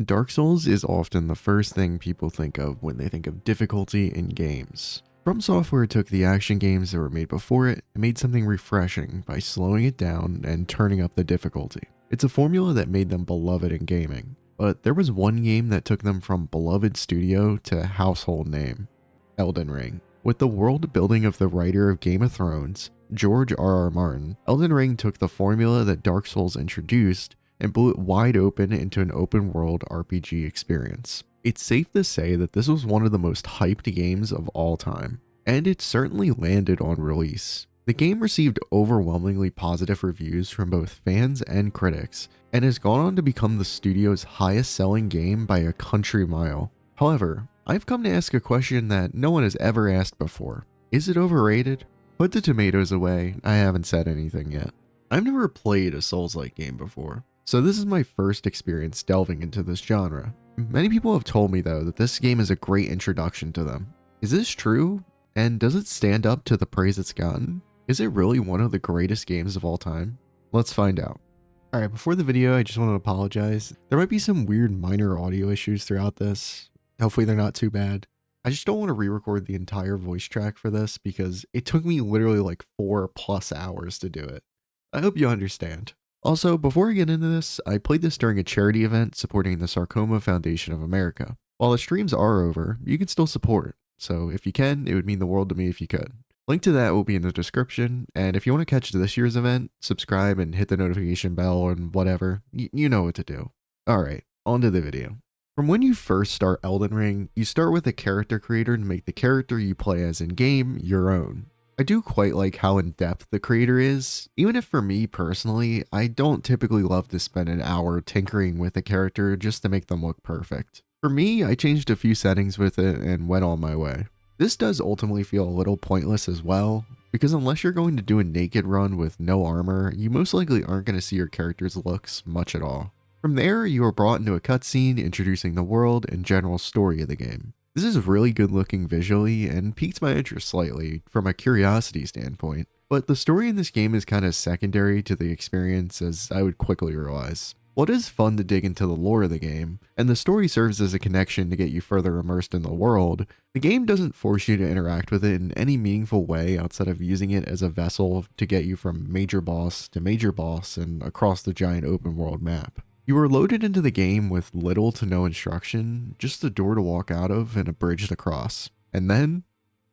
Dark Souls is often the first thing people think of when they think of difficulty in games. From Software took the action games that were made before it and made something refreshing by slowing it down and turning up the difficulty. It's a formula that made them beloved in gaming, but there was one game that took them from beloved studio to household name: Elden Ring. With the world building of the writer of Game of Thrones, George R. R. Martin, Elden Ring took the formula that Dark Souls introduced and blew it wide open into an open world RPG experience. It's safe to say that this was one of the most hyped games of all time, and it certainly landed on release. The game received overwhelmingly positive reviews from both fans and critics, and has gone on to become the studio's highest selling game by a country mile. However, I've come to ask a question that no one has ever asked before. Is it overrated? Put the tomatoes away, I haven't said anything yet. I've never played a Souls-like game before, so this is my first experience delving into this genre. Many people have told me though that this game is a great introduction to them. Is this true? And does it stand up to the praise it's gotten? Is it really one of the greatest games of all time? Let's find out. Alright, before the video, I just want to apologize. There might be some weird minor audio issues throughout this. Hopefully they're not too bad. I just don't want to re-record the entire voice track for this because it took me literally like 4+ hours to do it. I hope you understand. Also, before I get into this, I played this during a charity event supporting the Sarcoma Foundation of America. While the streams are over, you can still support, so if you can, it would mean the world to me if you could. Link to that will be in the description, and if you want to catch this year's event, subscribe and hit the notification bell and whatever, you know what to do. Alright, on to the video. From when you first start Elden Ring, you start with a character creator to make the character you play as in-game your own. I do quite like how in-depth the creator is, even if for me personally, I don't typically love to spend an hour tinkering with a character just to make them look perfect. For me, I changed a few settings with it and went on my way. This does ultimately feel a little pointless as well, because unless you're going to do a naked run with no armor, you most likely aren't going to see your character's looks much at all. From there, you are brought into a cutscene introducing the world and general story of the game. This is really good looking visually and piqued my interest slightly from a curiosity standpoint, but the story in this game is kind of secondary to the experience, as I would quickly realize. While it is fun to dig into the lore of the game, and the story serves as a connection to get you further immersed in the world, the game doesn't force you to interact with it in any meaningful way outside of using it as a vessel to get you from major boss to major boss and across the giant open world map. You are loaded into the game with little to no instruction, just a door to walk out of and a bridge to cross. And then,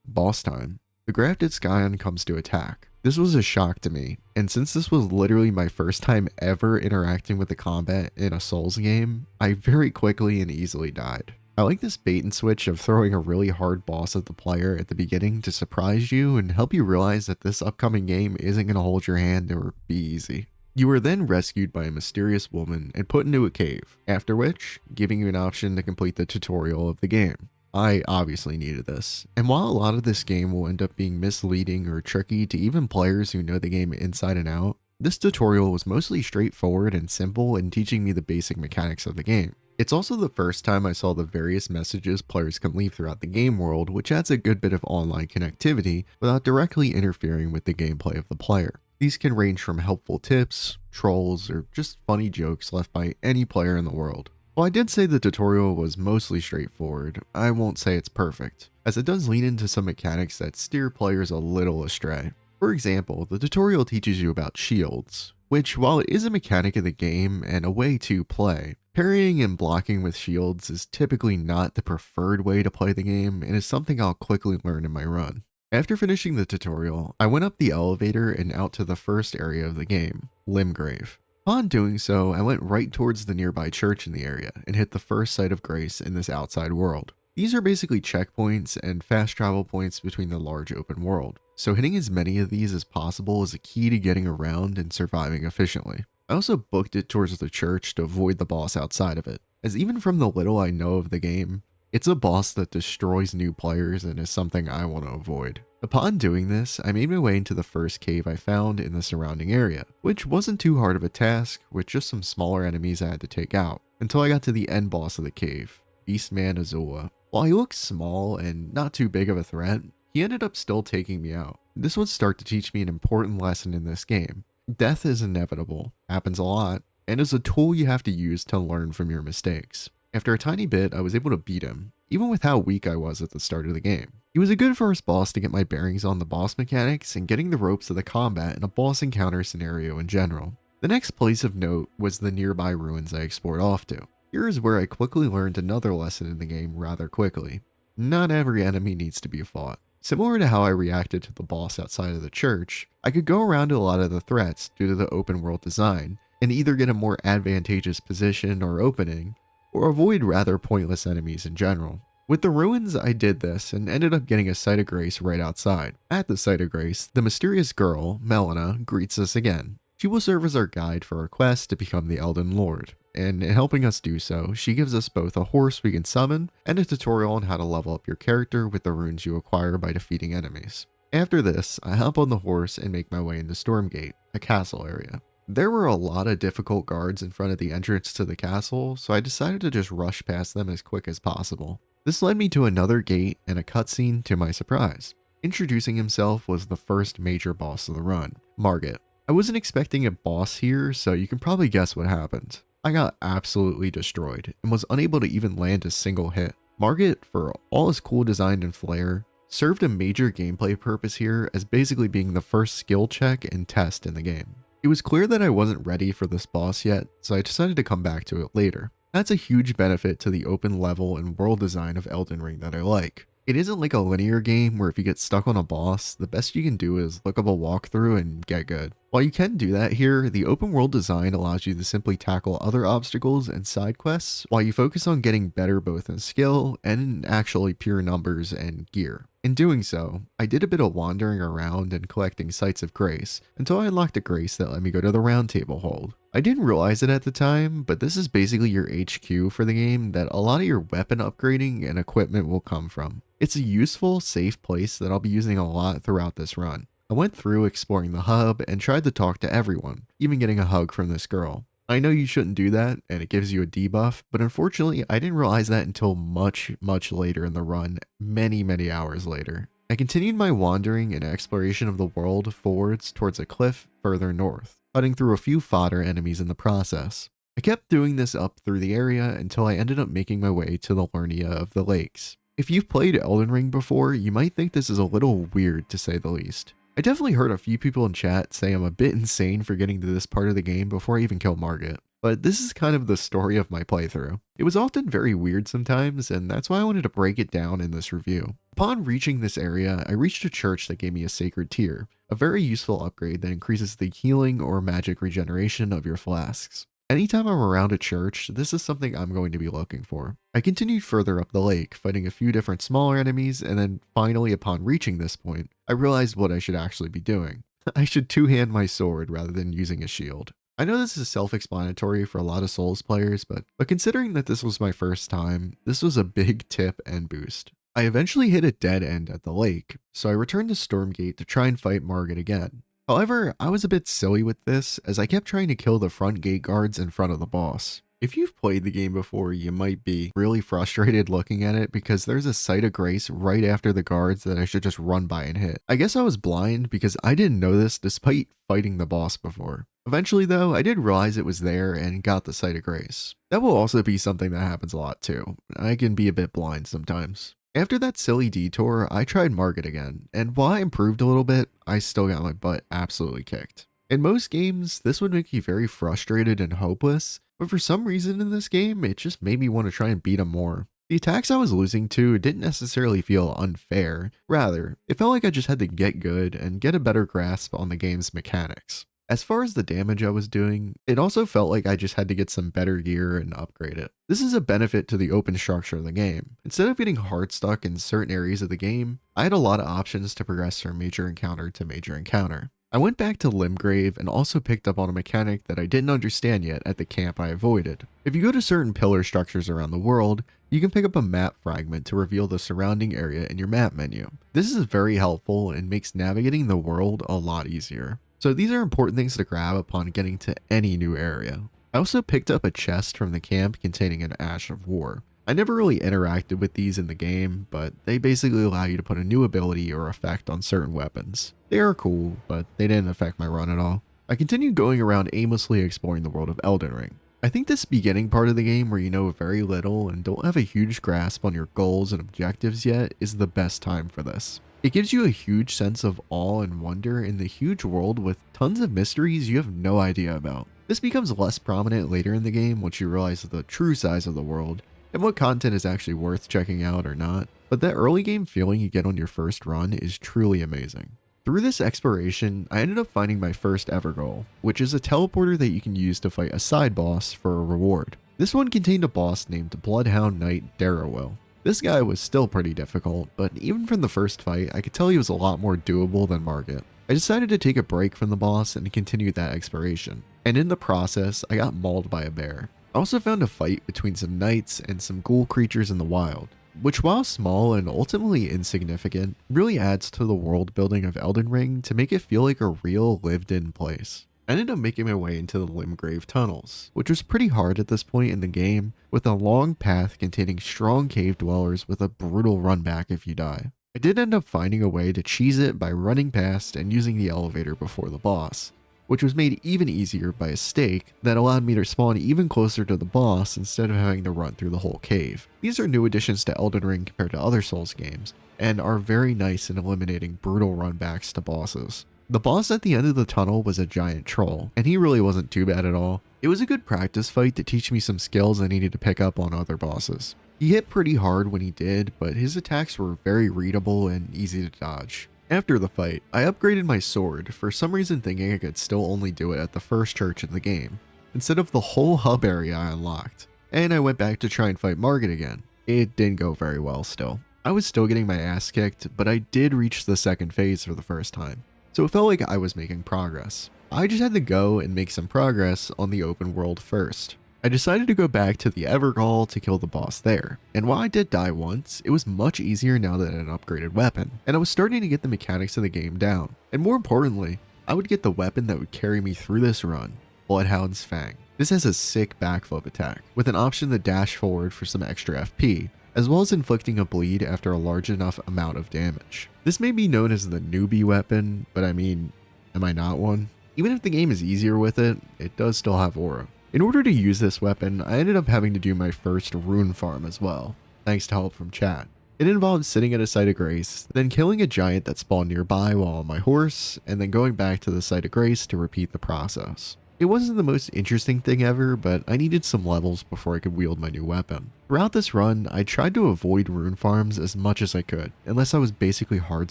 boss time. The grafted Scion comes to attack. This was a shock to me, and since this was literally my first time ever interacting with the combat in a Souls game, I very quickly and easily died. I like this bait and switch of throwing a really hard boss at the player at the beginning to surprise you and help you realize that this upcoming game isn't going to hold your hand or be easy. You are then rescued by a mysterious woman and put into a cave, after which, giving you an option to complete the tutorial of the game. I obviously needed this, and while a lot of this game will end up being misleading or tricky to even players who know the game inside and out, this tutorial was mostly straightforward and simple in teaching me the basic mechanics of the game. It's also the first time I saw the various messages players can leave throughout the game world, which adds a good bit of online connectivity without directly interfering with the gameplay of the player. These can range from helpful tips, trolls, or just funny jokes left by any player in the world. While I did say the tutorial was mostly straightforward, I won't say it's perfect, as it does lean into some mechanics that steer players a little astray. For example, the tutorial teaches you about shields, which while it is a mechanic of the game and a way to play, parrying and blocking with shields is typically not the preferred way to play the game and is something I'll quickly learn in my run. After finishing the tutorial, I went up the elevator and out to the first area of the game, Limgrave. Upon doing so, I went right towards the nearby church in the area and hit the first site of grace in this outside world. These are basically checkpoints and fast travel points between the large open world, so hitting as many of these as possible is a key to getting around and surviving efficiently. I also booked it towards the church to avoid the boss outside of it, as even from the little I know of the game, it's a boss that destroys new players and is something I want to avoid. Upon doing this, I made my way into the first cave I found in the surrounding area, which wasn't too hard of a task with just some smaller enemies I had to take out, until I got to the end boss of the cave, Beastman Azula. While he looked small and not too big of a threat, he ended up still taking me out. This would start to teach me an important lesson in this game. Death is inevitable, happens a lot, and is a tool you have to use to learn from your mistakes. After a tiny bit, I was able to beat him, even with how weak I was at the start of the game. He was a good first boss to get my bearings on the boss mechanics and getting the ropes of the combat in a boss encounter scenario in general. The next place of note was the nearby ruins I explored off to. Here is where I quickly learned another lesson in the game rather quickly. Not every enemy needs to be fought. Similar to how I reacted to the boss outside of the church, I could go around to a lot of the threats due to the open world design, and either get a more advantageous position or opening, or avoid rather pointless enemies in general. With the ruins, I did this and ended up getting a site of grace right outside. At the site of grace, the mysterious girl, Melina, greets us again. She will serve as our guide for our quest to become the Elden Lord, and in helping us do so, she gives us both a horse we can summon and a tutorial on how to level up your character with the runes you acquire by defeating enemies. After this, I hop on the horse and make my way into Stormgate, a castle area. There were a lot of difficult guards in front of the entrance to the castle, so I decided to just rush past them as quick as possible. This led me to another gate and a cutscene to my surprise. Introducing himself was the first major boss of the run, Margit. I wasn't expecting a boss here, so you can probably guess what happened. I got absolutely destroyed and was unable to even land a single hit. Margit, for all his cool design and flair, served a major gameplay purpose here as basically being the first skill check and test in the game. It was clear that I wasn't ready for this boss yet, so I decided to come back to it later. That's a huge benefit to the open level and world design of Elden Ring that I like. It isn't like a linear game where if you get stuck on a boss, the best you can do is look up a walkthrough and get good. While you can do that here, the open world design allows you to simply tackle other obstacles and side quests while you focus on getting better both in skill and in actually pure numbers and gear. In doing so, I did a bit of wandering around and collecting sites of grace until I unlocked a grace that let me go to the round table hold. I didn't realize it at the time, but this is basically your HQ for the game that a lot of your weapon upgrading and equipment will come from. It's a useful, safe place that I'll be using a lot throughout this run. I went through exploring the hub and tried to talk to everyone, even getting a hug from this girl. I know you shouldn't do that, and it gives you a debuff, but unfortunately I didn't realize that until much later in the run, many hours later. I continued my wandering and exploration of the world forwards towards a cliff further north, cutting through a few fodder enemies in the process. I kept doing this up through the area until I ended up making my way to the Lernia of the Lakes. If you've played Elden Ring before, you might think this is a little weird to say the least. I definitely heard a few people in chat say I'm a bit insane for getting to this part of the game before I even kill Margit, but this is kind of the story of my playthrough. It was often very weird sometimes, and that's why I wanted to break it down in this review. Upon reaching this area, I reached a church that gave me a sacred tear, a very useful upgrade that increases the healing or magic regeneration of your flasks. Anytime I'm around a church, this is something I'm going to be looking for. I continued further up the lake, fighting a few different smaller enemies, and then finally upon reaching this point, I realized what I should actually be doing. I should two-hand my sword rather than using a shield. I know this is self-explanatory for a lot of Souls players, but considering that this was my first time, this was a big tip and boost. I eventually hit a dead end at the lake, so I returned to Stormgate to try and fight Margit again. However, I was a bit silly with this as I kept trying to kill the front gate guards in front of the boss. If you've played the game before, you might be really frustrated looking at it because there's a site of grace right after the guards that I should just run by and hit. I guess I was blind because I didn't know this despite fighting the boss before. Eventually though, I did realize it was there and got the site of grace. That will also be something that happens a lot too. I can be a bit blind sometimes. After that silly detour, I tried Margit again, and while I improved a little bit, I still got my butt absolutely kicked. In most games, this would make you very frustrated and hopeless, but for some reason in this game, it just made me want to try and beat him more. The attacks I was losing to didn't necessarily feel unfair, rather, it felt like I just had to get good and get a better grasp on the game's mechanics. As far as the damage I was doing, it also felt like I just had to get some better gear and upgrade it. This is a benefit to the open structure of the game. Instead of getting hard stuck in certain areas of the game, I had a lot of options to progress from major encounter to major encounter. I went back to Limgrave and also picked up on a mechanic that I didn't understand yet at the camp I avoided. If you go to certain pillar structures around the world, you can pick up a map fragment to reveal the surrounding area in your map menu. This is very helpful and makes navigating the world a lot easier. So these are important things to grab upon getting to any new area. I also picked up a chest from the camp containing an Ash of War. I never really interacted with these in the game, but they basically allow you to put a new ability or effect on certain weapons. They are cool, but they didn't affect my run at all. I continued going around aimlessly exploring the world of Elden Ring. I think this beginning part of the game where you know very little and don't have a huge grasp on your goals and objectives yet is the best time for this. It gives you a huge sense of awe and wonder in the huge world with tons of mysteries you have no idea about. This becomes less prominent later in the game once you realize the true size of the world and what content is actually worth checking out or not, but that early game feeling you get on your first run is truly amazing. Through this exploration, I ended up finding my first ever goal, which is a teleporter that you can use to fight a side boss for a reward. This one contained a boss named Bloodhound Knight Darrowell. This guy was still pretty difficult, but even from the first fight, I could tell he was a lot more doable than Margit. I decided to take a break from the boss and continue that exploration, and in the process, I got mauled by a bear. I also found a fight between some knights and some ghoul creatures in the wild, which while small and ultimately insignificant, really adds to the world building of Elden Ring to make it feel like a real lived-in place. I ended up making my way into the Limgrave tunnels, which was pretty hard at this point in the game, with a long path containing strong cave dwellers with a brutal run back if you die. I did end up finding a way to cheese it by running past and using the elevator before the boss, which was made even easier by a stake that allowed me to spawn even closer to the boss instead of having to run through the whole cave. These are new additions to Elden Ring compared to other Souls games, and are very nice in eliminating brutal runbacks to bosses. The boss at the end of the tunnel was a giant troll, and he really wasn't too bad at all. It was a good practice fight to teach me some skills I needed to pick up on other bosses. He hit pretty hard when he did, but his attacks were very readable and easy to dodge. After the fight, I upgraded my sword, for some reason thinking I could still only do it at the first church in the game, instead of the whole hub area I unlocked, and I went back to try and fight Margit again. It didn't go very well still. I was still getting my ass kicked, but I did reach the second phase for the first time, so it felt like I was making progress. I just had to go and make some progress on the open world first. I decided to go back to the Evergall to kill the boss there, and while I did die once, it was much easier now that I had an upgraded weapon, and I was starting to get the mechanics of the game down, and more importantly, I would get the weapon that would carry me through this run, Bloodhound's Fang. This has a sick backflip attack, with an option to dash forward for some extra FP, as well as inflicting a bleed after a large enough amount of damage. This may be known as the newbie weapon, but I mean, am I not one? Even if the game is easier with it, it does still have aura. In order to use this weapon, I ended up having to do my first rune farm as well, thanks to help from chat. It involved sitting at a site of grace, then killing a giant that spawned nearby while on my horse, and then going back to the site of grace to repeat the process. It wasn't the most interesting thing ever, but I needed some levels before I could wield my new weapon. Throughout this run, I tried to avoid rune farms as much as I could, unless I was basically hard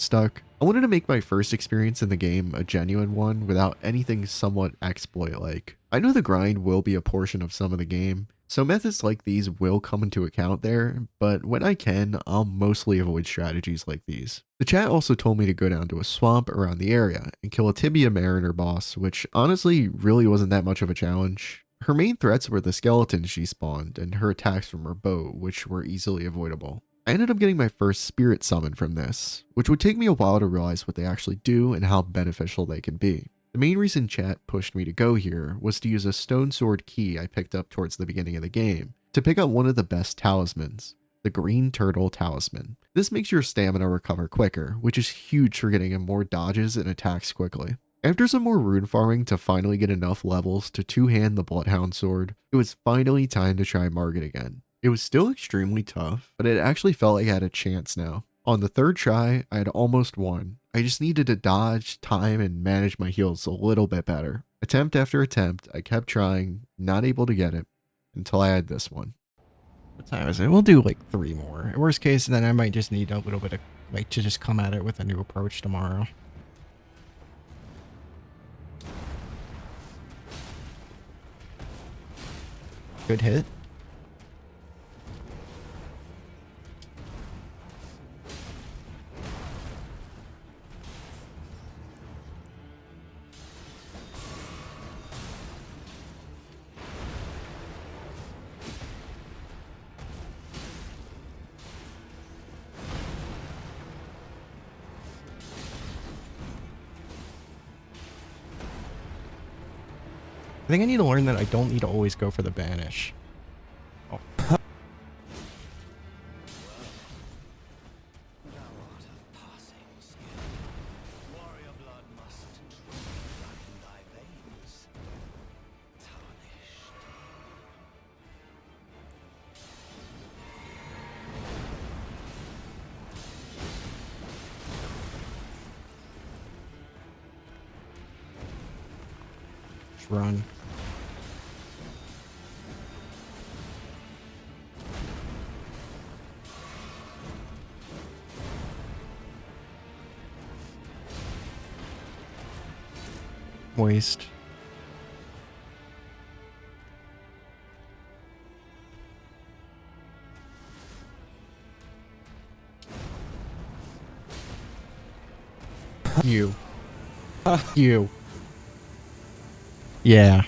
stuck. I wanted to make my first experience in the game a genuine one without anything somewhat exploit-like. I know the grind will be a portion of some of the game, so methods like these will come into account there, but when I can, I'll mostly avoid strategies like these. The chat also told me to go down to a swamp around the area and kill a Tibia Mariner boss, which honestly really wasn't that much of a challenge. Her main threats were the skeletons she spawned and her attacks from her bow, which were easily avoidable. I ended up getting my first spirit summon from this, which would take me a while to realize what they actually do and how beneficial they can be. The main reason chat pushed me to go here was to use a stone sword key I picked up towards the beginning of the game to pick up one of the best talismans, the green turtle talisman. This makes your stamina recover quicker, which is huge for getting in more dodges and attacks quickly. After some more rune farming to finally get enough levels to two-hand the Bloodhound sword, it was finally time to try Margit again. It was still extremely tough, but it actually felt like I had a chance now. On the third try, I had almost won. I just needed to dodge, time, and manage my heals a little bit better. Attempt after attempt, I kept trying, not able to get it, until I had this one. What time is it? We'll do like 3 more. Worst case, then I might just need a little bit of, like, to just come at it with a new approach tomorrow. Good hit. I think I need to learn that I don't need to always go for the banish. Oh. run. Waste. You. You. Yeah.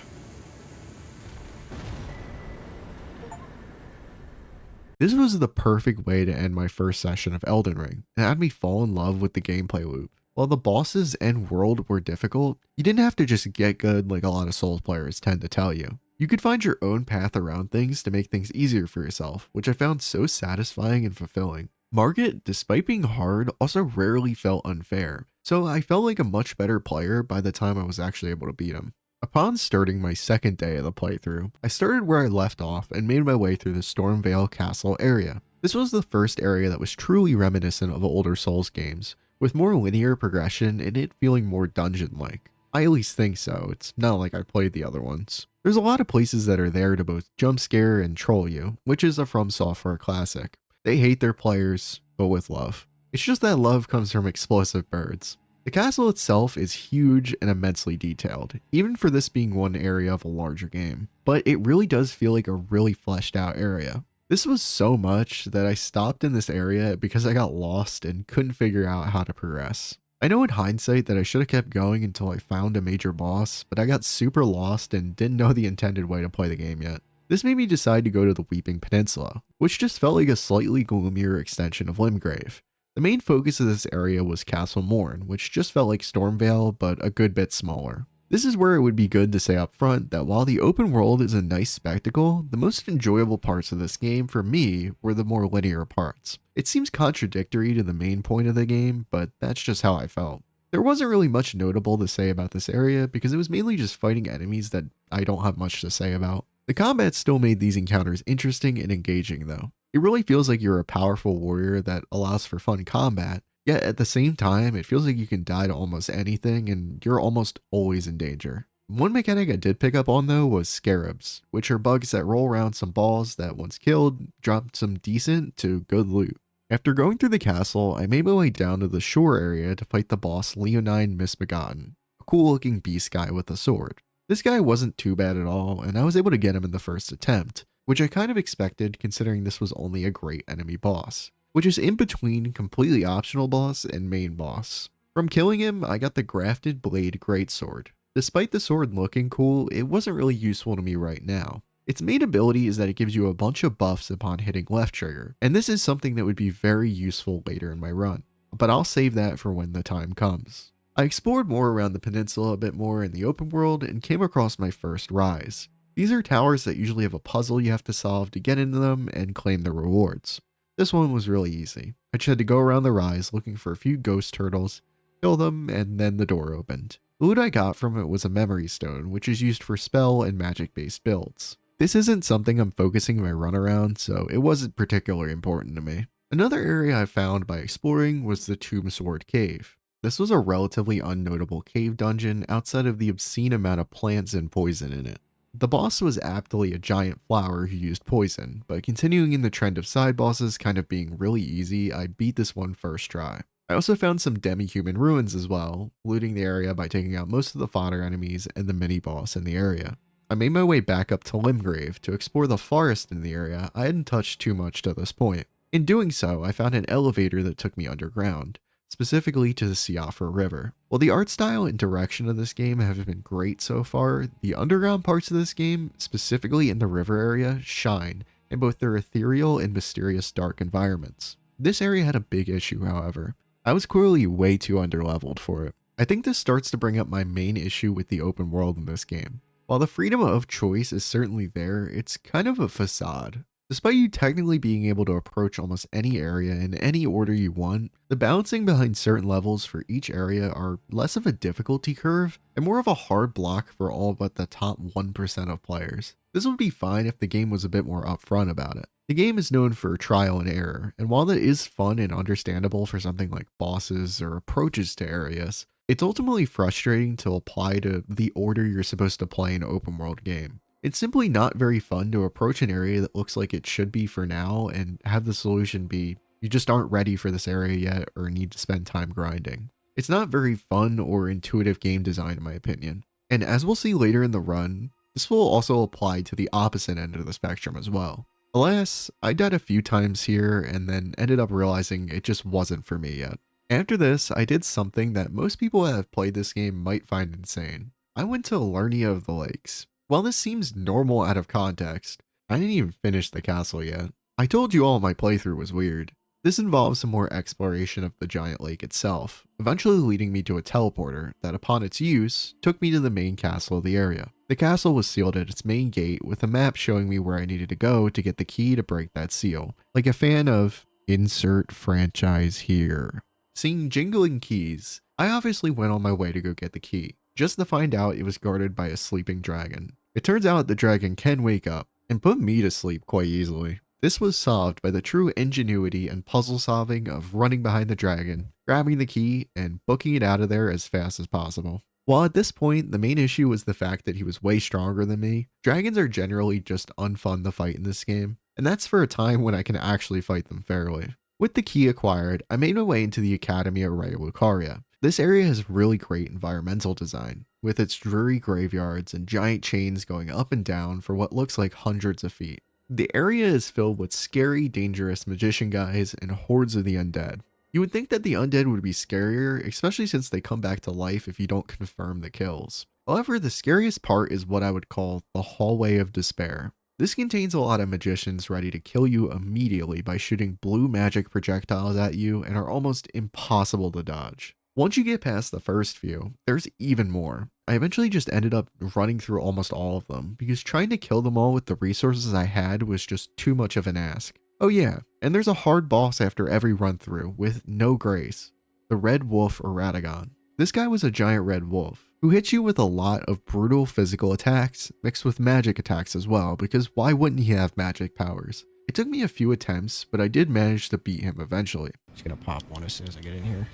This was the perfect way to end my first session of Elden Ring. It had me fall in love with the gameplay loop. While the bosses and world were difficult, you didn't have to just get good like a lot of Souls players tend to tell you. You could find your own path around things to make things easier for yourself, which I found so satisfying and fulfilling. Margit, despite being hard, also rarely felt unfair, so I felt like a much better player by the time I was actually able to beat him. Upon starting my second day of the playthrough, I started where I left off and made my way through the Stormvale Castle area. This was the first area that was truly reminiscent of older Souls games, with more linear progression and it feeling more dungeon-like. I at least think so, it's not like I played the other ones. There's a lot of places that are there to both jump scare and troll you, which is a From Software classic. They hate their players, but with love. It's just that love comes from explosive birds. The castle itself is huge and immensely detailed, even for this being one area of a larger game, but it really does feel like a really fleshed out area. This was so much that I stopped in this area because I got lost and couldn't figure out how to progress. I know in hindsight that I should have kept going until I found a major boss, but I got super lost and didn't know the intended way to play the game yet. This made me decide to go to the Weeping Peninsula, which just felt like a slightly gloomier extension of Limgrave. The main focus of this area was Castle Morn, which just felt like Stormvale, but a good bit smaller. This is where it would be good to say up front that while the open world is a nice spectacle, the most enjoyable parts of this game for me were the more linear parts. It seems contradictory to the main point of the game, but that's just how I felt. There wasn't really much notable to say about this area because it was mainly just fighting enemies that I don't have much to say about. The combat still made these encounters interesting and engaging though. It really feels like you're a powerful warrior that allows for fun combat, yet at the same time, it feels like you can die to almost anything and you're almost always in danger. One mechanic I did pick up on though was scarabs, which are bugs that roll around some balls that once killed, drop some decent to good loot. After going through the castle, I made my way down to the shore area to fight the boss Leonine Misbegotten, a cool looking beast guy with a sword. This guy wasn't too bad at all, and I was able to get him in the first attempt, which I kind of expected considering this was only a great enemy boss, which is in between completely optional boss and main boss. From killing him, I got the Grafted Blade Greatsword. Despite the sword looking cool, it wasn't really useful to me right now. Its main ability is that it gives you a bunch of buffs upon hitting left trigger, and this is something that would be very useful later in my run, but I'll save that for when the time comes. I explored more around the peninsula a bit more in the open world and came across my first rise. These are towers that usually have a puzzle you have to solve to get into them and claim the rewards. This one was really easy. I just had to go around the rise looking for a few ghost turtles, kill them, and then the door opened. The loot I got from it was a memory stone, which is used for spell and magic based builds. This isn't something I'm focusing my run around, so it wasn't particularly important to me. Another area I found by exploring was the Tomb Sword Cave. This was a relatively unnotable cave dungeon outside of the obscene amount of plants and poison in it. The boss was aptly a giant flower who used poison, but continuing in the trend of side bosses kind of being really easy, I beat this one first try. I also found some demi-human ruins as well, looting the area by taking out most of the fodder enemies and the mini-boss in the area. I made my way back up to Limgrave to explore the forest in the area I hadn't touched too much to this point. In doing so, I found an elevator that took me underground, specifically to the Siofra River. While the art style and direction of this game have been great so far, the underground parts of this game, specifically in the river area, shine in both their ethereal and mysterious dark environments. This area had a big issue, however. I was clearly way too underleveled for it. I think this starts to bring up my main issue with the open world in this game. While the freedom of choice is certainly there, it's kind of a facade. Despite you technically being able to approach almost any area in any order you want, the balancing behind certain levels for each area are less of a difficulty curve and more of a hard block for all but the top 1% of players. This would be fine if the game was a bit more upfront about it. The game is known for trial and error, and while that is fun and understandable for something like bosses or approaches to areas, It's ultimately frustrating to apply to the order you're supposed to play an open world game. It's simply not very fun to approach an area that looks like it should be for now and have the solution be you just aren't ready for this area yet or need to spend time grinding. It's not very fun or intuitive game design in my opinion. And as we'll see later in the run, this will also apply to the opposite end of the spectrum as well. Alas, I died a few times here and then ended up realizing it just wasn't for me yet. After this, I did something that most people that have played this game might find insane. I went to Lernia of the Lakes. While this seems normal out of context, I didn't even finish the castle yet. I told you all my playthrough was weird. This involves some more exploration of the giant lake itself, eventually leading me to a teleporter that upon its use, took me to the main castle of the area. The castle was sealed at its main gate with a map showing me where I needed to go to get the key to break that seal. Like a fan of insert franchise here. Seeing jingling keys, I obviously went on my way to go get the key, just to find out it was guarded by a sleeping dragon. It turns out the dragon can wake up and put me to sleep quite easily. This was solved by the true ingenuity and puzzle solving of running behind the dragon, grabbing the key, and booking it out of there as fast as possible. While at this point, the main issue was the fact that he was way stronger than me, dragons are generally just unfun to fight in this game, and that's for a time when I can actually fight them fairly. With the key acquired, I made my way into the Academy of Raya Lucaria. This area has really great environmental design, with its dreary graveyards and giant chains going up and down for what looks like hundreds of feet. The area is filled with scary, dangerous magician guys and hordes of the undead. You would think that the undead would be scarier, especially since they come back to life if you don't confirm the kills. However, the scariest part is what I would call the Hallway of Despair. This contains a lot of magicians ready to kill you immediately by shooting blue magic projectiles at you and are almost impossible to dodge. Once you get past the first few, there's even more. I eventually just ended up running through almost all of them because trying to kill them all with the resources I had was just too much of an ask. Oh yeah, and there's a hard boss after every run through with no grace. The Red Wolf or Radagon. This guy was a giant red wolf who hits you with a lot of brutal physical attacks mixed with magic attacks as well because why wouldn't he have magic powers? It took me a few attempts, but I did manage to beat him eventually. Just gonna pop one as soon as I get in here.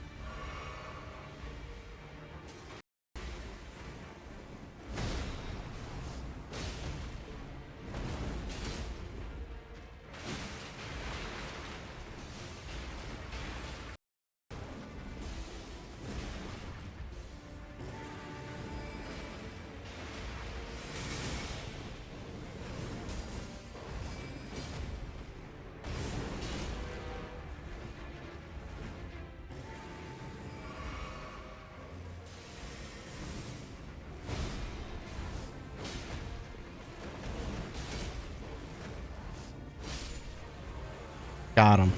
Got him.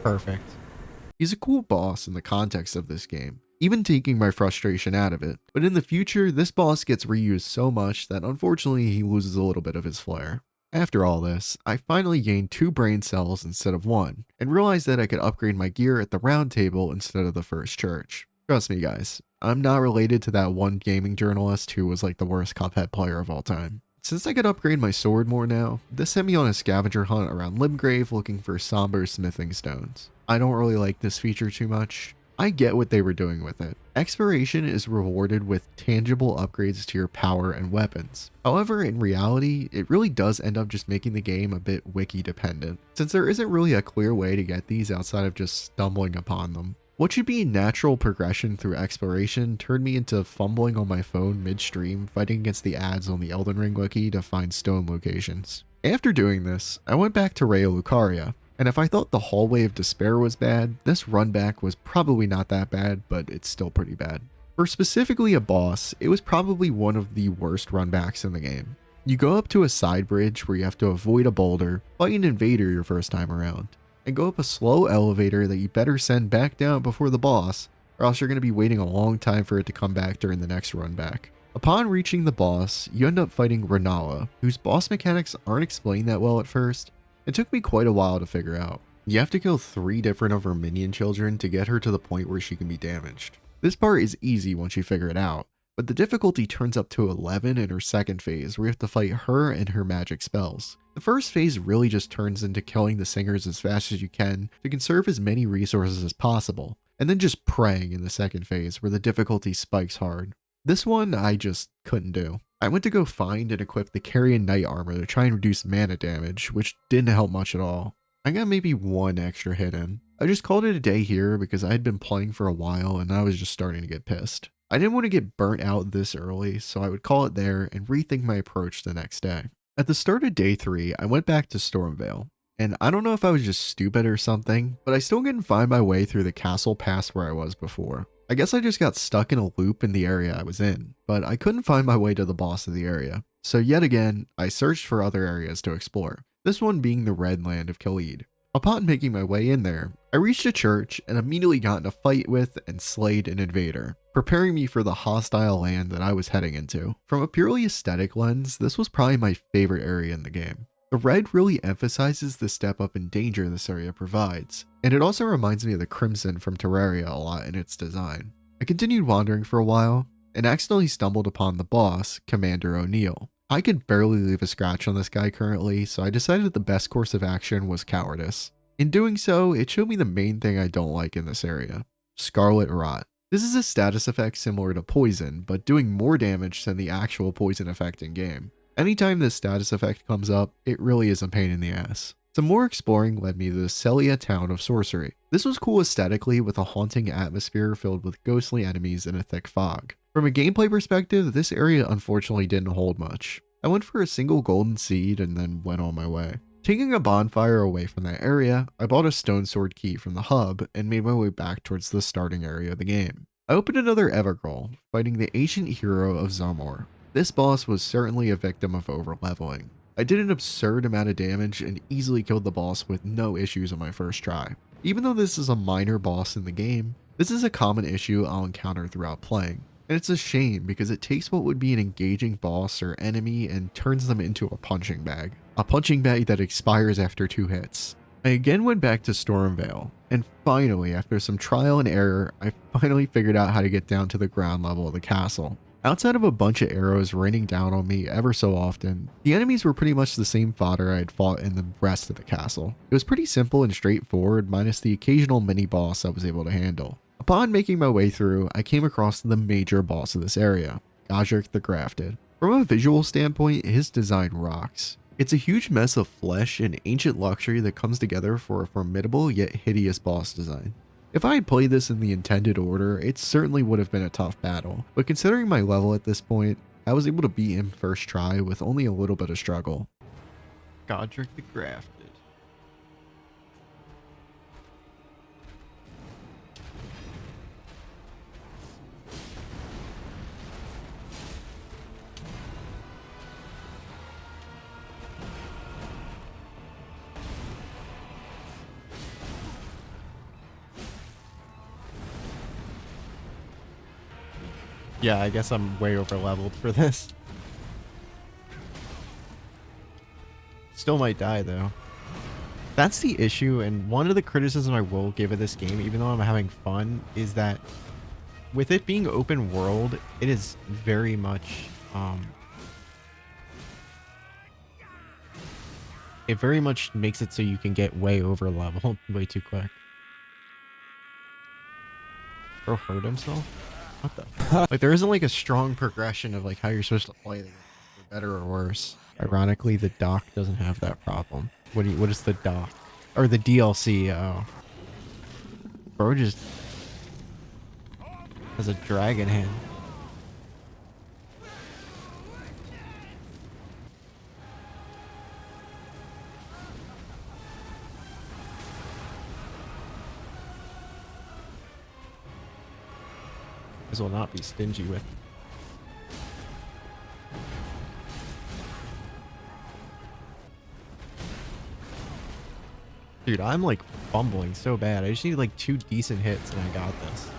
Perfect. He's a cool boss in the context of this game, even taking my frustration out of it, but in the future, this boss gets reused so much that unfortunately he loses a little bit of his flair. After all this, I finally gained 2 brain cells instead of 1, and realized that I could upgrade my gear at the round table instead of the first church. Trust me guys, I'm not related to that one gaming journalist who was like the worst Cuphead player of all time. Since I could upgrade my sword more now, this sent me on a scavenger hunt around Limgrave looking for somber smithing stones. I don't really like this feature too much. I get what they were doing with it. Exploration is rewarded with tangible upgrades to your power and weapons. However, in reality, it really does end up just making the game a bit wiki dependent, since there isn't really a clear way to get these outside of just stumbling upon them. What should be natural progression through exploration turned me into fumbling on my phone midstream fighting against the ads on the Elden Ring wiki to find stone locations. After doing this, I went back to Raya Lucaria, and if I thought the Hallway of Despair was bad, this run back was probably not that bad, but it's still pretty bad. For specifically a boss, it was probably one of the worst runbacks in the game. You go up to a side bridge where you have to avoid a boulder, fight an invader your first time around, and go up a slow elevator that you better send back down before the boss, or else you're going to be waiting a long time for it to come back during the next run back. Upon reaching the boss, you end up fighting Renala, whose boss mechanics aren't explained that well at first. It took me quite a while to figure out. You have to kill 3 different of her minion children to get her to the point where she can be damaged. This part is easy once you figure it out, but the difficulty turns up to 11 in her second phase where you have to fight her and her magic spells. The first phase really just turns into killing the singers as fast as you can to conserve as many resources as possible, and then just praying in the second phase where the difficulty spikes hard. This one I just couldn't do. I went to go find and equip the Carrion Knight armor to try and reduce mana damage, which didn't help much at all. I got maybe one extra hit in. I just called it a day here because I had been playing for a while and I was just starting to get pissed. I didn't want to get burnt out this early, so I would call it there and rethink my approach the next day. At the start of day 3, I went back to Stormvale, and I don't know if I was just stupid or something, but I still couldn't find my way through the castle past where I was before. I guess I just got stuck in a loop in the area I was in, but I couldn't find my way to the boss of the area. So yet again, I searched for other areas to explore, this one being the Red Land of Khalid. Upon making my way in there, I reached a church and immediately got in a fight with and slayed an invader, preparing me for the hostile land that I was heading into. From a purely aesthetic lens, this was probably my favorite area in the game. The red really emphasizes the step up in danger this area provides, and it also reminds me of the Crimson from Terraria a lot in its design. I continued wandering for a while, and accidentally stumbled upon the boss, Commander O'Neill. I could barely leave a scratch on this guy currently, so I decided that the best course of action was cowardice. In doing so, it showed me the main thing I don't like in this area: Scarlet Rot. This is a status effect similar to poison, but doing more damage than the actual poison effect in game. Anytime this status effect comes up, it really is a pain in the ass. Some more exploring led me to the Celia town of sorcery. This was cool aesthetically with a haunting atmosphere filled with ghostly enemies and a thick fog. From a gameplay perspective, this area unfortunately didn't hold much. I went for a single golden seed and then went on my way. Taking a bonfire away from that area, I bought a stone sword key from the hub and made my way back towards the starting area of the game. I opened another Evergrol, fighting the ancient hero of Zamor. This boss was certainly a victim of overleveling. I did an absurd amount of damage and easily killed the boss with no issues on my first try. Even though this is a minor boss in the game, this is a common issue I'll encounter throughout playing. And it's a shame because it takes what would be an engaging boss or enemy and turns them into a punching bag. A punching bag that expires after 2 hits. I again went back to Stormvale, and finally, after some trial and error, I finally figured out how to get down to the ground level of the castle. Outside of a bunch of arrows raining down on me ever so often, the enemies were pretty much the same fodder I had fought in the rest of the castle. It was pretty simple and straightforward, minus the occasional mini-boss I was able to handle. Upon making my way through, I came across the major boss of this area, Godric the Grafted. From a visual standpoint, his design rocks. It's a huge mess of flesh and ancient luxury that comes together for a formidable yet hideous boss design. If I had played this in the intended order, it certainly would have been a tough battle, but considering my level at this point, I was able to beat him first try with only a little bit of struggle. Godric the Grafted. Yeah, I guess I'm way over leveled for this. Still might die though. That's the issue, and one of the criticisms I will give of this game, even though I'm having fun, is that with it being open world, it is very much it very much makes it so you can get way over leveled way too quick. Bro hurt himself? What the? Like, there isn't like a strong progression of like how you're supposed to play the game, for better or worse. Ironically, the dock doesn't have that problem. What is the dock? Or the DLC? Oh, bro just has a dragon hand. This will not be stingy with. Dude, I'm like fumbling so bad. I just need like 2 decent hits and I got this.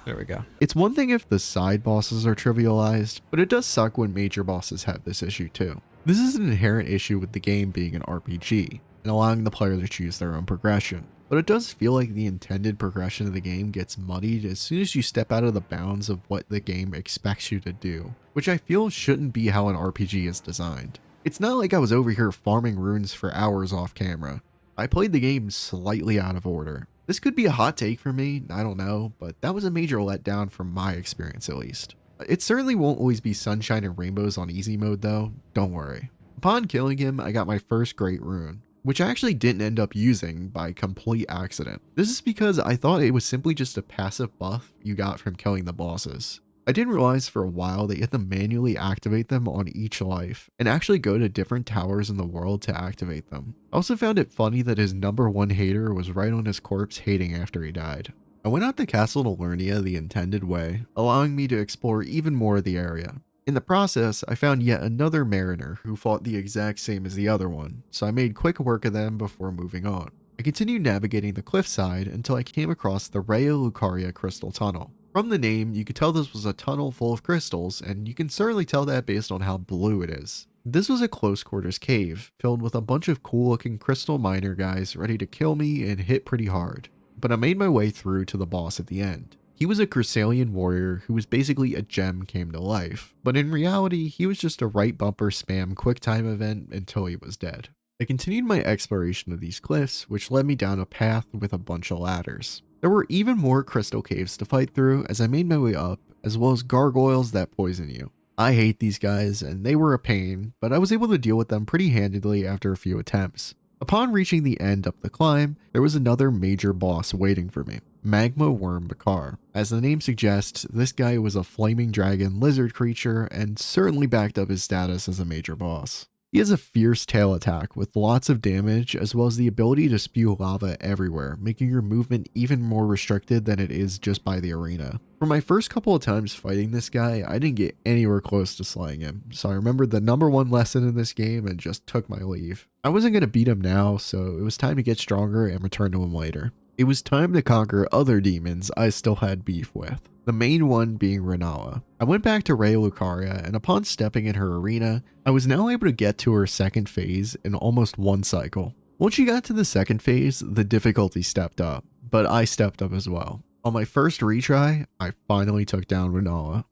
There we go. It's one thing if the side bosses are trivialized, but it does suck when major bosses have this issue too. This is an inherent issue with the game being an RPG. and allowing the player to choose their own progression. But it does feel like the intended progression of the game gets muddied as soon as you step out of the bounds of what the game expects you to do, which I feel shouldn't be how an RPG is designed. It's not like I was over here farming runes for hours off camera. I played the game slightly out of order. This could be a hot take for me, I don't know, but that was a major letdown from my experience at least. It certainly won't always be sunshine and rainbows on easy mode though, don't worry. Upon killing him, I got my first great rune, which I actually didn't end up using by complete accident. This is because I thought it was simply just a passive buff you got from killing the bosses. I didn't realize for a while that you had to manually activate them on each life, and actually go to different towers in the world to activate them. I also found it funny that his number one hater was right on his corpse hating after he died. I went out to Castle Liurnia the intended way, allowing me to explore even more of the area. In the process, I found yet another mariner who fought the exact same as the other one, so I made quick work of them before moving on. I continued navigating the cliffside until I came across the Raya Lucaria Crystal Tunnel. From the name, you could tell this was a tunnel full of crystals, and you can certainly tell that based on how blue it is. This was a close quarters cave, filled with a bunch of cool looking crystal miner guys ready to kill me and hit pretty hard. But I made my way through to the boss at the end. He was a Crusalian warrior who was basically a gem came to life, but in reality, he was just a right bumper spam quick time event until he was dead. I continued my exploration of these cliffs, which led me down a path with a bunch of ladders. There were even more crystal caves to fight through as I made my way up, as well as gargoyles that poison you. I hate these guys, and they were a pain, but I was able to deal with them pretty handedly after a few attempts. Upon reaching the end up the climb, there was another major boss waiting for me, Magma Worm Bakar. As the name suggests, this guy was a flaming dragon lizard creature and certainly backed up his status as a major boss. He has a fierce tail attack with lots of damage as well as the ability to spew lava everywhere, making your movement even more restricted than it is just by the arena. For my first couple of times fighting this guy, I didn't get anywhere close to slaying him, so I remembered the number one lesson in this game and just took my leave. I wasn't going to beat him now, so it was time to get stronger and return to him later. It was time to conquer other demons I still had beef with, the main one being Renala. I went back to Raya Lucaria, and upon stepping in her arena, I was now able to get to her second phase in almost one cycle. Once she got to the second phase, the difficulty stepped up, but I stepped up as well. On my first retry, I finally took down Renala.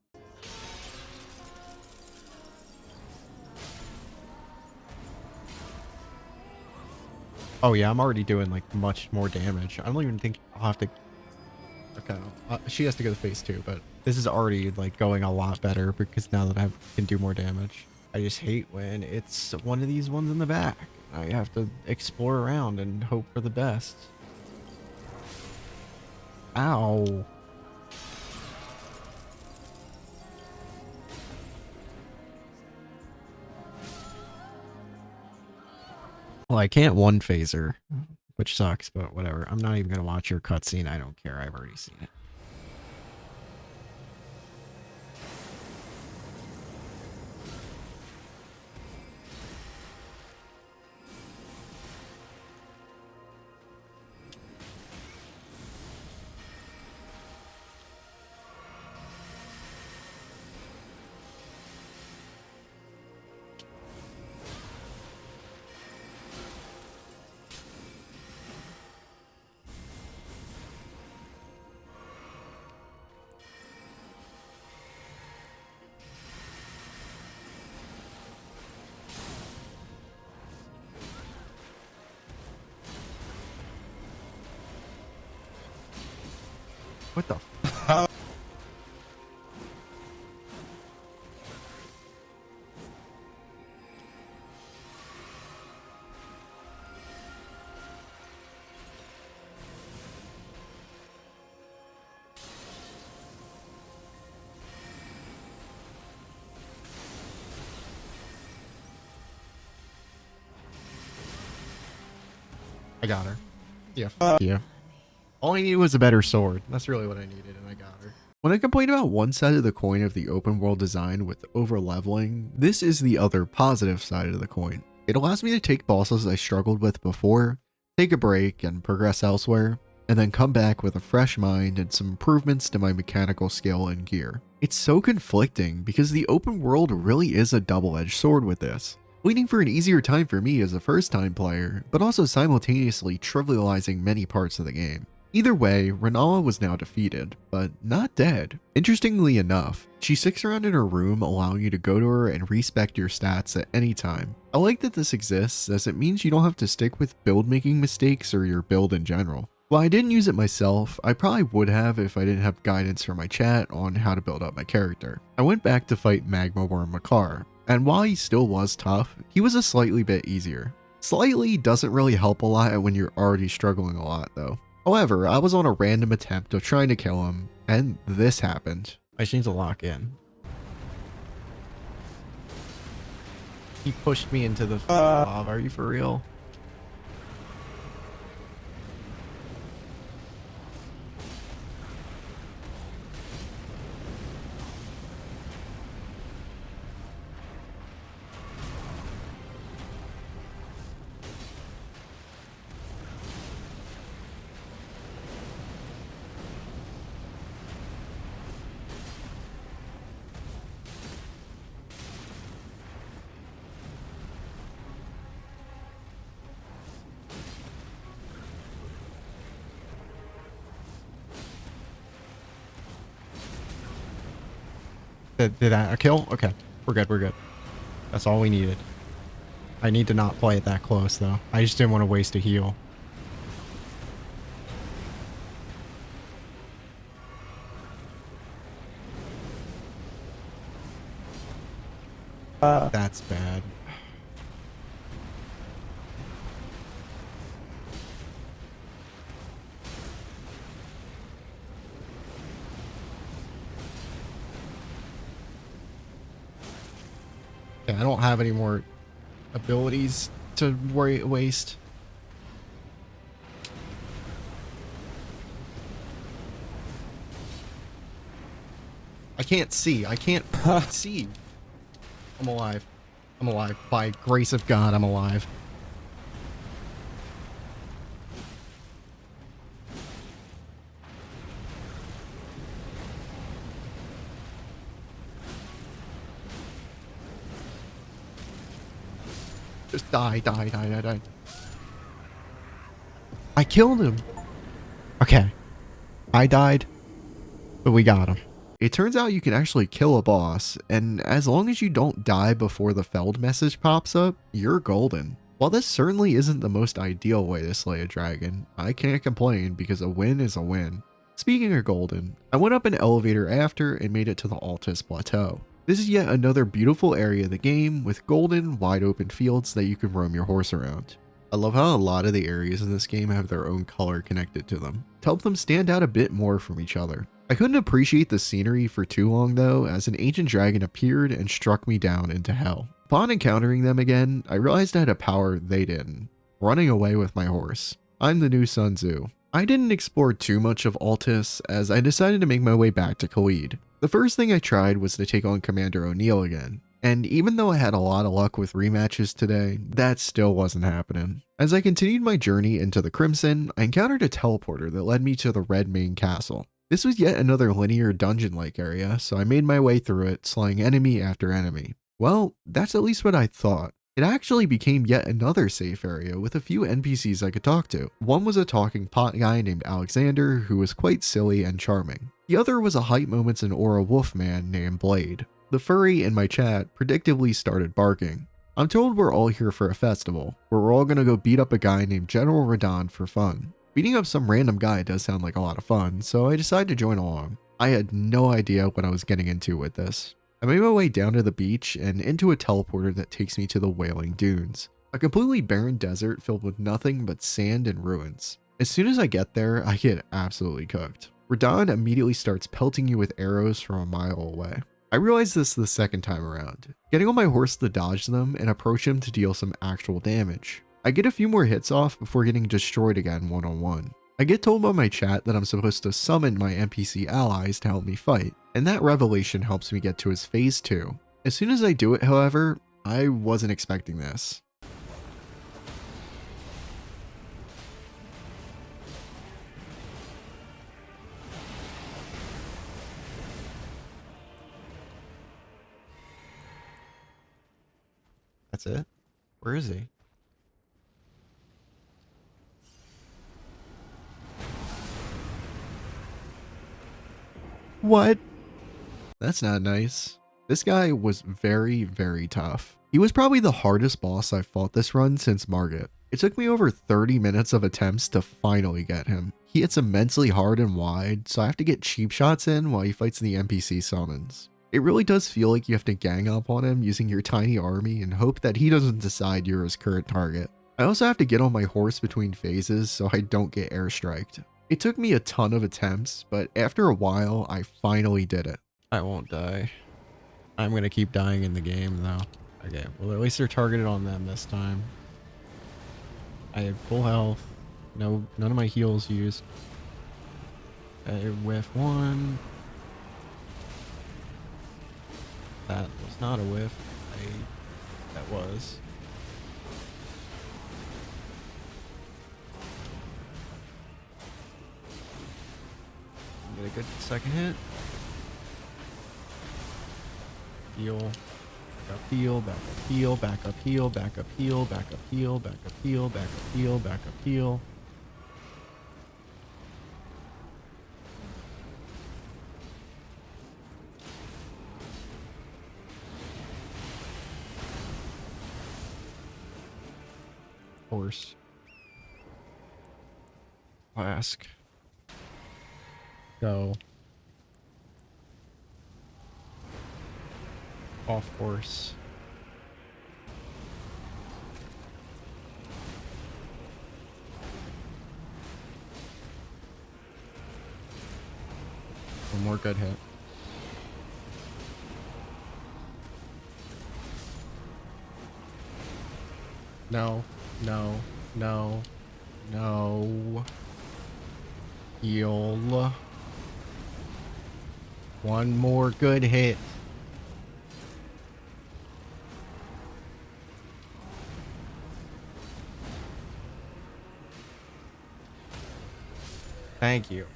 Oh yeah, I'm already doing like much more damage. I don't even think I'll have to. Okay, she has to go to phase 2, but this is already like going a lot better because now that I can do more damage. I just hate when it's one of these ones in the back. I have to explore around and hope for the best. Ow. Well, I can't one phaser, which sucks, but whatever. I'm not even going to watch your cutscene. I don't care. I've already seen it. What the f- I got her. Yeah, f you. All I needed was a better sword. That's really what I needed, and I got her. When I complain about one side of the coin of the open world design with over leveling, this is the other positive side of the coin. It allows me to take bosses I struggled with before, take a break and progress elsewhere, and then come back with a fresh mind and some improvements to my mechanical skill and gear. It's so conflicting because the open world really is a double-edged sword with this. leading for an easier time for me as a first-time player, but also simultaneously trivializing many parts of the game. Either way, Renala was now defeated, but not dead. Interestingly enough, she sticks around in her room, allowing you to go to her and respec your stats at any time. I like that this exists, as it means you don't have to stick with build making mistakes or your build in general. While I didn't use it myself, I probably would have if I didn't have guidance from my chat on how to build up my character. I went back to fight Magma Worm Makar, and while he still was tough, he was a slightly bit easier. Slightly doesn't really help a lot when you're already struggling a lot though. However, I was on a random attempt of trying to kill him, and this happened. I just need to lock in. He pushed me into the lava. Are you for real? Did that a kill? Okay. We're good, we're good. That's all we needed. I need to not play it that close though. I just didn't want to waste a heal. That's bad. Yeah, I don't have any more abilities to waste. I can't see. I can't see. I'm alive. I'm alive. By grace of God, I'm alive. Just die, die, die, die, die. I killed him. Okay. I died, but we got him. It turns out you can actually kill a boss, and as long as you don't die before the Feld message pops up, you're golden. While this certainly isn't the most ideal way to slay a dragon, I can't complain because a win is a win. Speaking of golden, I went up an elevator after and made it to the Altus Plateau. This is yet another beautiful area of the game with golden, wide open fields that you can roam your horse around. I love how a lot of the areas in this game have their own color connected to them, to help them stand out a bit more from each other. I couldn't appreciate the scenery for too long though, as an ancient dragon appeared and struck me down into hell. Upon encountering them again, I realized I had a power they didn't: running away with my horse. I'm the new Sun Tzu. I didn't explore too much of Altus, as I decided to make my way back to Khalid. The first thing I tried was to take on Commander O'Neill again, and even though I had a lot of luck with rematches today, that still wasn't happening. As I continued my journey into the Crimson, I encountered a teleporter that led me to the Red Main Castle. This was yet another linear dungeon-like area, so I made my way through it, slaying enemy after enemy. Well, that's at least what I thought. It actually became yet another safe area with a few NPCs I could talk to. One was a talking pot guy named Alexander, who was quite silly and charming. The other was a hype moments and aura wolfman named Blade. The furry in my chat predictably started barking. I'm told we're all here for a festival, where we're all gonna go beat up a guy named General Radon for fun. Beating up some random guy does sound like a lot of fun, so I decided to join along. I had no idea what I was getting into with this. I made my way down to the beach and into a teleporter that takes me to the Wailing Dunes, a completely barren desert filled with nothing but sand and ruins. As soon as I get there, I get absolutely cooked. Radon immediately starts pelting you with arrows from a mile away. I realized this the second time around, getting on my horse to dodge them and approach him to deal some actual damage. I get a few more hits off before getting destroyed again one-on-one. I get told by my chat that I'm supposed to summon my NPC allies to help me fight, and that revelation helps me get to his phase 2. As soon as I do it, however, I wasn't expecting this. That's it? Where is he? What? That's not nice. This guy was very, very tough. He was probably the hardest boss I've fought this run since Margit. It took me over 30 minutes of attempts to finally get him. He hits immensely hard and wide, so I have to get cheap shots in while he fights the NPC summons. It really does feel like you have to gang up on him using your tiny army and hope that he doesn't decide you're his current target. I also have to get on my horse between phases so I don't get airstriked. It took me a ton of attempts, but after a while, I finally did it. I won't die. I'm gonna keep dying in the game though. Okay, well at least they're targeted on them this time. I have full health. No, none of my heals used. I whiff one. That was not a whiff. That was. Get a good second hit. Heal. Back up heal, back up heal, back up heal, back up heal, back up heal, back up heal, back up heal, back up heal. Horse. Flask. Go. Off horse. One more good hit. No, no, no, no. Heal. One more good hit. Thank you.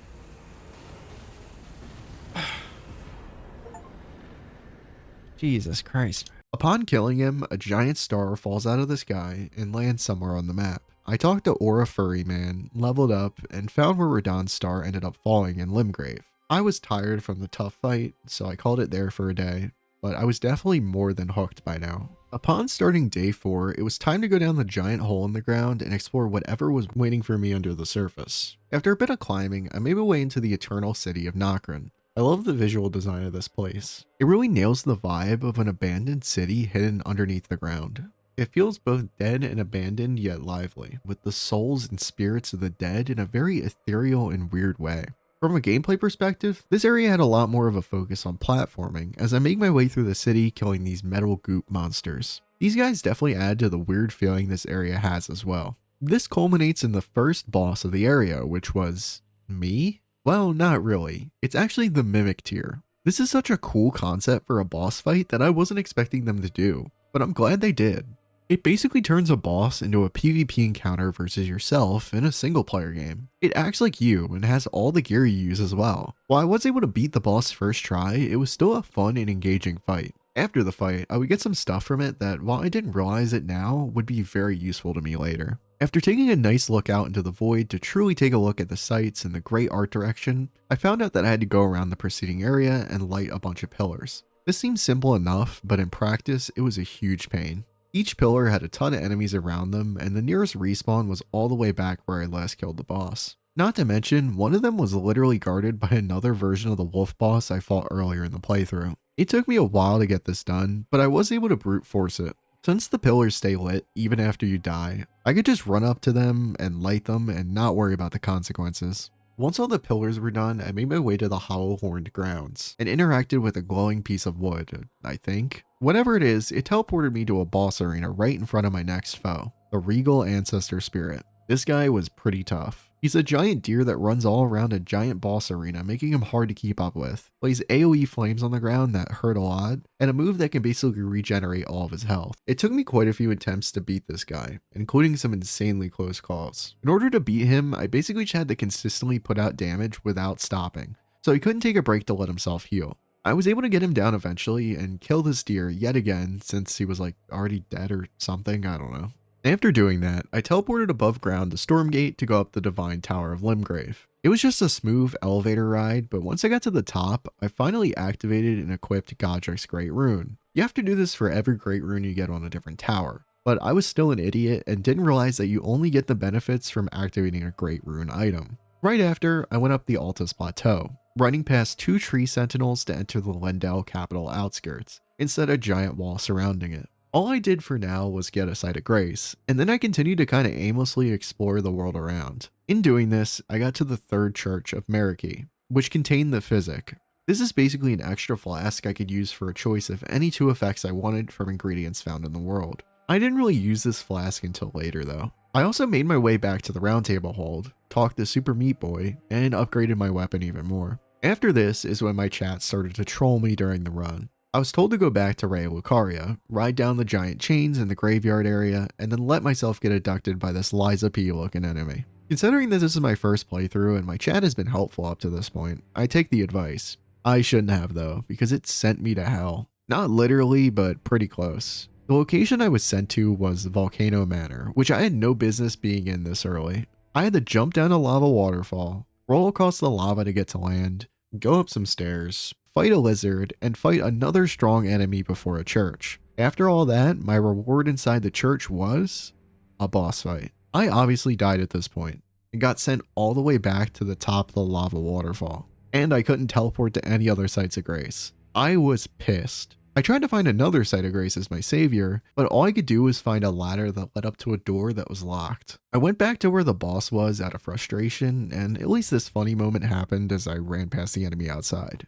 Jesus Christ. Upon killing him, a giant star falls out of the sky and lands somewhere on the map. I talked to Aura Furry Man, leveled up, and found where Radahn's star ended up falling in Limgrave. I was tired from the tough fight, so I called it there for a day, but I was definitely more than hooked by now. Upon starting day 4, it was time to go down the giant hole in the ground and explore whatever was waiting for me under the surface. After a bit of climbing, I made my way into the eternal city of Nokrin. I love the visual design of this place. It really nails the vibe of an abandoned city hidden underneath the ground. It feels both dead and abandoned yet lively, with the souls and spirits of the dead in a very ethereal and weird way. From a gameplay perspective, this area had a lot more of a focus on platforming as I make my way through the city killing these metal goop monsters. These guys definitely add to the weird feeling this area has as well. This culminates in the first boss of the area, which was me? Well, not really. It's actually the Mimic tier. This is such a cool concept for a boss fight that I wasn't expecting them to do, but I'm glad they did. It basically turns a boss into a PvP encounter versus yourself in a single player game. It acts like you and has all the gear you use as well. While I was able to beat the boss first try, it was still a fun and engaging fight. After the fight, I would get some stuff from it that, while I didn't realize it now, would be very useful to me later. After taking a nice look out into the void to truly take a look at the sights and the great art direction, I found out that I had to go around the preceding area and light a bunch of pillars. This seemed simple enough, but in practice, it was a huge pain. Each pillar had a ton of enemies around them, and the nearest respawn was all the way back where I last killed the boss. Not to mention, one of them was literally guarded by another version of the wolf boss I fought earlier in the playthrough. It took me a while to get this done, but I was able to brute force it. Since the pillars stay lit even after you die, I could just run up to them and light them and not worry about the consequences. Once all the pillars were done, I made my way to the hollow-horned grounds and interacted with a glowing piece of wood, I think. Whatever it is, it teleported me to a boss arena right in front of my next foe, the Regal Ancestor Spirit. This guy was pretty tough. He's a giant deer that runs all around a giant boss arena, making him hard to keep up with. Plays AoE flames on the ground that hurt a lot, and a move that can basically regenerate all of his health. It took me quite a few attempts to beat this guy, including some insanely close calls. In order to beat him, I basically just had to consistently put out damage without stopping, so he couldn't take a break to let himself heal. I was able to get him down eventually and kill this deer yet again since he was like already dead or something, I don't know. After doing that, I teleported above ground to Stormgate to go up the Divine Tower of Limgrave. It was just a smooth elevator ride, but once I got to the top, I finally activated and equipped Godric's Great Rune. You have to do this for every Great Rune you get on a different tower, but I was still an idiot and didn't realize that you only get the benefits from activating a Great Rune item. Right after, I went up the Altus Plateau, running past 2 tree sentinels to enter the Lendell capital outskirts, instead of a giant wall surrounding it. All I did for now was get a Site of Grace, and then I continued to kind of aimlessly explore the world around. In doing this, I got to the 3rd Church of Mariki, which contained the Physic. This is basically an extra flask I could use for a choice of any 2 effects I wanted from ingredients found in the world. I didn't really use this flask until later though. I also made my way back to the Round Table Hold, talked to Super Meat Boy, and upgraded my weapon even more. After this is when my chat started to troll me during the run. I was told to go back to Raya Lucaria, ride down the giant chains in the graveyard area, and then let myself get abducted by this Liza P looking enemy. Considering that this is my first playthrough and my chat has been helpful up to this point, I take the advice. I shouldn't have though, because it sent me to hell. Not literally, but pretty close. The location I was sent to was Volcano Manor, which I had no business being in this early. I had to jump down a lava waterfall, roll across the lava to get to land, go up some stairs, fight a lizard, and fight another strong enemy before a church. After all that, my reward inside the church was a boss fight. I obviously died at this point and got sent all the way back to the top of the lava waterfall, and I couldn't teleport to any other sites of grace. I was pissed. I tried to find another Site of Grace as my savior, but all I could do was find a ladder that led up to a door that was locked. I went back to where the boss was out of frustration, and at least this funny moment happened as I ran past the enemy outside.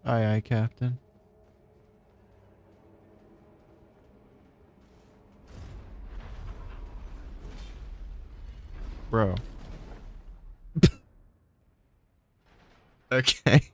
Aye, aye, Captain. Bro. Okay.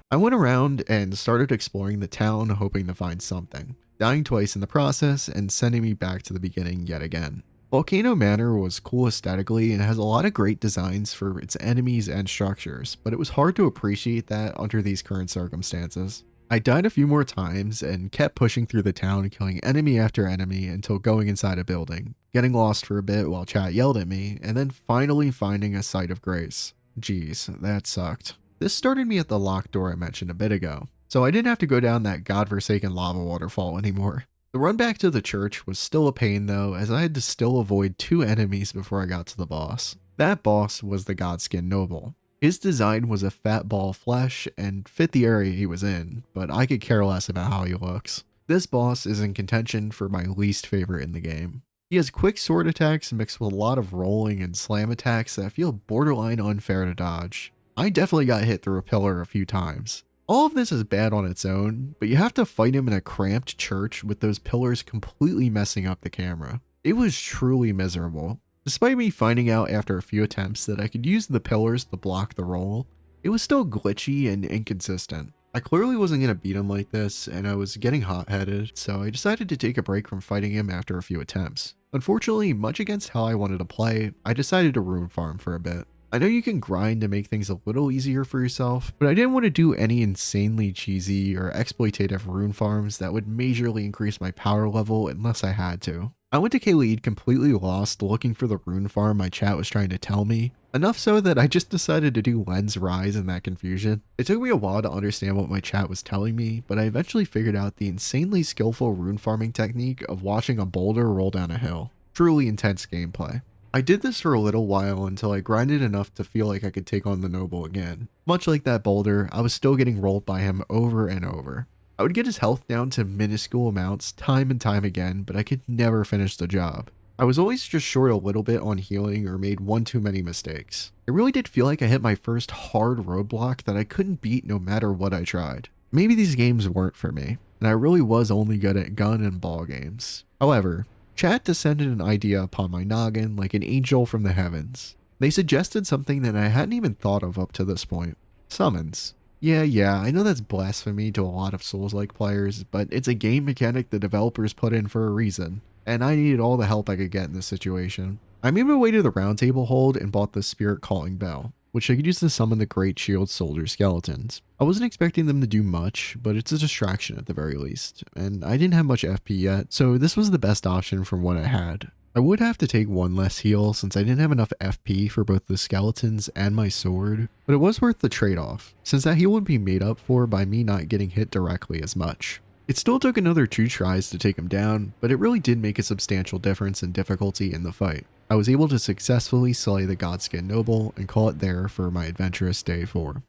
I went around and started exploring the town hoping to find something, dying twice in the process and sending me back to the beginning yet again. Volcano Manor was cool aesthetically and has a lot of great designs for its enemies and structures, but it was hard to appreciate that under these current circumstances. I died a few more times and kept pushing through the town, killing enemy after enemy until going inside a building, getting lost for a bit while chat yelled at me, and then finally finding a Site of Grace. Jeez, that sucked. This started me at the locked door I mentioned a bit ago, so I didn't have to go down that godforsaken lava waterfall anymore. The run back to the church was still a pain though, as I had to still avoid 2 enemies before I got to the boss. That boss was the Godskin Noble. His design was a fat ball of flesh and fit the area he was in, but I could care less about how he looks. This boss is in contention for my least favorite in the game. He has quick sword attacks mixed with a lot of rolling and slam attacks that feel borderline unfair to dodge. I definitely got hit through a pillar a few times. All of this is bad on its own, but you have to fight him in a cramped church with those pillars completely messing up the camera. It was truly miserable. Despite me finding out after a few attempts that I could use the pillars to block the roll, it was still glitchy and inconsistent. I clearly wasn't going to beat him like this, and I was getting hot-headed, so I decided to take a break from fighting him after a few attempts. Unfortunately, much against how I wanted to play, I decided to rune farm for a bit. I know you can grind to make things a little easier for yourself, but I didn't want to do any insanely cheesy or exploitative rune farms that would majorly increase my power level unless I had to. I went to Khalid completely lost looking for the rune farm my chat was trying to tell me, enough so that I just decided to do Lens Rise in that confusion. It took me a while to understand what my chat was telling me, but I eventually figured out the insanely skillful rune farming technique of watching a boulder roll down a hill. Truly intense gameplay. I did this for a little while until I grinded enough to feel like I could take on the Noble again. Much like that boulder, I was still getting rolled by him over and over. I would get his health down to minuscule amounts time and time again, but I could never finish the job. I was always just short a little bit on healing or made one too many mistakes. It really did feel like I hit my first hard roadblock that I couldn't beat no matter what I tried. Maybe these games weren't for me, and I really was only good at gun and ball games. However, chat descended an idea upon my noggin like an angel from the heavens. They suggested something that I hadn't even thought of up to this point. Summons. Yeah, I know that's blasphemy to a lot of Souls-like players, but it's a game mechanic the developers put in for a reason, and I needed all the help I could get in this situation. I made my way to the round table hold and bought the Spirit Calling Bell, which I could use to summon the Great Shield Soldier skeletons. I wasn't expecting them to do much, but it's a distraction at the very least, and I didn't have much FP yet, so this was the best option from what I had. I would have to take one less heal since I didn't have enough FP for both the skeletons and my sword, but it was worth the trade-off, since that heal would be made up for by me not getting hit directly as much. It still took another 2 tries to take him down, but it really did make a substantial difference in difficulty in the fight. I was able to successfully slay the Godskin Noble and call it there for my adventurous day 4.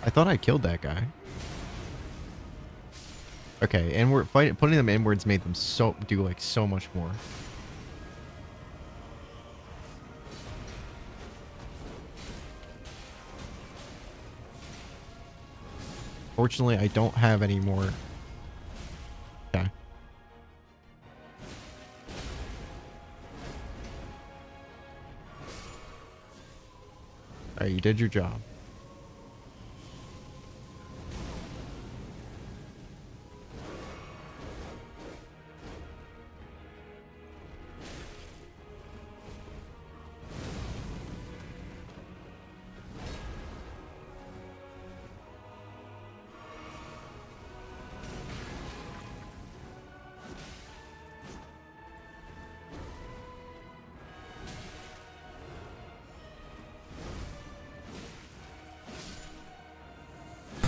I thought I killed that guy. Okay, and we're putting them inwards made them do like so much more. Fortunately, I don't have any more. Okay. Alright, you did your job.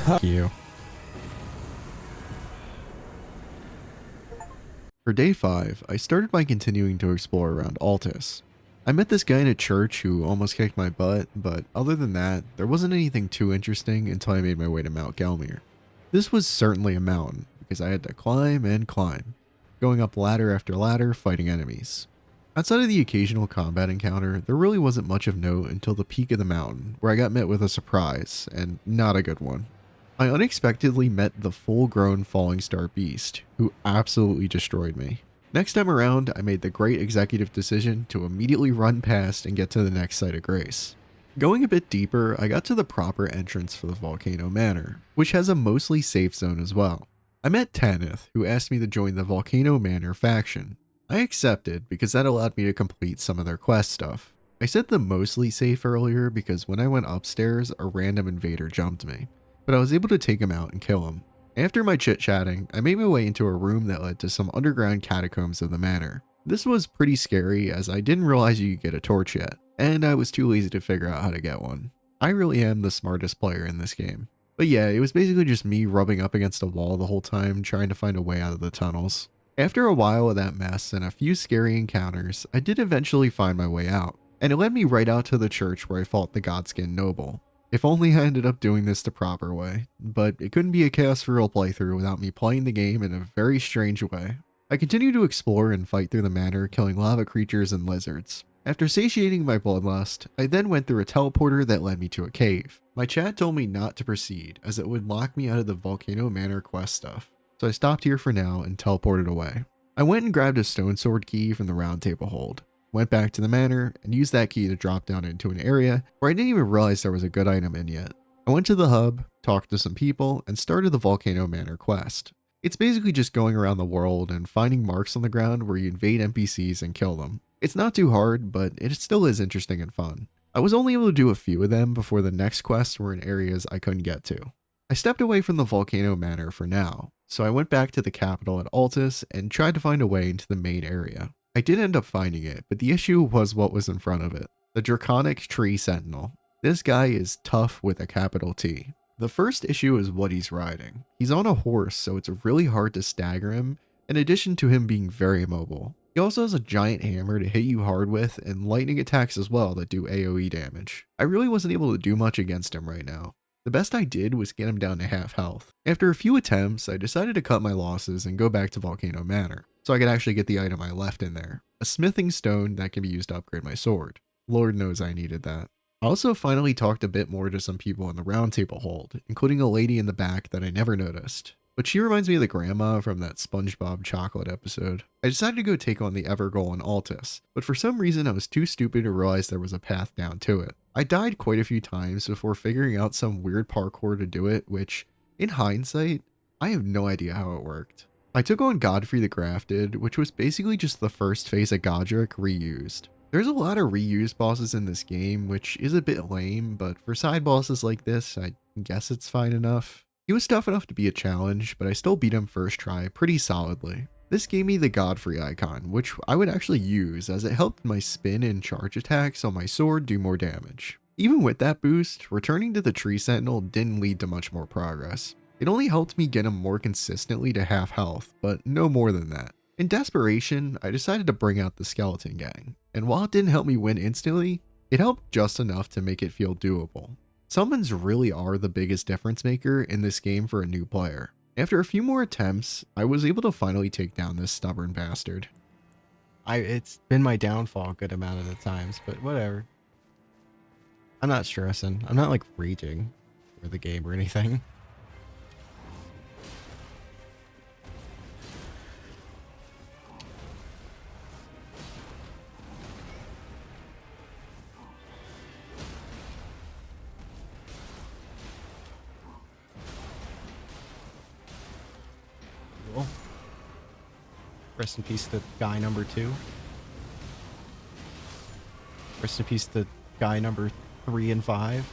Fuck you. For day 5, I started by continuing to explore around Altus. I met this guy in a church who almost kicked my butt, but other than that, there wasn't anything too interesting until I made my way to Mount Gelmir. This was certainly a mountain, because I had to climb and climb, going up ladder after ladder fighting enemies. Outside of the occasional combat encounter, there really wasn't much of note until the peak of the mountain, where I got met with a surprise, and not a good one. I unexpectedly met the full-grown Falling Star Beast, who absolutely destroyed me. Next time around, I made the great executive decision to immediately run past and get to the next site of grace. Going a bit deeper, I got to the proper entrance for the Volcano Manor, which has a mostly safe zone as well. I met Tanith, who asked me to join the Volcano Manor faction. I accepted because that allowed me to complete some of their quest stuff. I said the mostly safe earlier because when I went upstairs, a random invader jumped me, but I was able to take him out and kill him. After my chit-chatting, I made my way into a room that led to some underground catacombs of the manor. This was pretty scary as I didn't realize you could get a torch yet, and I was too lazy to figure out how to get one. I really am the smartest player in this game. But yeah, it was basically just me rubbing up against a wall the whole time trying to find a way out of the tunnels. After a while of that mess and a few scary encounters, I did eventually find my way out, and it led me right out to the church where I fought the Godskin Noble. If only I ended up doing this the proper way, but it couldn't be a Chaos for Real playthrough without me playing the game in a very strange way. I continued to explore and fight through the manor, killing lava creatures and lizards. After satiating my bloodlust, I then went through a teleporter that led me to a cave. My chat told me not to proceed, as it would lock me out of the Volcano Manor quest stuff, so I stopped here for now and teleported away. I went and grabbed a stone sword key from the round table hold, went back to the manor, and used that key to drop down into an area where I didn't even realize there was a good item in yet. I went to the hub, talked to some people, and started the Volcano Manor quest. It's basically just going around the world and finding marks on the ground where you invade NPCs and kill them. It's not too hard, but it still is interesting and fun. I was only able to do a few of them before the next quests were in areas I couldn't get to. I stepped away from the Volcano Manor for now, so I went back to the capital at Altus and tried to find a way into the main area. I did end up finding it, but the issue was what was in front of it. The Draconic Tree Sentinel. This guy is tough with a capital T. The first issue is what he's riding. He's on a horse, so it's really hard to stagger him, in addition to him being very mobile. He also has a giant hammer to hit you hard with, and lightning attacks as well that do AoE damage. I really wasn't able to do much against him right now. The best I did was get him down to half health. After a few attempts, I decided to cut my losses and go back to Volcano Manor, so I could actually get the item I left in there, a smithing stone that can be used to upgrade my sword. Lord knows I needed that. I also finally talked a bit more to some people in the roundtable hold, including a lady in the back that I never noticed. But she reminds me of the grandma from that SpongeBob chocolate episode. I decided to go take on the Evergoal in Altus, but for some reason I was too stupid to realize there was a path down to it. I died quite a few times before figuring out some weird parkour to do it, which, in hindsight, I have no idea how it worked. I took on Godfrey the Grafted, which was basically just the first phase of Godric reused. There's a lot of reused bosses in this game, which is a bit lame, but for side bosses like this, I guess it's fine enough. He was tough enough to be a challenge, but I still beat him first try pretty solidly. This gave me the Godfrey icon, which I would actually use as it helped my spin and charge attacks on my sword do more damage. Even with that boost, returning to the Tree Sentinel didn't lead to much more progress. It only helped me get him more consistently to half health, but no more than that. In desperation, I decided to bring out the Skeleton Gang, and while it didn't help me win instantly, it helped just enough to make it feel doable. Summons really are the biggest difference maker in this game for a new player. After a few more attempts, I was able to finally take down this stubborn bastard. It's been my downfall a good amount of the times, but whatever. I'm not stressing. I'm not like raging for the game or anything. Cool. Rest in peace to guy number 2. Rest in peace to guy number 3 and 5.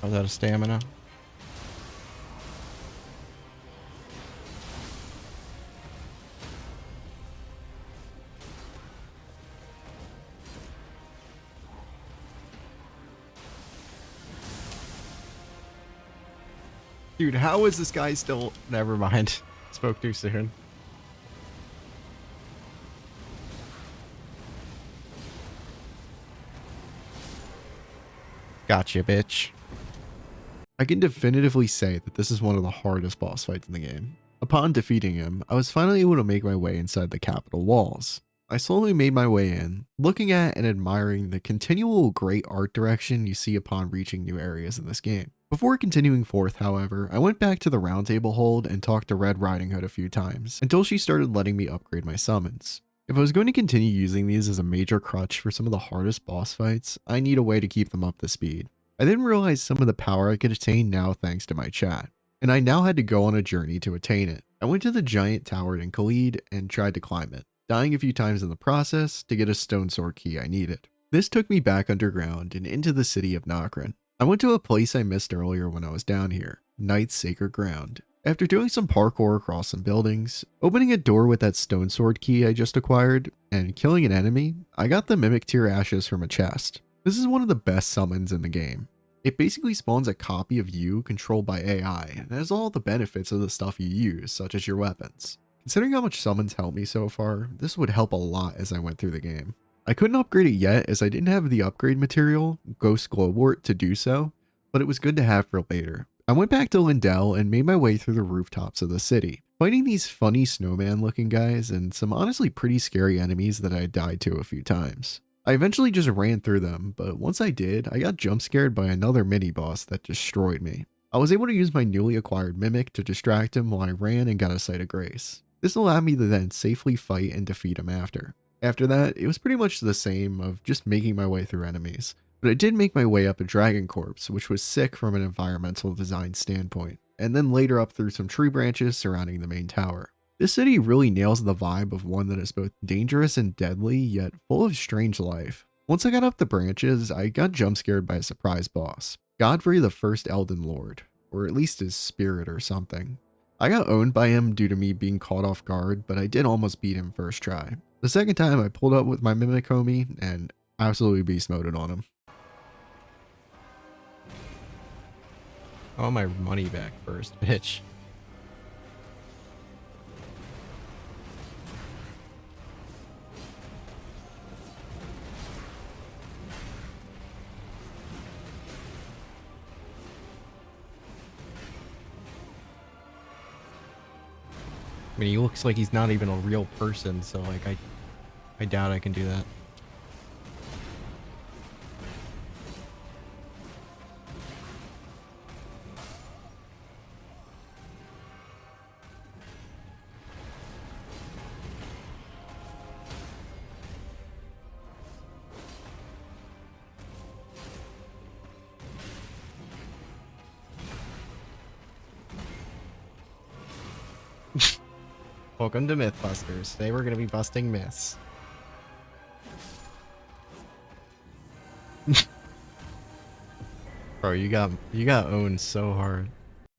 I was out of stamina. Dude, how is this guy still... Never mind. Spoke too soon. Gotcha, bitch. I can definitively say that this is one of the hardest boss fights in the game. Upon defeating him, I was finally able to make my way inside the capital walls. I slowly made my way in, looking at and admiring the continual great art direction you see upon reaching new areas in this game. Before continuing forth, however, I went back to the roundtable hold and talked to Red Riding Hood a few times, until she started letting me upgrade my summons. If I was going to continue using these as a major crutch for some of the hardest boss fights, I need a way to keep them up to speed. I then realized some of the power I could attain now thanks to my chat, and I now had to go on a journey to attain it. I went to the giant tower in Khalid and tried to climb it, dying a few times in the process to get a stone sword key I needed. This took me back underground and into the city of Nokrin. I went to a place I missed earlier when I was down here, Knight's Sacred Ground. After doing some parkour across some buildings, opening a door with that stone sword key I just acquired, and killing an enemy, I got the Mimic Tear Ashes from a chest. This is one of the best summons in the game. It basically spawns a copy of you controlled by AI and has all the benefits of the stuff you use, such as your weapons. Considering how much summons helped me so far, this would help a lot as I went through the game. I couldn't upgrade it yet as I didn't have the upgrade material, Ghost Glowwort, to do so, but it was good to have for later. I went back to Lindell and made my way through the rooftops of the city, fighting these funny snowman looking guys and some honestly pretty scary enemies that I had died to a few times. I eventually just ran through them, but once I did, I got jump scared by another mini boss that destroyed me. I was able to use my newly acquired Mimic to distract him while I ran and got a Sight of Grace. This allowed me to then safely fight and defeat him after. After that, it was pretty much the same of just making my way through enemies. But I did make my way up a Dragon Corpse, which was sick from an environmental design standpoint, and then later up through some tree branches surrounding the main tower. This city really nails the vibe of one that is both dangerous and deadly, yet full of strange life. Once I got up the branches, I got jump scared by a surprise boss, Godfrey the First Elden Lord, or at least his spirit or something. I got owned by him due to me being caught off guard, but I did almost beat him first try. The second time I pulled up with my Mimic homie and absolutely beast moded on him. I want my money back first, bitch. I mean, he looks like he's not even a real person, so like I doubt I can do that. Welcome to Mythbusters. Today we're gonna be busting myths. Bro, you got owned so hard.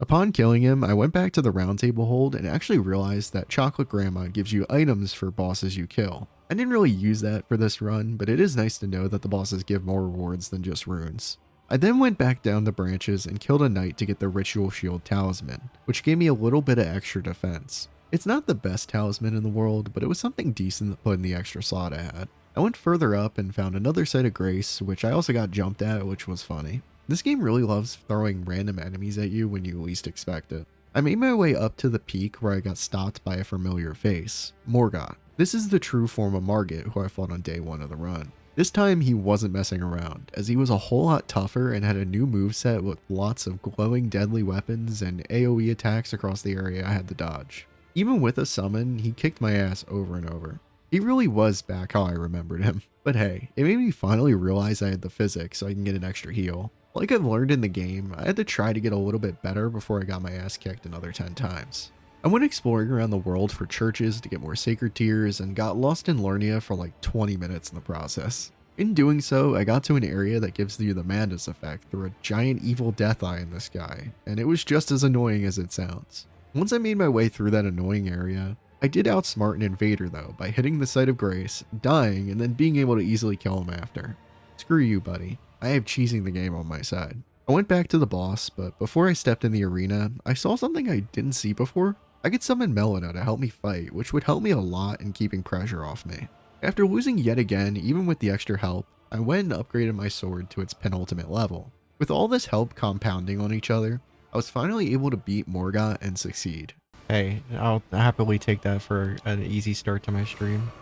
Upon killing him, I went back to the roundtable hold and actually realized that Chocolate Grandma gives you items for bosses you kill. I didn't really use that for this run, but it is nice to know that the bosses give more rewards than just runes. I then went back down the branches and killed a knight to get the Ritual Shield Talisman, which gave me a little bit of extra defense. It's not the best talisman in the world, but it was something decent to put in the extra slot I had. I went further up and found another site of grace, which I also got jumped at, which was funny. This game really loves throwing random enemies at you when you least expect it. I made my way up to the peak where I got stopped by a familiar face, Morgoth. This is the true form of Margit who I fought on day 1 of the run. This time he wasn't messing around, as he was a whole lot tougher and had a new moveset with lots of glowing deadly weapons and AoE attacks across the area I had to dodge. Even with a summon, he kicked my ass over and over. He really was back how I remembered him. But hey, it made me finally realize I had the physics so I can get an extra heal. Like I've learned in the game, I had to try to get a little bit better before I got my ass kicked another 10 times. I went exploring around the world for churches to get more sacred tears and got lost in Lernia for like 20 minutes in the process. In doing so, I got to an area that gives you the madness effect through a giant evil death eye in the sky, and it was just as annoying as it sounds. Once I made my way through that annoying area, I did outsmart an invader though by hitting the site of grace, dying, and then being able to easily kill him after. Screw you, buddy. I have cheesing the game on my side. I went back to the boss, but before I stepped in the arena, I saw something I didn't see before. I could summon Melina to help me fight, which would help me a lot in keeping pressure off me. After losing yet again, even with the extra help, I went and upgraded my sword to its penultimate level. With all this help compounding on each other, I was finally able to beat Morgoth and succeed. Hey, I'll happily take that for an easy start to my stream.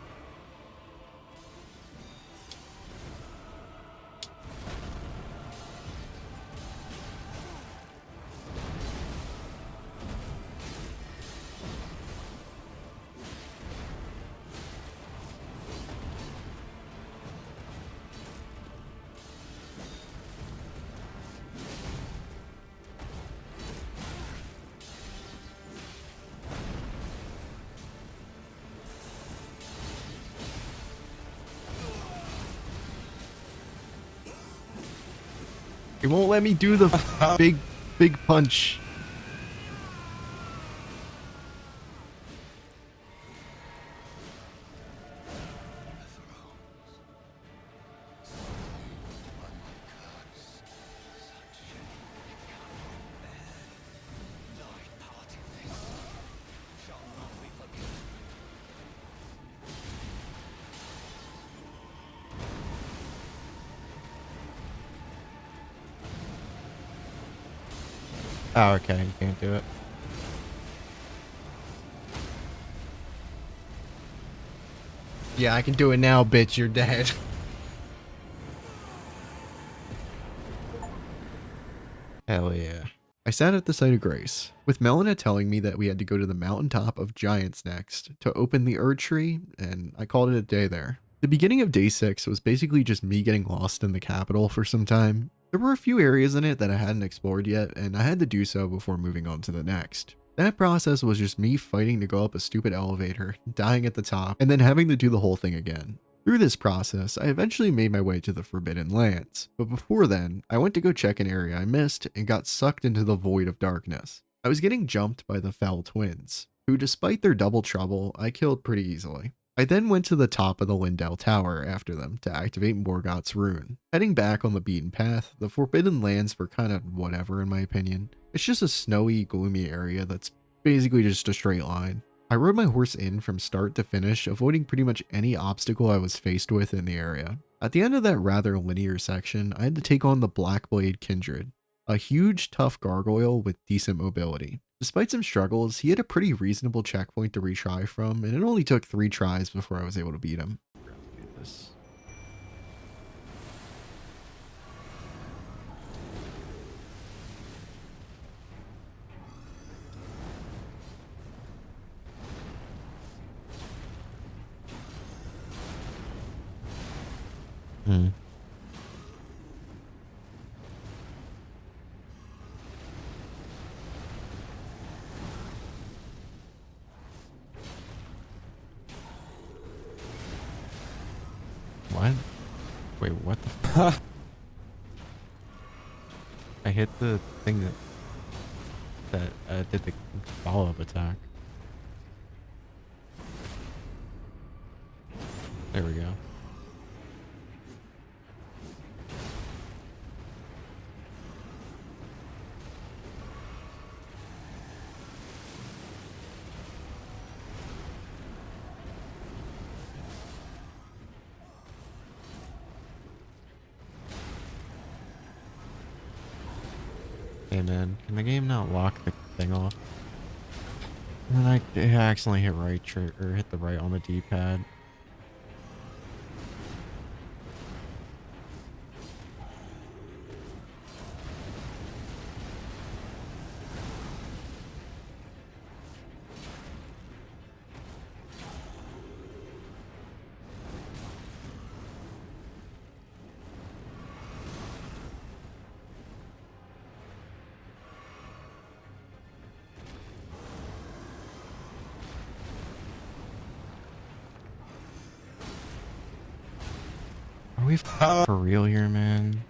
It won't let me do the big punch. Oh, okay, you can't do it. Yeah, I can do it now, bitch. You're dead. Hell yeah. I sat at the site of grace, with Melina telling me that we had to go to the mountaintop of giants next to open the Erd Tree, and I called it a day there. The beginning of day 6 was basically just me getting lost in the capital for some time. There were a few areas in it that I hadn't explored yet, and I had to do so before moving on to the next. That process was just me fighting to go up a stupid elevator, dying at the top, and then having to do the whole thing again. Through this process, I eventually made my way to the Forbidden Lands, but before then, I went to go check an area I missed and got sucked into the Void of Darkness. I was getting jumped by the Fell Twins, who despite their double trouble, I killed pretty easily. I then went to the top of the Lindell Tower after them to activate Morgoth's rune. Heading back on the beaten path, the Forbidden Lands were kind of whatever in my opinion. It's just a snowy, gloomy area that's basically just a straight line. I rode my horse in from start to finish, avoiding pretty much any obstacle I was faced with in the area. At the end of that rather linear section, I had to take on the Blackblade Kindred, a huge, tough gargoyle with decent mobility. Despite some struggles, he had a pretty reasonable checkpoint to retry from, and it only took 3 tries before I was able to beat him. Hmm. What? Wait, what the I hit the thing that did the follow-up attack. There we go. Hey man, can the game not lock the thing off? And then I accidentally hit right or hit the right on the D-pad. Are we for real here, man?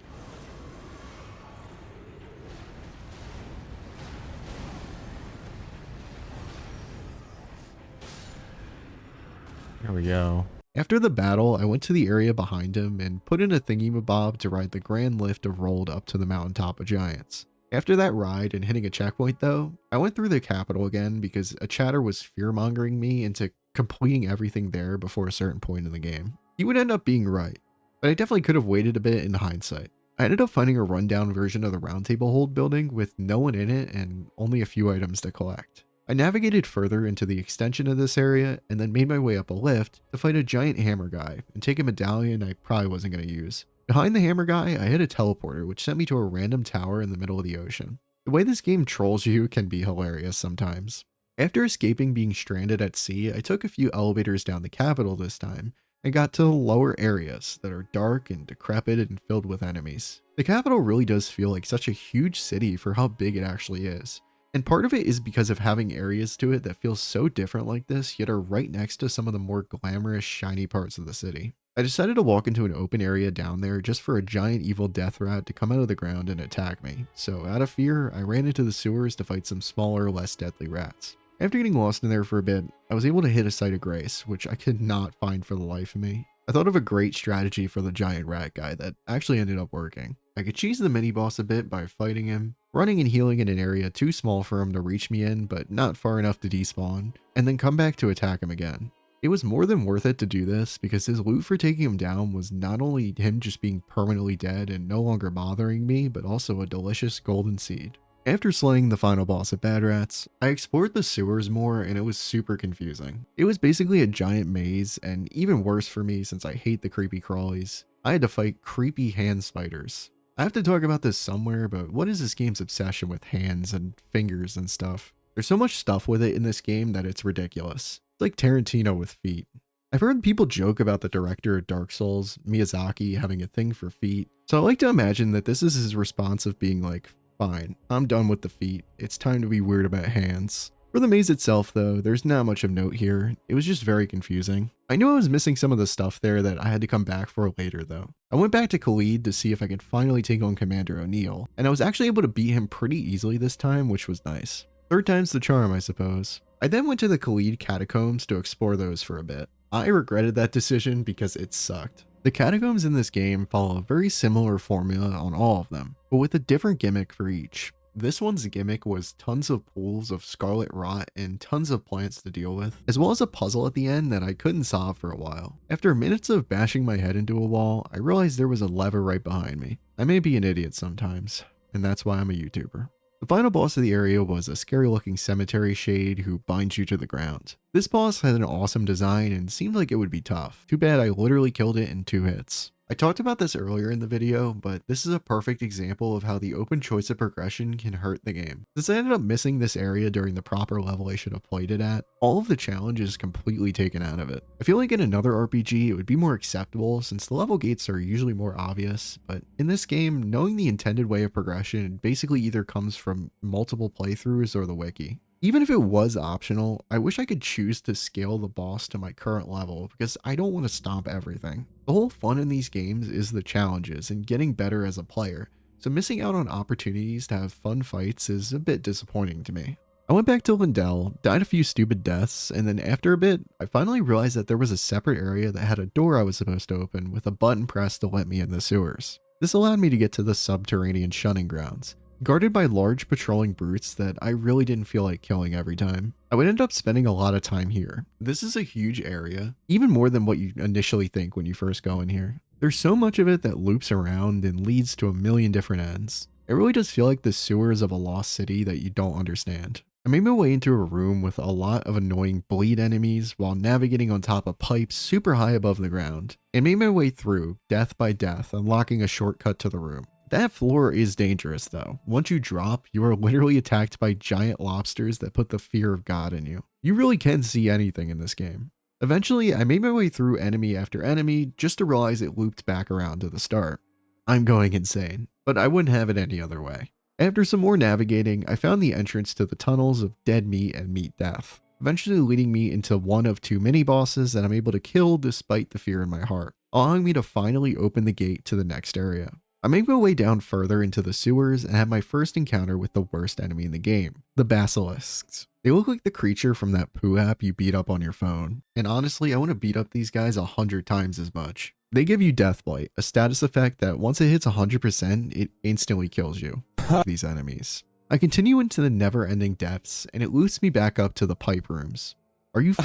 There we go. After the battle, I went to the area behind him and put in a thingy-mabob to ride the grand lift of Rolled up to the mountaintop of giants. After that ride and hitting a checkpoint though, I went through the capital again because a chatter was fear-mongering me into completing everything there before a certain point in the game. He would end up being right, but I definitely could have waited a bit in hindsight. I ended up finding a rundown version of the Roundtable Hold building with no one in it and only a few items to collect. I navigated further into the extension of this area and then made my way up a lift to fight a giant hammer guy and take a medallion I probably wasn't going to use. Behind the hammer guy, I hit a teleporter which sent me to a random tower in the middle of the ocean. The way this game trolls you can be hilarious sometimes. After escaping being stranded at sea, I took a few elevators down the capital this time and got to the lower areas that are dark and decrepit and filled with enemies. The capital really does feel like such a huge city for how big it actually is. And part of it is because of having areas to it that feel so different like this, yet are right next to some of the more glamorous, shiny parts of the city. I decided to walk into an open area down there just for a giant evil death rat to come out of the ground and attack me. So out of fear, I ran into the sewers to fight some smaller, less deadly rats. After getting lost in there for a bit, I was able to hit a site of grace, which I could not find for the life of me. I thought of a great strategy for the giant rat guy that actually ended up working. I could cheese the mini-boss a bit by fighting him, running and healing in an area too small for him to reach me in, but not far enough to despawn, and then come back to attack him again. It was more than worth it to do this because his loot for taking him down was not only him just being permanently dead and no longer bothering me, but also a delicious golden seed. After slaying the final boss at Bad Rats, I explored the sewers more and it was super confusing. It was basically a giant maze, and even worse for me since I hate the creepy crawlies, I had to fight creepy hand spiders. I have to talk about this somewhere, but what is this game's obsession with hands and fingers and stuff? There's so much stuff with it in this game that it's ridiculous. It's like Tarantino with feet. I've heard people joke about the director of Dark Souls, Miyazaki, having a thing for feet, so I like to imagine that this is his response of being like, fine, I'm done with the feet, it's time to be weird about hands. For the maze itself though, there's not much of note here, it was just very confusing. I knew I was missing some of the stuff there that I had to come back for later though. I went back to Khalid to see if I could finally take on Commander O'Neill, and I was actually able to beat him pretty easily this time, which was nice. Third time's the charm, I suppose. I then went to the Khalid catacombs to explore those for a bit. I regretted that decision because it sucked. The catacombs in this game follow a very similar formula on all of them, but with a different gimmick for each. This one's gimmick was tons of pools of scarlet rot and tons of plants to deal with, as well as a puzzle at the end that I couldn't solve for a while. After minutes of bashing my head into a wall, I realized there was a lever right behind me. I may be an idiot sometimes, and that's why I'm a YouTuber. The final boss of the area was a scary looking cemetery shade who binds you to the ground. This boss had an awesome design and seemed like it would be tough. Too bad I literally killed it in 2 hits. I talked about this earlier in the video, but this is a perfect example of how the open choice of progression can hurt the game. Since I ended up missing this area during the proper level I should have played it at, all of the challenge is completely taken out of it. I feel like in another RPG it would be more acceptable since the level gates are usually more obvious, but in this game, knowing the intended way of progression basically either comes from multiple playthroughs or the wiki. Even if it was optional, I wish I could choose to scale the boss to my current level because I don't want to stomp everything. The whole fun in these games is the challenges and getting better as a player, so missing out on opportunities to have fun fights is a bit disappointing to me. I went back to Lindell, died a few stupid deaths, and then after a bit, I finally realized that there was a separate area that had a door I was supposed to open with a button pressed to let me in the sewers. This allowed me to get to the subterranean shunning grounds, guarded by large patrolling brutes that I really didn't feel like killing every time. I would end up spending a lot of time here. This is a huge area, even more than what you initially think when you first go in here. There's so much of it that loops around and leads to a million different ends. It really does feel like the sewers of a lost city that you don't understand. I made my way into a room with a lot of annoying bleed enemies while navigating on top of pipes super high above the ground, and made my way through, death by death, unlocking a shortcut to the room. That floor is dangerous though. Once you drop, you are literally attacked by giant lobsters that put the fear of God in you. You really can see anything in this game. Eventually, I made my way through enemy after enemy just to realize it looped back around to the start. I'm going insane, but I wouldn't have it any other way. After some more navigating, I found the entrance to the tunnels of dead meat and meat death, eventually leading me into one of 2 mini-bosses that I'm able to kill despite the fear in my heart, allowing me to finally open the gate to the next area. I made my way down further into the sewers and had my first encounter with the worst enemy in the game, the basilisks. They look like the creature from that poo app you beat up on your phone, and honestly I want to beat up these guys 100 times as much. They give you Death Blight, a status effect that once it hits 100%, it instantly kills you. These enemies. I continue into the never-ending depths and it loops me back up to the pipe rooms. Are you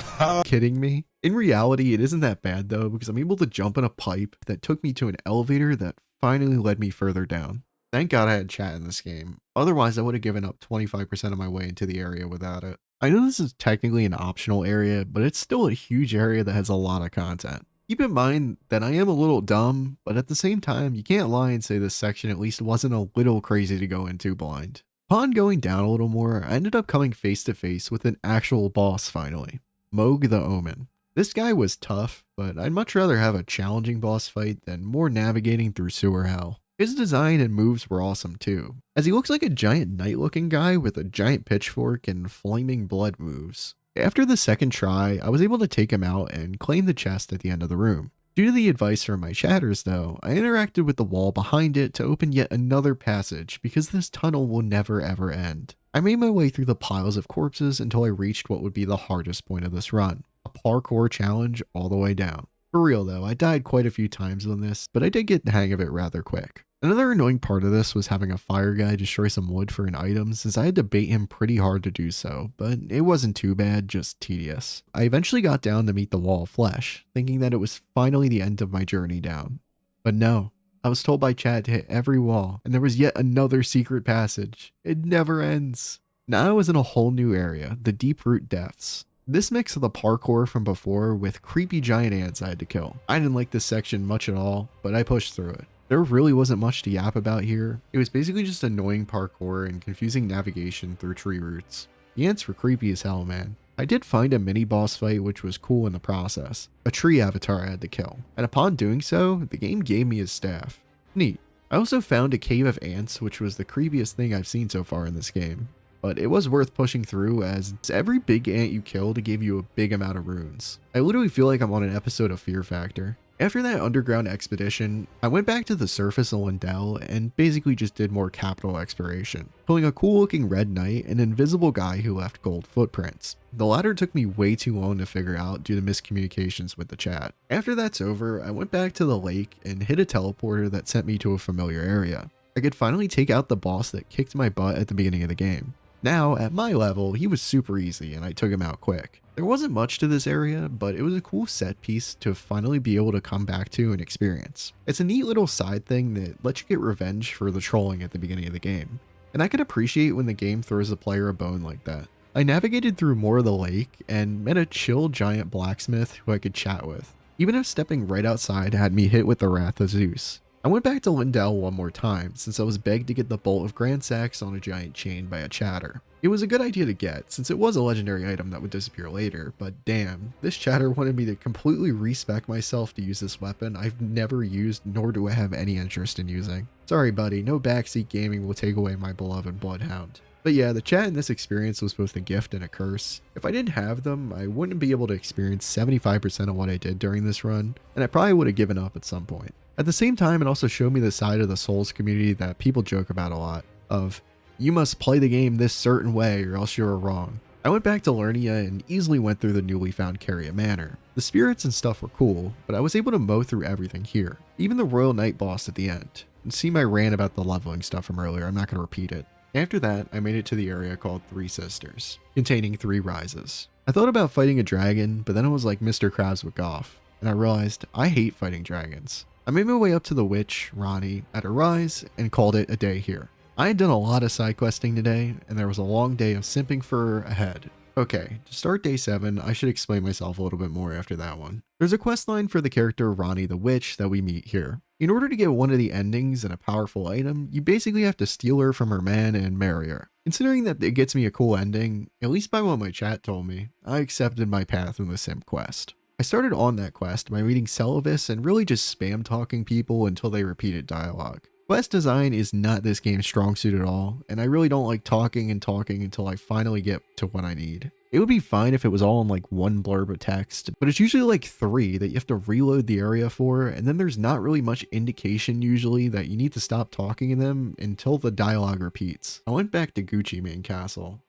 kidding me? In reality, it isn't that bad though because I'm able to jump in a pipe that took me to an elevator that finally led me further down. Thank God I had chat in this game, otherwise I would have given up 25% of my way into the area without it. I know this is technically an optional area, but it's still a huge area that has a lot of content. Keep in mind that I am a little dumb, but at the same time, you can't lie and say this section at least wasn't a little crazy to go into blind. Upon going down a little more, I ended up coming face to face with an actual boss finally, Moog the Omen. This guy was tough, but I'd much rather have a challenging boss fight than more navigating through sewer hell. His design and moves were awesome too, as he looks like a giant knight looking guy with a giant pitchfork and flaming blood moves. After the second try, I was able to take him out and claim the chest at the end of the room. Due to the advice from my chatters though, I interacted with the wall behind it to open yet another passage because this tunnel will never ever end. I made my way through the piles of corpses until I reached what would be the hardest point of this run, a parkour challenge all the way down. For real though, I died quite a few times on this, but I did get the hang of it rather quick. Another annoying part of this was having a fire guy destroy some wood for an item since I had to bait him pretty hard to do so, but it wasn't too bad, just tedious. I eventually got down to meet the wall of flesh, thinking that it was finally the end of my journey down. But no, I was told by chat to hit every wall, and there was yet another secret passage. It never ends. Now I was in a whole new area, the Deep Root Depths. This mix of the parkour from before with creepy giant ants I had to kill. I didn't like this section much at all, but I pushed through it. There really wasn't much to yap about here. It was basically just annoying parkour and confusing navigation through tree roots. The ants were creepy as hell, man. I did find a mini boss fight which was cool in the process. A tree avatar I had to kill, and upon doing so, the game gave me his staff. Neat. I also found a cave of ants which was the creepiest thing I've seen so far in this game. But it was worth pushing through as every big ant you killed gave you a big amount of runes. I literally feel like I'm on an episode of Fear Factor. After that underground expedition, I went back to the surface of Lindell and basically just did more capital exploration, pulling a cool looking red knight and an invisible guy who left gold footprints. The latter took me way too long to figure out due to miscommunications with the chat. After that's over, I went back to the lake and hit a teleporter that sent me to a familiar area. I could finally take out the boss that kicked my butt at the beginning of the game. Now, at my level, he was super easy and I took him out quick. There wasn't much to this area, but it was a cool set piece to finally be able to come back to and experience. It's a neat little side thing that lets you get revenge for the trolling at the beginning of the game, and I can appreciate when the game throws the player a bone like that. I navigated through more of the lake and met a chill giant blacksmith who I could chat with, even if stepping right outside had me hit with the wrath of Zeus. I went back to Lindell one more time since I was begged to get the bolt of Grand Sax on a giant chain by a chatter. It was a good idea to get since it was a legendary item that would disappear later, but damn, this chatter wanted me to completely respec myself to use this weapon I've never used nor do I have any interest in using. Sorry buddy, no backseat gaming will take away my beloved Bloodhound. But yeah, the chat in this experience was both a gift and a curse. If I didn't have them, I wouldn't be able to experience 75% of what I did during this run, and I probably would have given up at some point. At the same time, it also showed me the side of the Souls community that people joke about a lot, of, you must play the game this certain way or else you're wrong. I went back to Lernia and easily went through the newly found Caria Manor. The spirits and stuff were cool, but I was able to mow through everything here, even the Royal Knight boss at the end. And see my rant about the leveling stuff from earlier, I'm not going to repeat it. After that, I made it to the area called Three Sisters, containing 3 rises. I thought about fighting a dragon, but then it was like Mr. Krabs with Goff, and I realized I hate fighting dragons. I made my way up to the witch, Ronnie, at a rise and called it a day here. I had done a lot of side questing today, and there was a long day of simping for her ahead. Okay, to start day 7, I should explain myself a little bit more after that one. There's a quest line for the character Ronnie the Witch that we meet here. In order to get one of the endings and a powerful item, you basically have to steal her from her man and marry her. Considering that it gets me a cool ending, at least by what my chat told me, I accepted my path in the simp quest. I started on that quest by reading Celivis and really just spam talking people until they repeated dialogue. Quest design is not this game's strong suit at all, and I really don't like talking until I finally get to what I need. It would be fine if it was all in like one blurb of text, but it's usually like 3 that you have to reload the area for, and then there's not really much indication usually that you need to stop talking in them until the dialogue repeats. I went back to Red Main Castle,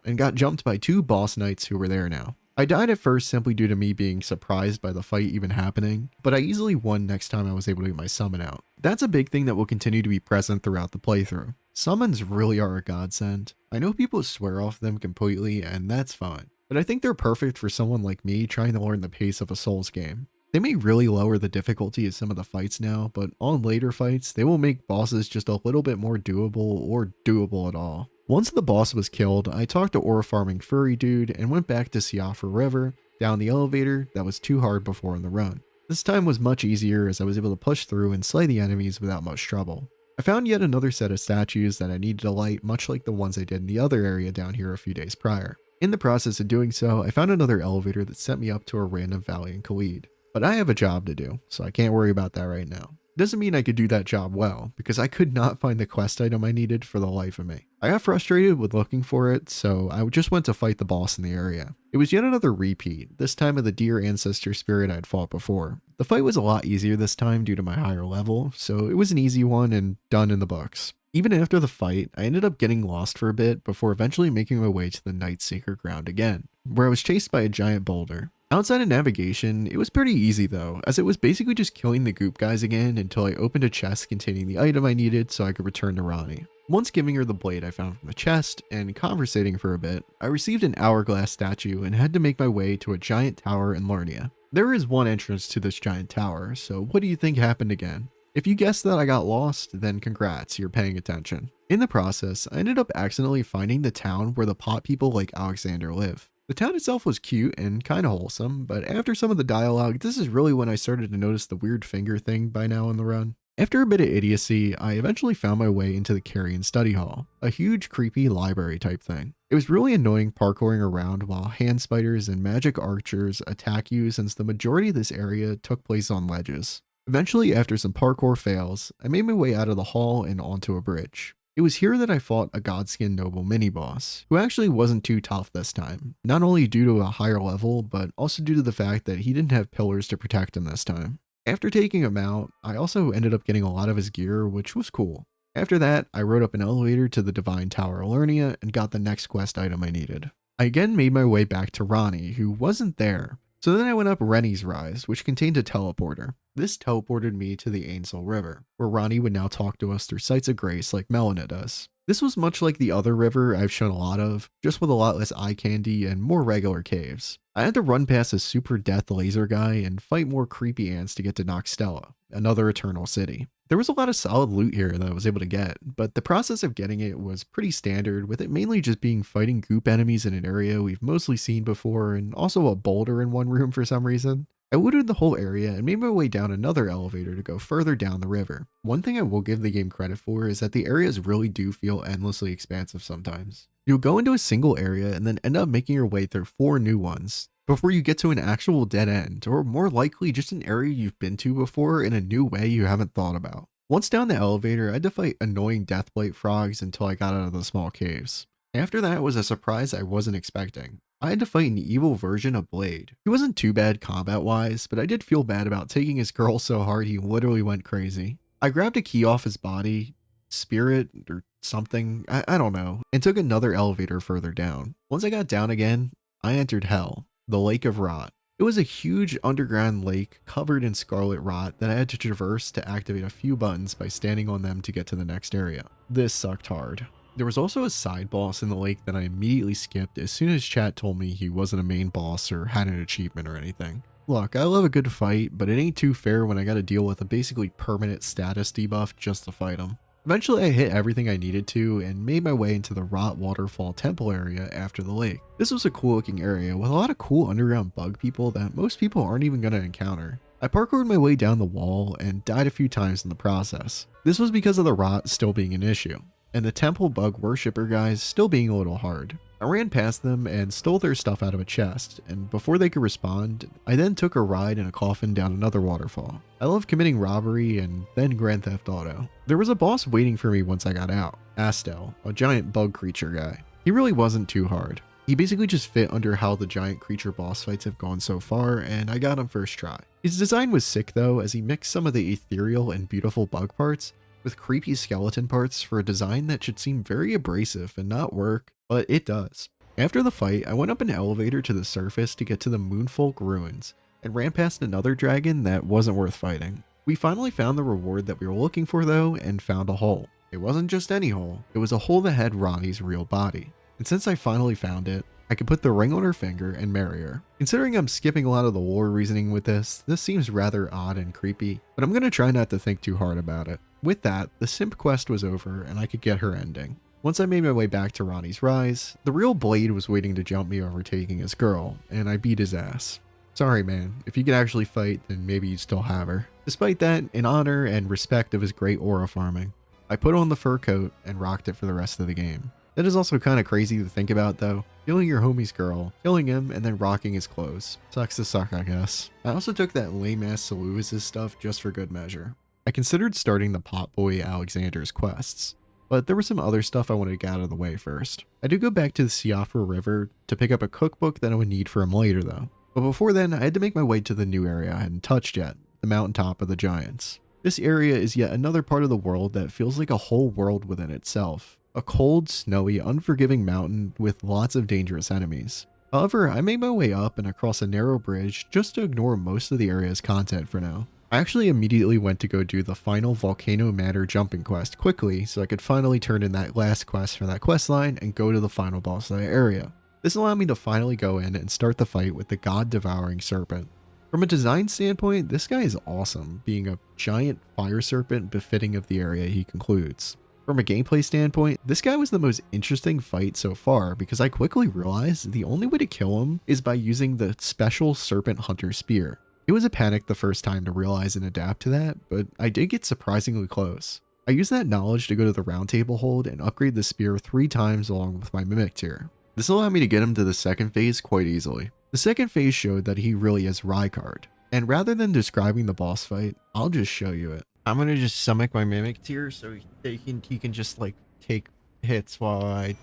and got jumped by 2 boss knights who were there now. I died at first simply due to me being surprised by the fight even happening, but I easily won next time I was able to get my summon out. That's a big thing that will continue to be present throughout the playthrough. Summons really are a godsend. I know people swear off them completely, and that's fine, but I think they're perfect for someone like me trying to learn the pace of a Souls game. They may really lower the difficulty of some of the fights now, but on later fights, they will make bosses just a little bit more doable or doable at all. Once the boss was killed, I talked to ore farming furry dude and went back to Siofra River, down the elevator that was too hard before in the run. This time was much easier as I was able to push through and slay the enemies without much trouble. I found yet another set of statues that I needed to light, much like the ones I did in the other area down here a few days prior. In the process of doing so, I found another elevator that sent me up to a random valley in Khalid. But I have a job to do, so I can't worry about that right now. Doesn't mean I could do that job well, because I could not find the quest item I needed for the life of me. I got frustrated with looking for it, so I just went to fight the boss in the area. It was yet another repeat, this time of the deer ancestor spirit I had fought before. The fight was a lot easier this time due to my higher level, so it was an easy one and done in the books. Even after the fight, I ended up getting lost for a bit before eventually making my way to the Nightseeker ground again, where I was chased by a giant boulder. Outside of navigation, it was pretty easy though, as it was basically just killing the goop guys again until I opened a chest containing the item I needed so I could return to Ronnie. Once giving her the blade I found from the chest and conversating for a bit, I received an hourglass statue and had to make my way to a giant tower in Lernia. There is one entrance to this giant tower, so what do you think happened again? If you guessed that I got lost, then congrats, you're paying attention. In the process, I ended up accidentally finding the town where the pot people like Alexander live. The town itself was cute and kinda wholesome, but after some of the dialogue, this is really when I started to notice the weird finger thing by now in the run. After a bit of idiocy, I eventually found my way into the Carrion Study Hall, a huge creepy library type thing. It was really annoying parkouring around while hand spiders and magic archers attack you since the majority of this area took place on ledges. Eventually, after some parkour fails, I made my way out of the hall and onto a bridge. It was here that I fought a Godskin Noble mini-boss, who actually wasn't too tough this time, not only due to a higher level, but also due to the fact that he didn't have pillars to protect him this time. After taking him out, I also ended up getting a lot of his gear, which was cool. After that, I rode up an elevator to the Divine Tower Alernia and got the next quest item I needed. I again made my way back to Ronnie, who wasn't there, so then I went up Rennie's Rise, which contained a teleporter. This teleported me to the Ainsel River, where Ronnie would now talk to us through Sights of Grace like Melina does. This was much like the other river I've shown a lot of, just with a lot less eye candy and more regular caves. I had to run past a super death laser guy and fight more creepy ants to get to Noxtella, another eternal city. There was a lot of solid loot here that I was able to get, but the process of getting it was pretty standard, with it mainly just being fighting goop enemies in an area we've mostly seen before, and also a boulder in one room for some reason. I looted the whole area and made my way down another elevator to go further down the river. One thing I will give the game credit for is that the areas really do feel endlessly expansive sometimes. You'll go into a single area and then end up making your way through 4 new ones before you get to an actual dead end, or more likely just an area you've been to before in a new way you haven't thought about. Once down the elevator, I had to fight annoying deathblight frogs until I got out of the small caves. After that was a surprise I wasn't expecting. I had to fight an evil version of Blade. He wasn't too bad combat-wise, but I did feel bad about taking his girl so hard he literally went crazy. I grabbed a key off his body, spirit, or something, I don't know, and took another elevator further down. Once I got down again, I entered Hell, the Lake of Rot. It was a huge underground lake covered in scarlet rot that I had to traverse to activate a few buttons by standing on them to get to the next area. This sucked hard. There was also a side boss in the lake that I immediately skipped as soon as chat told me he wasn't a main boss or had an achievement or anything. Look, I love a good fight, but it ain't too fair when I gotta deal with a basically permanent status debuff just to fight him. Eventually I hit everything I needed to and made my way into the Rot Waterfall Temple area after the lake. This was a cool looking area with a lot of cool underground bug people that most people aren't even gonna encounter. I parkoured my way down the wall and died a few times in the process. This was because of the rot still being an issue, and the temple bug worshipper guys still being a little hard. I ran past them and stole their stuff out of a chest, and before they could respond, I then took a ride in a coffin down another waterfall. I love committing robbery and then Grand Theft Auto. There was a boss waiting for me once I got out, Astel, a giant bug creature guy. He really wasn't too hard. He basically just fit under how the giant creature boss fights have gone so far, and I got him first try. His design was sick though, as he mixed some of the ethereal and beautiful bug parts with creepy skeleton parts for a design that should seem very abrasive and not work, but it does. After the fight, I went up an elevator to the surface to get to the Moonfolk Ruins, and ran past another dragon that wasn't worth fighting. We finally found the reward that we were looking for though, and found a hole. It wasn't just any hole, it was a hole that had Ronnie's real body. And since I finally found it, I could put the ring on her finger and marry her. Considering I'm skipping a lot of the lore reasoning with this seems rather odd and creepy, but I'm gonna try not to think too hard about it. With that, the simp quest was over and I could get her ending. Once I made my way back to Ronnie's Rise, the real Blade was waiting to jump me over taking his girl, and I beat his ass. Sorry man, if you could actually fight, then maybe you'd still have her. Despite that, in honor and respect of his great aura farming, I put on the fur coat and rocked it for the rest of the game. That is also kind of crazy to think about though. Killing your homie's girl, killing him, and then rocking his clothes. Sucks to suck, I guess. I also took that lame-ass Saluis' stuff just for good measure. I considered starting the Potboy Alexander's quests, but there was some other stuff I wanted to get out of the way first. I did go back to the Siofra River to pick up a cookbook that I would need for him later though. But before then, I had to make my way to the new area I hadn't touched yet, the mountaintop of the Giants. This area is yet another part of the world that feels like a whole world within itself. A cold, snowy, unforgiving mountain with lots of dangerous enemies. However, I made my way up and across a narrow bridge just to ignore most of the area's content for now. I actually immediately went to go do the final Volcano Matter jumping quest quickly so I could finally turn in that last quest for that quest line and go to the final boss of that area. This allowed me to finally go in and start the fight with the God-devouring serpent. From a design standpoint, this guy is awesome, being a giant fire serpent befitting of the area he concludes. From a gameplay standpoint, this guy was the most interesting fight so far because I quickly realized the only way to kill him is by using the special Serpent Hunter Spear. It was a panic the first time to realize and adapt to that, but I did get surprisingly close. I used that knowledge to go to the round table hold and upgrade the spear 3 times along with my Mimic tier. This allowed me to get him to the second phase quite easily. The second phase showed that he really is Rykard, and rather than describing the boss fight, I'll just show you it. I'm gonna just summon my Mimic tier so he can just like take hits while I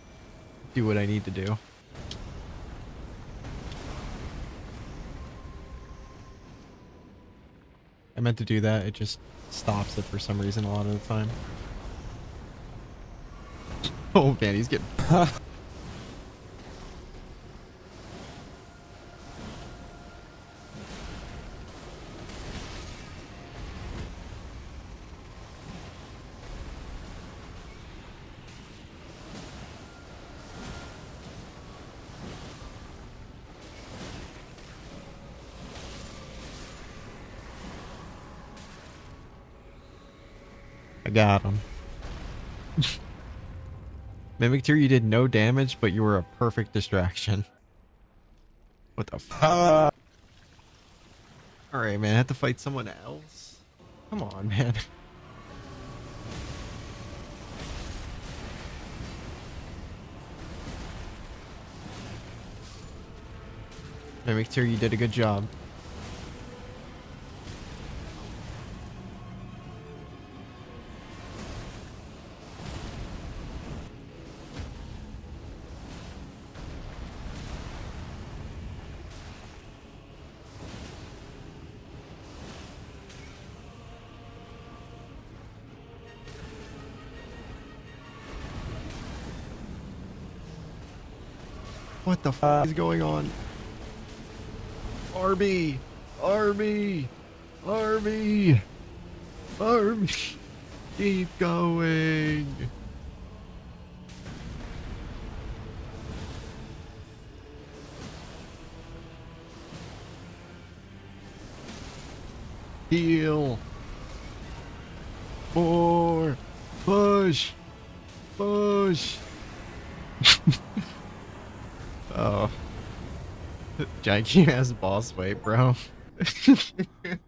do what I need to do. I meant to do that, it just stops it for some reason a lot of the time. Oh man, he's getting... I got him. Mimic Tier, you did no damage, but you were a perfect distraction. What the f- Alright, man, I have to fight someone else? Come on, man. Mimic Tier, you did a good job. What the f is going on? Arby! Arby! Arby! Arby! Keep going! Heal! More! Push! Push! Oh. Janky has boss weight, bro. That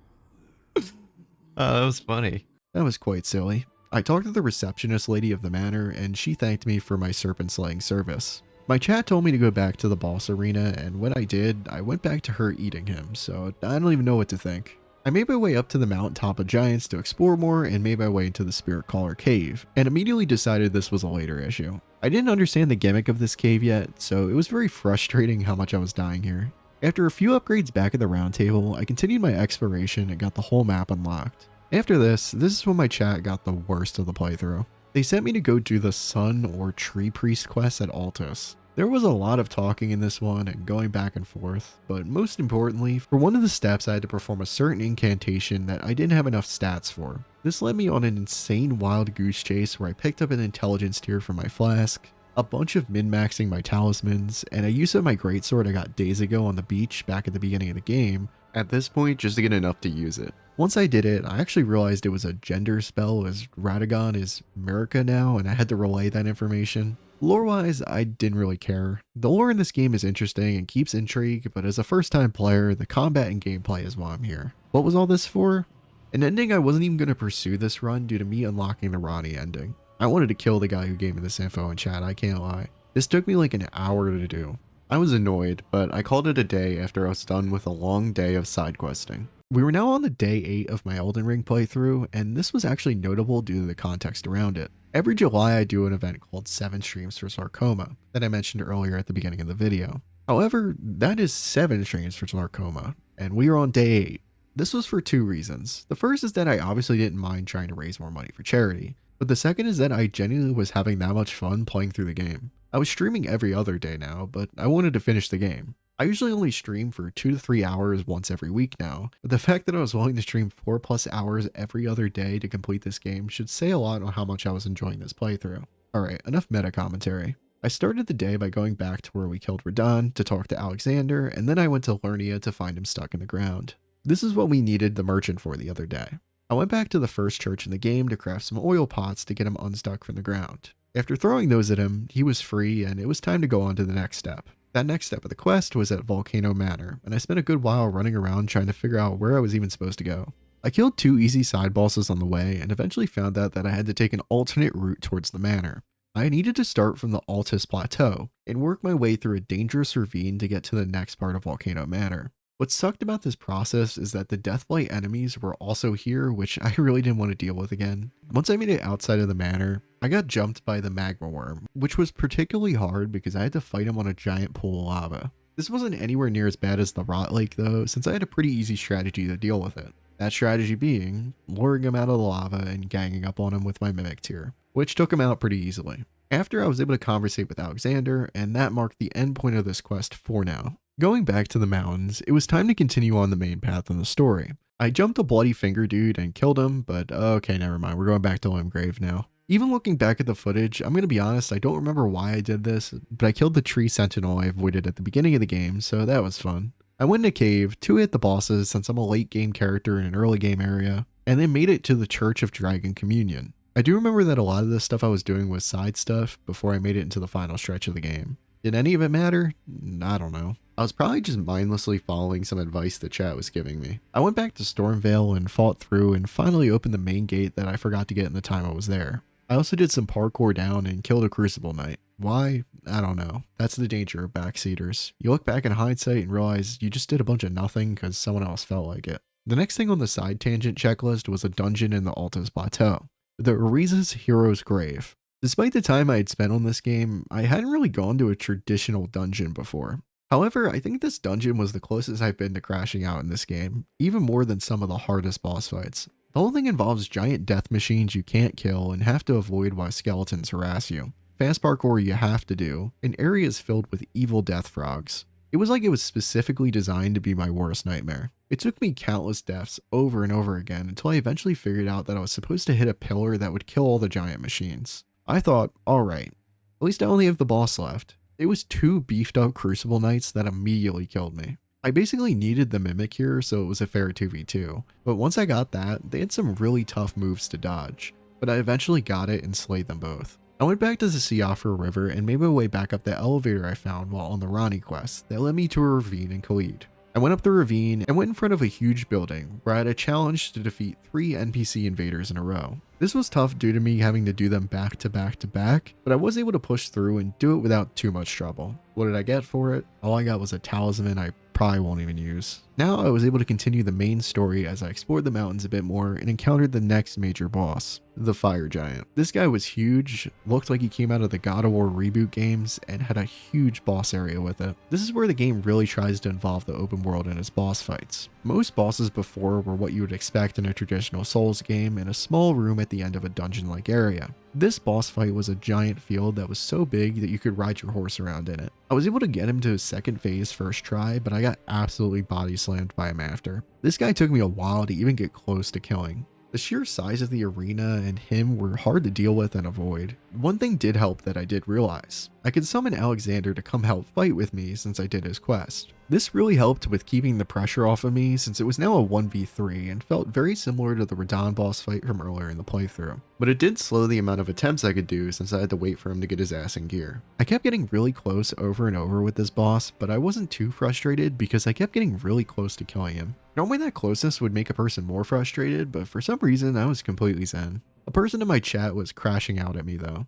was funny. That was quite silly. I talked to the receptionist lady of the manor, and she thanked me for my serpent slaying service. My chat told me to go back to the boss arena, and when I did, I went back to her eating him, so I don't even know what to think. I made my way up to the mountaintop of giants to explore more and made my way into the Spirit Caller cave, and immediately decided this was a later issue. I didn't understand the gimmick of this cave yet, so it was very frustrating how much I was dying here. After a few upgrades back at the round table, I continued my exploration and got the whole map unlocked. After this is when my chat got the worst of the playthrough. They sent me to go do the Sun or Tree Priest quest at Altus. There was a lot of talking in this one and going back and forth, but most importantly, for one of the steps I had to perform a certain incantation that I didn't have enough stats for. This led me on an insane wild goose chase where I picked up an intelligence tier from my flask, a bunch of min-maxing my talismans, and a use of my greatsword I got days ago on the beach back at the beginning of the game, at this point just to get enough to use it. Once I did it, I actually realized it was a gender spell as Radagon is America now and I had to relay that information. Lore-wise, I didn't really care. The lore in this game is interesting and keeps intrigue, but as a first-time player, the combat and gameplay is why I'm here. What was all this for? An ending I wasn't even going to pursue this run due to me unlocking the Ronnie ending. I wanted to kill the guy who gave me this info in chat, I can't lie. This took me like an hour to do. I was annoyed, but I called it a day after I was done with a long day of side questing. We were now on the day 8 of my Elden Ring playthrough, and this was actually notable due to the context around it. Every July I do an event called 7 Streams for Sarcoma that I mentioned earlier at the beginning of the video. However, that is 7 streams for Sarcoma, and we are on day 8. This was for 2 reasons. The first is that I obviously didn't mind trying to raise more money for charity, but the second is that I genuinely was having that much fun playing through the game. I was streaming every other day now, but I wanted to finish the game. I usually only stream for 2 to 3 hours once every week now, but the fact that I was willing to stream 4+ hours every other day to complete this game should say a lot on how much I was enjoying this playthrough. Alright, enough meta commentary. I started the day by going back to where we killed Radon to talk to Alexander, and then I went to Lernia to find him stuck in the ground. This is what we needed the merchant for the other day. I went back to the first church in the game to craft some oil pots to get him unstuck from the ground. After throwing those at him, he was free and it was time to go on to the next step. That next step of the quest was at Volcano Manor, and I spent a good while running around trying to figure out where I was even supposed to go. I killed 2 easy side bosses on the way and eventually found out that I had to take an alternate route towards the manor. I needed to start from the Altus Plateau and work my way through a dangerous ravine to get to the next part of Volcano Manor. What sucked about this process is that the Deathblight enemies were also here, which I really didn't want to deal with again. Once I made it outside of the manor, I got jumped by the magma worm, which was particularly hard because I had to fight him on a giant pool of lava. This wasn't anywhere near as bad as the Rot Lake though, since I had a pretty easy strategy to deal with it. That strategy being, luring him out of the lava and ganging up on him with my Mimic Tier, which took him out pretty easily. After I was able to conversate with Alexander, and that marked the end point of this quest for now. Going back to the mountains, it was time to continue on the main path in the story. I jumped a bloody finger dude and killed him, but okay, never mind, we're going back to Limgrave now. Even looking back at the footage, I'm gonna be honest, I don't remember why I did this, but I killed the tree sentinel I avoided at the beginning of the game, so that was fun. I went in a cave, 2-hit the bosses since I'm a late game character in an early game area, and then made it to the Church of Dragon Communion. I do remember that a lot of the stuff I was doing was side stuff before I made it into the final stretch of the game. Did any of it matter? I don't know. I was probably just mindlessly following some advice the chat was giving me. I went back to Stormvale and fought through and finally opened the main gate that I forgot to get in the time I was there. I also did some parkour down and killed a Crucible Knight. Why? I don't know. That's the danger of backseaters. You look back in hindsight and realize you just did a bunch of nothing because someone else felt like it. The next thing on the side tangent checklist was a dungeon in the Altus Plateau, the Ariza's Hero's Grave. Despite the time I had spent on this game, I hadn't really gone to a traditional dungeon before. However, I think this dungeon was the closest I've been to crashing out in this game, even more than some of the hardest boss fights. The whole thing involves giant death machines you can't kill and have to avoid while skeletons harass you. Fast parkour you have to do, and areas filled with evil death frogs. It was like it was specifically designed to be my worst nightmare. It took me countless deaths over and over again until I eventually figured out that I was supposed to hit a pillar that would kill all the giant machines. I thought, alright, at least I only have the boss left. It was 2 beefed up Crucible Knights that immediately killed me. I basically needed the Mimic here, so it was a fair 2v2, but once I got that, they had some really tough moves to dodge, but I eventually got it and slayed them both. I went back to the Siofra River and made my way back up the elevator I found while on the Ronnie quest that led me to a ravine in Khalid. I went up the ravine and went in front of a huge building where I had a challenge to defeat 3 NPC invaders in a row. This was tough due to me having to do them back to back to back, but I was able to push through and do it without too much trouble. What did I get for it? All I got was a talisman I probably won't even use. Now I was able to continue the main story as I explored the mountains a bit more and encountered the next major boss, the Fire Giant. This guy was huge, looked like he came out of the God of War reboot games, and had a huge boss area with it. This is where the game really tries to involve the open world in its boss fights. Most bosses before were what you would expect in a traditional Souls game in a small room at the end of a dungeon-like area. This boss fight was a giant field that was so big that you could ride your horse around in it. I was able to get him to his second phase first try, but I got absolutely body slammed by him after. This guy took me a while to even get close to killing. The sheer size of the arena and him were hard to deal with and avoid. One thing did help that I did realize. I could summon Alexander to come help fight with me since I did his quest. This really helped with keeping the pressure off of me since it was now a 1v3 and felt very similar to the Radahn boss fight from earlier in the playthrough. But it did slow the amount of attempts I could do since I had to wait for him to get his ass in gear. I kept getting really close over and over with this boss, but I wasn't too frustrated because I kept getting really close to killing him. Normally that closeness would make a person more frustrated, but for some reason I was completely zen. A person in my chat was crashing out at me though.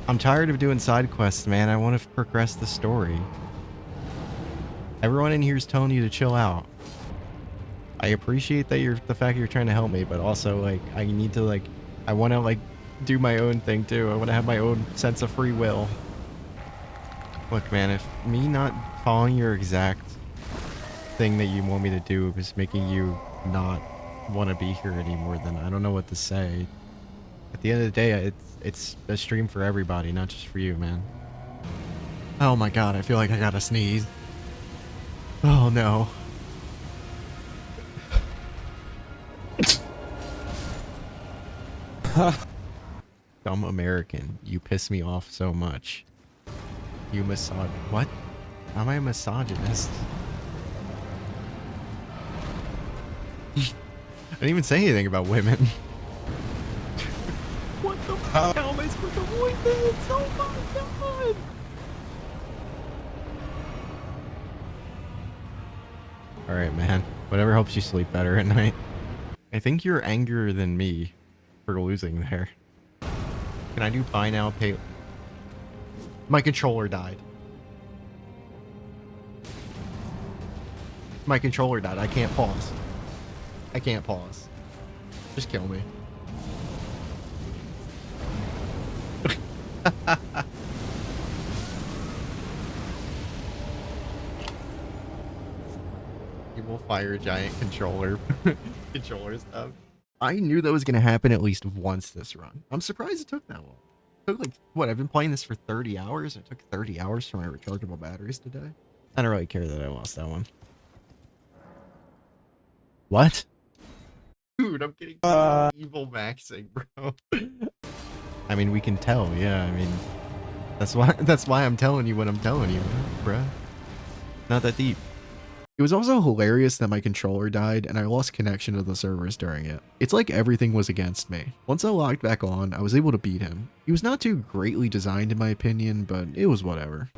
I'm tired of doing side quests, man. I want to progress the story. Everyone in here is telling you to chill out. I appreciate that the fact you're trying to help me, but also like I need to like I want to like do my own thing too. I want to have my own sense of free will. Look, man, if me not following your exact thing that you want me to do is making you not want to be here anymore, then I don't know what to say. At the end of the day, it's a stream for everybody, not just for you, man. Oh my god, I feel like I gotta sneeze. Oh no. Dumb American, you piss me off so much. You what? How am I a misogynist? I didn't even say anything about women. What the fuck? How am I supposed to avoid this? Oh my god! Alright, man. Whatever helps you sleep better at night. I think you're angrier than me for losing there. Can I do buy now, pay... My controller died. My controller died. I can't pause. I can't pause. Just kill me. He will fire giant controller stuff. I knew that was gonna happen at least once this run. I'm surprised it took that long. It took like what? I've been playing this for 30 hours. It took 30 hours for my rechargeable batteries today. I don't really care that I lost that one. What? Dude, I'm getting evil maxing, bro. I mean, we can tell. Yeah, I mean, that's why I'm telling you what I'm telling you, bro. Not that deep. It was also hilarious that my controller died and I lost connection to the servers during it. It's like everything was against me. Once I logged back on, I was able to beat him. He was not too greatly designed in my opinion, but it was whatever.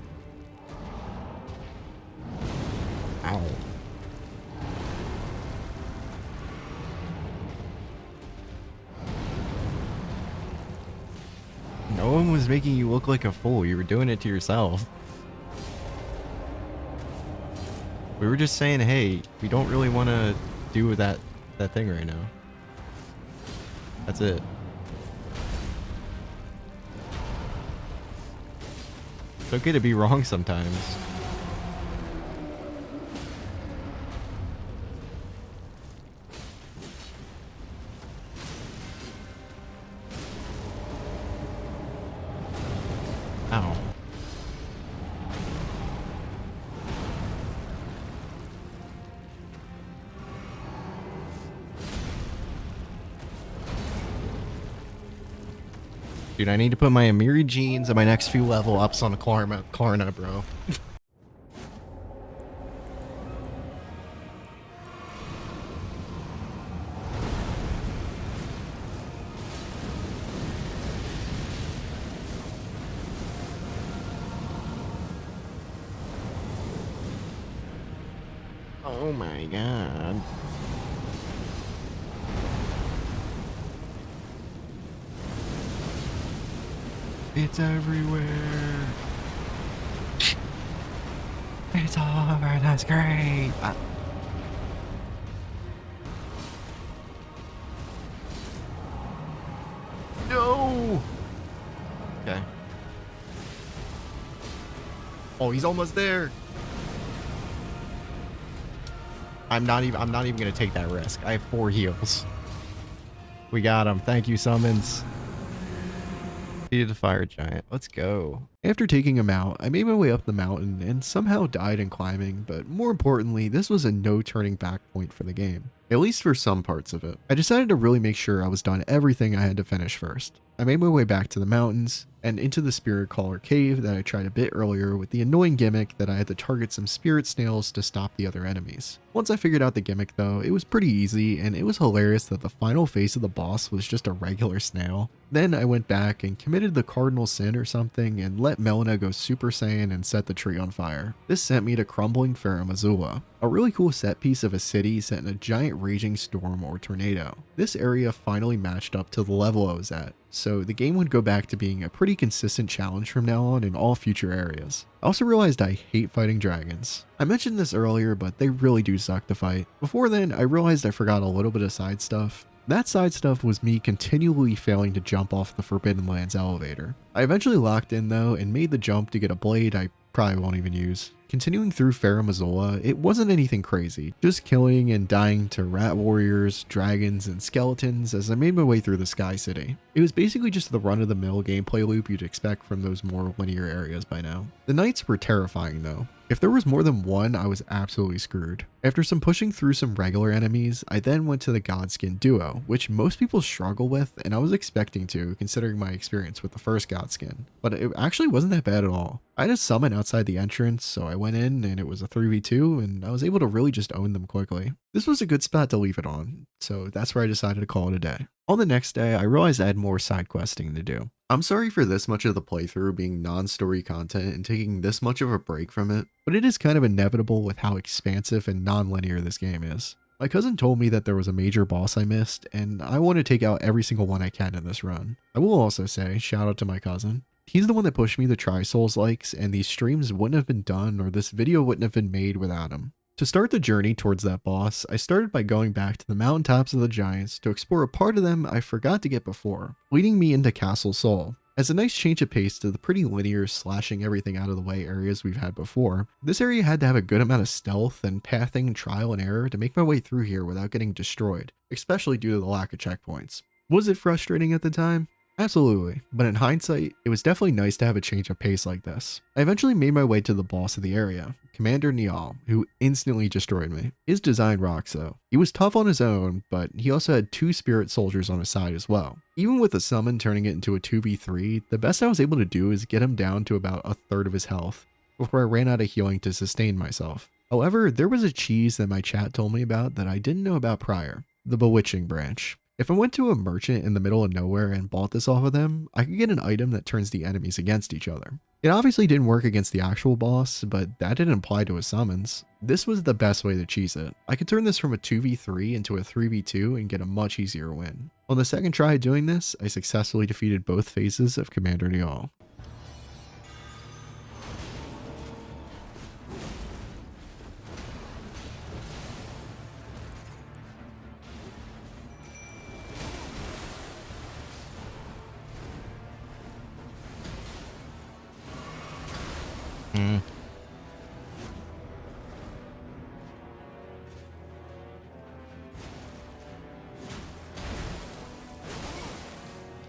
Ow. No one was making you look like a fool. You were doing it to yourself. We were just saying, hey, we don't really want to do that thing right now. That's it. It's okay to be wrong sometimes. Ow. Dude, I need to put my Amiri jeans and my next few level ups on a Klarna, bro. Oh my god. It's everywhere. It's all over the screen. No. Okay. Oh, he's almost there. I'm not even gonna take that risk. I have 4 heals. We got him. Thank you, summons. Defeated the fire giant. Let's go. After taking him out, I made my way up the mountain and somehow died in climbing, but more importantly, this was a no turning back point for the game. At least for some parts of it. I decided to really make sure I was done everything I had to finish first. I made my way back to the mountains and into the spirit caller cave that I tried a bit earlier with the annoying gimmick that I had to target some spirit snails to stop the other enemies. Once I figured out the gimmick though, it was pretty easy and it was hilarious that the final face of the boss was just a regular snail. Then I went back and committed the cardinal sin or something and let Melina go Super Saiyan and set the tree on fire. This sent me to crumbling Farum Azula, a really cool set piece of a city set in a giant raging storm or tornado. This area finally matched up to the level I was at, so the game would go back to being a pretty consistent challenge from now on in all future areas. I also realized I hate fighting dragons. I mentioned this earlier, but they really do suck to fight. Before then, I realized I forgot a little bit of side stuff. That side stuff was me continually failing to jump off the Forbidden Lands elevator. I eventually locked in though and made the jump to get a blade I probably won't even use. Continuing through Farum Azula, it wasn't anything crazy, just killing and dying to rat warriors, dragons, and skeletons as I made my way through the Sky City. It was basically just the run-of-the-mill gameplay loop you'd expect from those more linear areas by now. The knights were terrifying though. If there was more than one, I was absolutely screwed. After some pushing through some regular enemies, I then went to the Godskin duo, which most people struggle with, and I was expecting to, considering my experience with the first Godskin. But it actually wasn't that bad at all. I had a summon outside the entrance, so I went in and it was a 3v2, and I was able to really just own them quickly. This was a good spot to leave it on, so that's where I decided to call it a day. On the next day, I realized I had more side questing to do. I'm sorry for this much of the playthrough being non-story content and taking this much of a break from it, but it is kind of inevitable with how expansive and non-linear this game is. My cousin told me that there was a major boss I missed, and I want to take out every single one I can in this run. I will also say, shout out to my cousin. He's the one that pushed me to try Souls-likes, and these streams wouldn't have been done or this video wouldn't have been made without him. To start the journey towards that boss, I started by going back to the mountaintops of the giants to explore a part of them I forgot to get before, leading me into Castle Sol. As a nice change of pace to the pretty linear slashing everything out of the way areas we've had before, this area had to have a good amount of stealth and pathing trial and error to make my way through here without getting destroyed, especially due to the lack of checkpoints. Was it frustrating at the time? Absolutely, but in hindsight, it was definitely nice to have a change of pace like this. I eventually made my way to the boss of the area, Commander Niall, who instantly destroyed me. His design rocks though. He was tough on his own, but he also had 2 spirit soldiers on his side as well. Even with the summon turning it into a 2v3, the best I was able to do is get him down to about a third of his health, before I ran out of healing to sustain myself. However, there was a cheese that my chat told me about that I didn't know about prior, the Bewitching branch. If I went to a merchant in the middle of nowhere and bought this off of them, I could get an item that turns the enemies against each other. It obviously didn't work against the actual boss, but that didn't apply to his summons. This was the best way to cheese it. I could turn this from a 2v3 into a 3v2 and get a much easier win. On the second try doing this, I successfully defeated both phases of Commander Niall.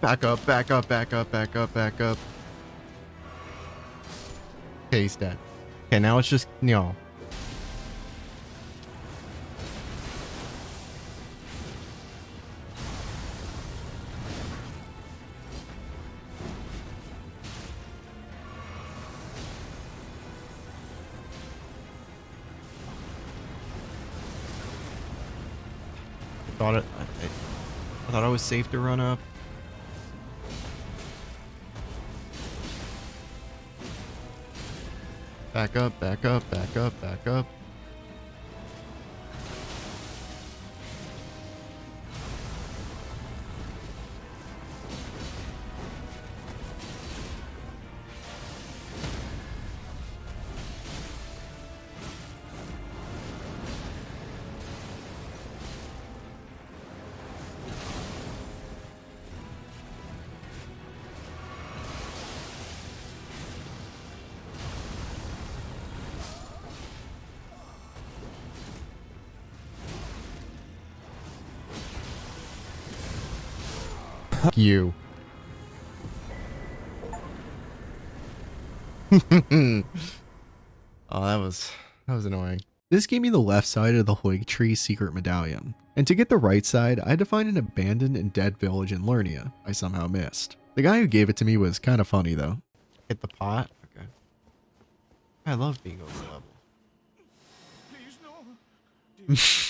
Back up, back up, back up, back up, back up. Okay, he's dead. Okay, now it's just Niall. I thought I was safe to run up. Back up, back up, back up, back up. You. Oh, that was annoying. This gave me the left side of the Hoig Tree secret medallion. And to get the right side, I had to find an abandoned and dead village in Lernia I somehow missed. The guy who gave it to me was kind of funny though. Hit the pot? Okay. I love being over level. Please no.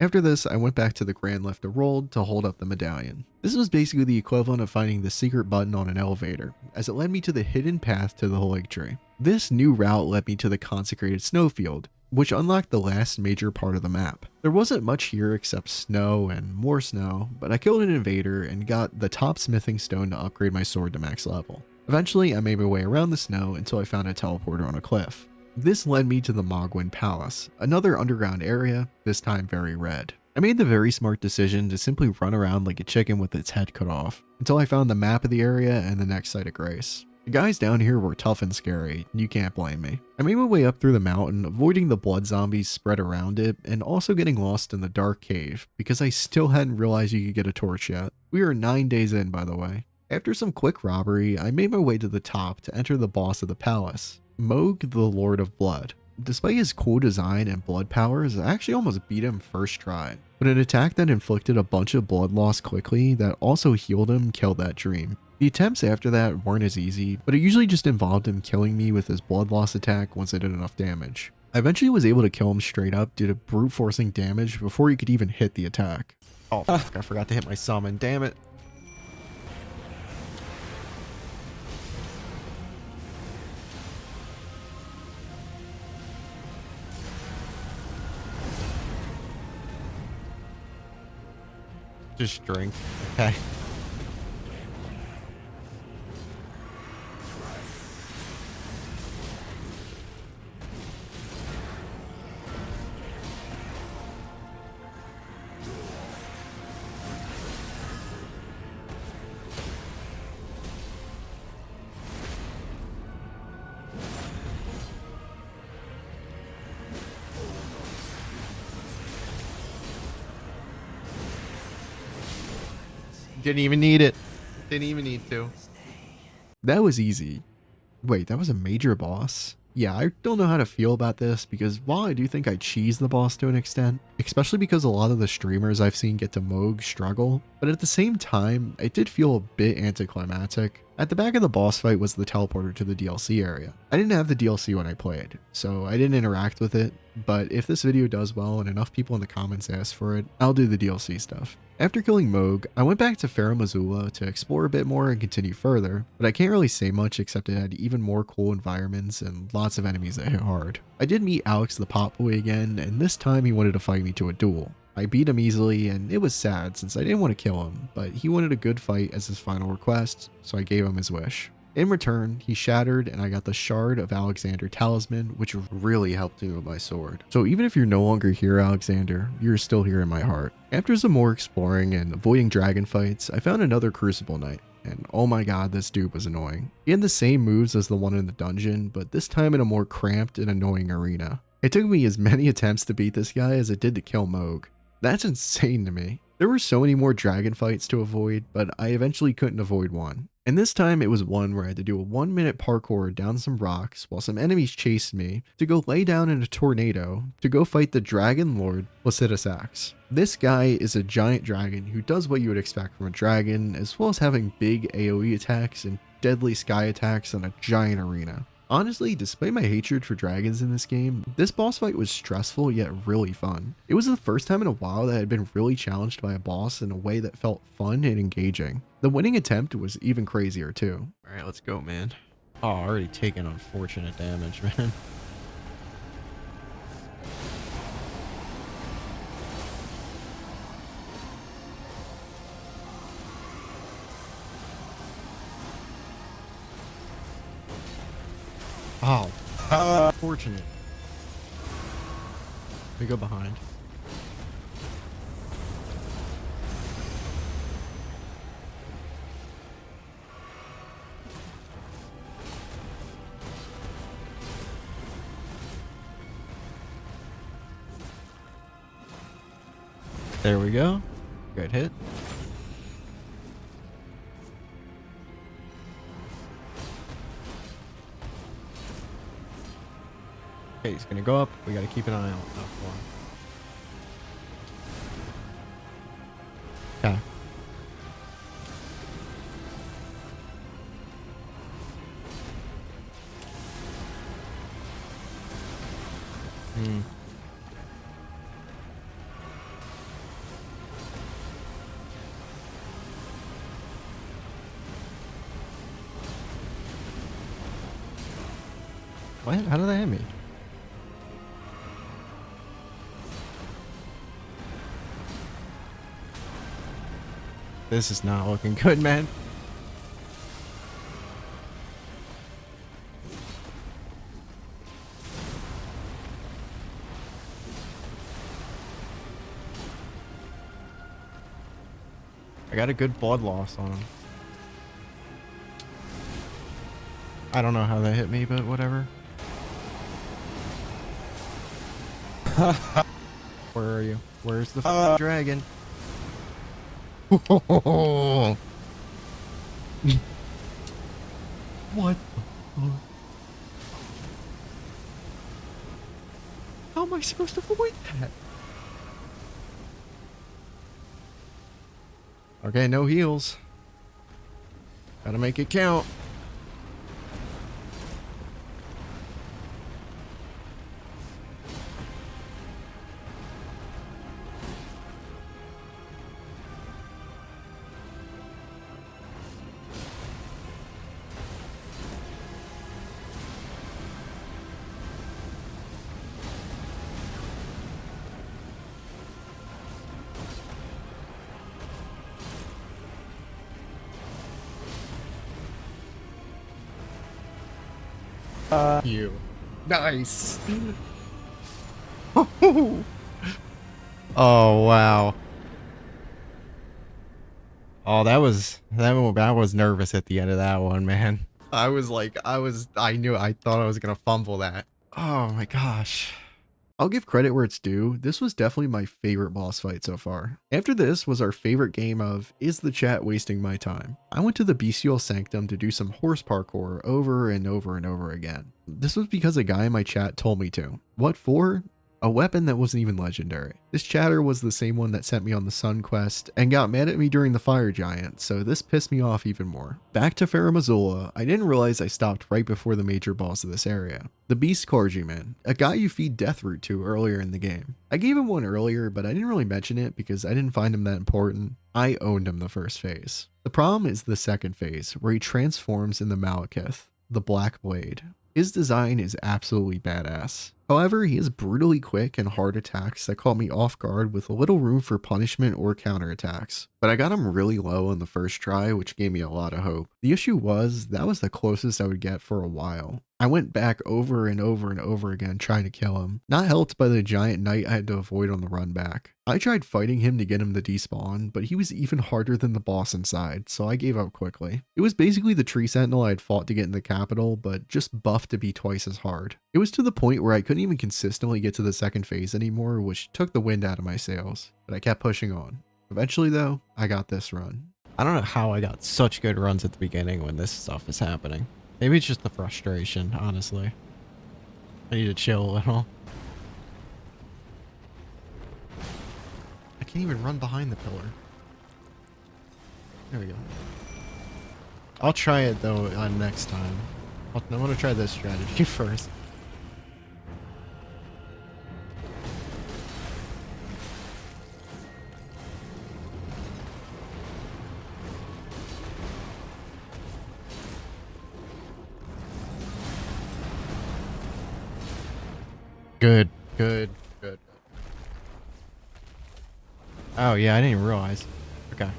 After this, I went back to the Grand Lift of Rold to hold up the medallion. This was basically the equivalent of finding the secret button on an elevator, as it led me to the hidden path to the Hoig Tree. This new route led me to the consecrated snowfield, which unlocked the last major part of the map. There wasn't much here except snow and more snow, but I killed an invader and got the top smithing stone to upgrade my sword to max level. Eventually, I made my way around the snow until I found a teleporter on a cliff. This led me to the Mogwin Palace, another underground area, this time very red. I made the very smart decision to simply run around like a chicken with its head cut off, until I found the map of the area and the next site of grace. The guys down here were tough and scary, you can't blame me. I made my way up through the mountain, avoiding the blood zombies spread around it, and also getting lost in the dark cave, because I still hadn't realized you could get a torch yet. We are 9 days in, by the way. After some quick robbery, I made my way to the top to enter the boss of the palace, Moog the Lord of Blood. Despite his cool design and blood powers, I actually almost beat him first try, but an attack that inflicted a bunch of blood loss quickly that also healed him killed that dream. The attempts after that weren't as easy, but it usually just involved him killing me with his blood loss attack once I did enough damage. I eventually was able to kill him straight up due to brute forcing damage before he could even hit the attack. Oh fuck, I forgot to hit my summon, damn it. Just drink. Okay. Didn't even need it. Didn't even need to. That was easy. Wait, that was a major boss? Yeah, I don't know how to feel about this because while I do think I cheese the boss to an extent, especially because a lot of the streamers I've seen get to Moog struggle, but at the same time, it did feel a bit anticlimactic. At the back of the boss fight was the teleporter to the DLC area. I didn't have the DLC when I played, so I didn't interact with it, but if this video does well and enough people in the comments ask for it, I'll do the DLC stuff. After killing Moog, I went back to Farum Azula to explore a bit more and continue further, but I can't really say much except it had even more cool environments and lots of enemies that hit hard. I did meet Alex the Pop Boy again, and this time he wanted to fight me to a duel. I beat him easily, and it was sad since I didn't want to kill him, but he wanted a good fight as his final request, so I gave him his wish. In return, he shattered and I got the Shard of Alexander talisman, which really helped me with my sword. So even if you're no longer here, Alexander, you're still here in my heart. After some more exploring and avoiding dragon fights, I found another Crucible Knight, and oh my god, this dude was annoying. He had the same moves as the one in the dungeon, but this time in a more cramped and annoying arena. It took me as many attempts to beat this guy as it did to kill Moog. That's insane to me. There were so many more dragon fights to avoid, but I eventually couldn't avoid one. And this time it was one where I had to do a 1-minute parkour down some rocks while some enemies chased me to go lay down in a tornado to go fight the Dragon Lord Placidus Axe. This guy is a giant dragon who does what you would expect from a dragon, as well as having big AoE attacks and deadly sky attacks in a giant arena. Honestly, despite my hatred for dragons in this game, this boss fight was stressful yet really fun. It was the first time in a while that I had been really challenged by a boss in a way that felt fun and engaging. The winning attempt was even crazier too. Alright, let's go, man. Oh, already taken unfortunate damage, man. Oh, unfortunate. We go behind. There we go. Good hit. Okay, he's gonna go up. We gotta keep an eye out for him. Okay. What? How did that hit me? This is not looking good, man. I got a good blood loss on him. I don't know how that hit me, but whatever. Where are you? Where's the dragon? What the fuck? How am I supposed to avoid that? Okay, no heals. Gotta make it count. You. Nice. Oh, wow. Oh, that was nervous at the end of that one, man. I thought I was gonna fumble that. Oh my gosh. I'll give credit where it's due, this was definitely my favorite boss fight so far. After this was our favorite game of, is the chat wasting my time? I went to the Bestial Sanctum to do some horse parkour over and over and over again. This was because a guy in my chat told me to. What for? A weapon that wasn't even legendary. This chatter was the same one that sent me on the Sun quest and got mad at me during the Fire Giant, so this pissed me off even more. Back to Farum Azula, I didn't realize I stopped right before the major boss of this area. The Beast Clergyman, a guy you feed Deathroot to earlier in the game. I gave him one earlier, but I didn't really mention it because I didn't find him that important. I owned him the first phase. The problem is the second phase, where he transforms in the Malekith, the Black Blade. His design is absolutely badass. However, he has brutally quick and hard attacks that caught me off guard with little room for punishment or counterattacks. But I got him really low on the first try, which gave me a lot of hope. The issue was, that was the closest I would get for a while. I went back over and over and over again trying to kill him, not helped by the giant knight I had to avoid on the run back. I tried fighting him to get him to despawn, but he was even harder than the boss inside, so I gave up quickly. It was basically the tree sentinel I had fought to get in the capital, but just buffed to be twice as hard. It was to the point where I couldn't even consistently get to the second phase anymore, which took the wind out of my sails, but I kept pushing on. Eventually though, I got this run. I don't know how I got such good runs at the beginning when this stuff is happening. Maybe it's just the frustration, honestly. I need to chill a little. I can't even run behind the pillar. There we go. I'll try it though next time. I want to try this strategy first. Good. Oh yeah, I didn't even realize. Okay.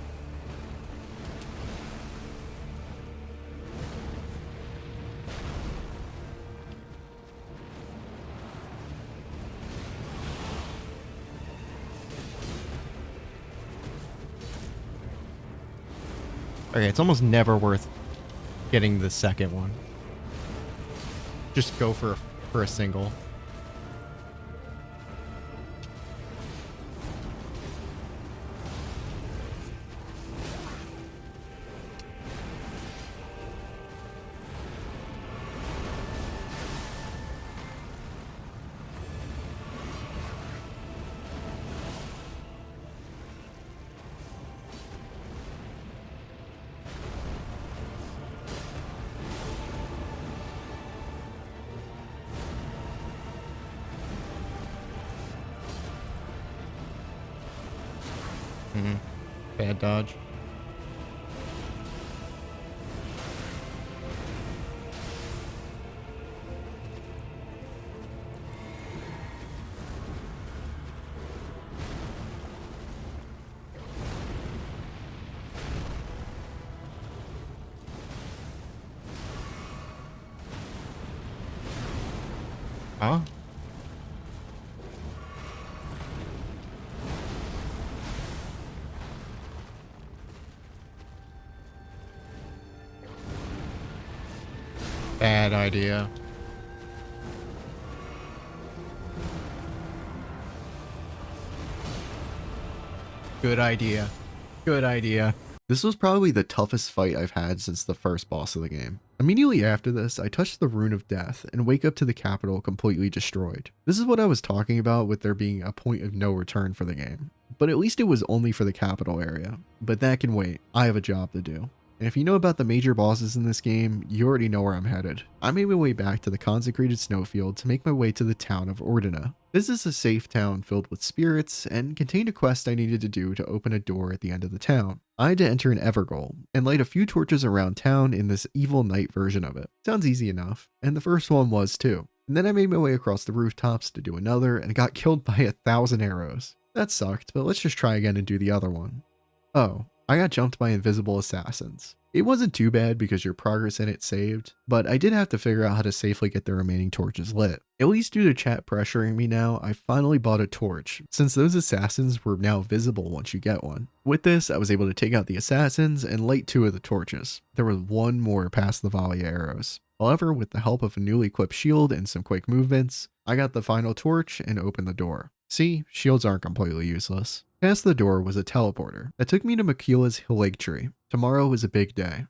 Okay, it's almost never worth getting the second one. Just go for a single. Bad dodge. Huh? Bad idea. Good idea. Good idea. This was probably the toughest fight I've had since the first boss of the game. Immediately after this, I touched the Rune of Death and wake up to the capital completely destroyed. This is what I was talking about with there being a point of no return for the game. But at least it was only for the capital area. But that can wait. I have a job to do. And if you know about the major bosses in this game, you already know where I'm headed. I made my way back to the consecrated snowfield to make my way to the town of Ordina. This is a safe town filled with spirits and contained a quest I needed to do to open a door at the end of the town. I had to enter an Evergoal and light a few torches around town in this evil night version of it. Sounds easy enough, and the first one was too. And then I made my way across the rooftops to do another and got killed by 1,000 arrows. That sucked, but let's just try again and do the other one. Oh, I got jumped by invisible assassins. It wasn't too bad because your progress in it saved, but I did have to figure out how to safely get the remaining torches lit. At least due to chat pressuring me now, I finally bought a torch, since those assassins were now visible once you get one. With this, I was able to take out the assassins and light 2 of the torches. There was one more past the volley arrows. However, with the help of a newly equipped shield and some quick movements, I got the final torch and opened the door. See, shields aren't completely useless. Past the door was a teleporter that took me to Maquila's Lake Tree. Tomorrow was a big day.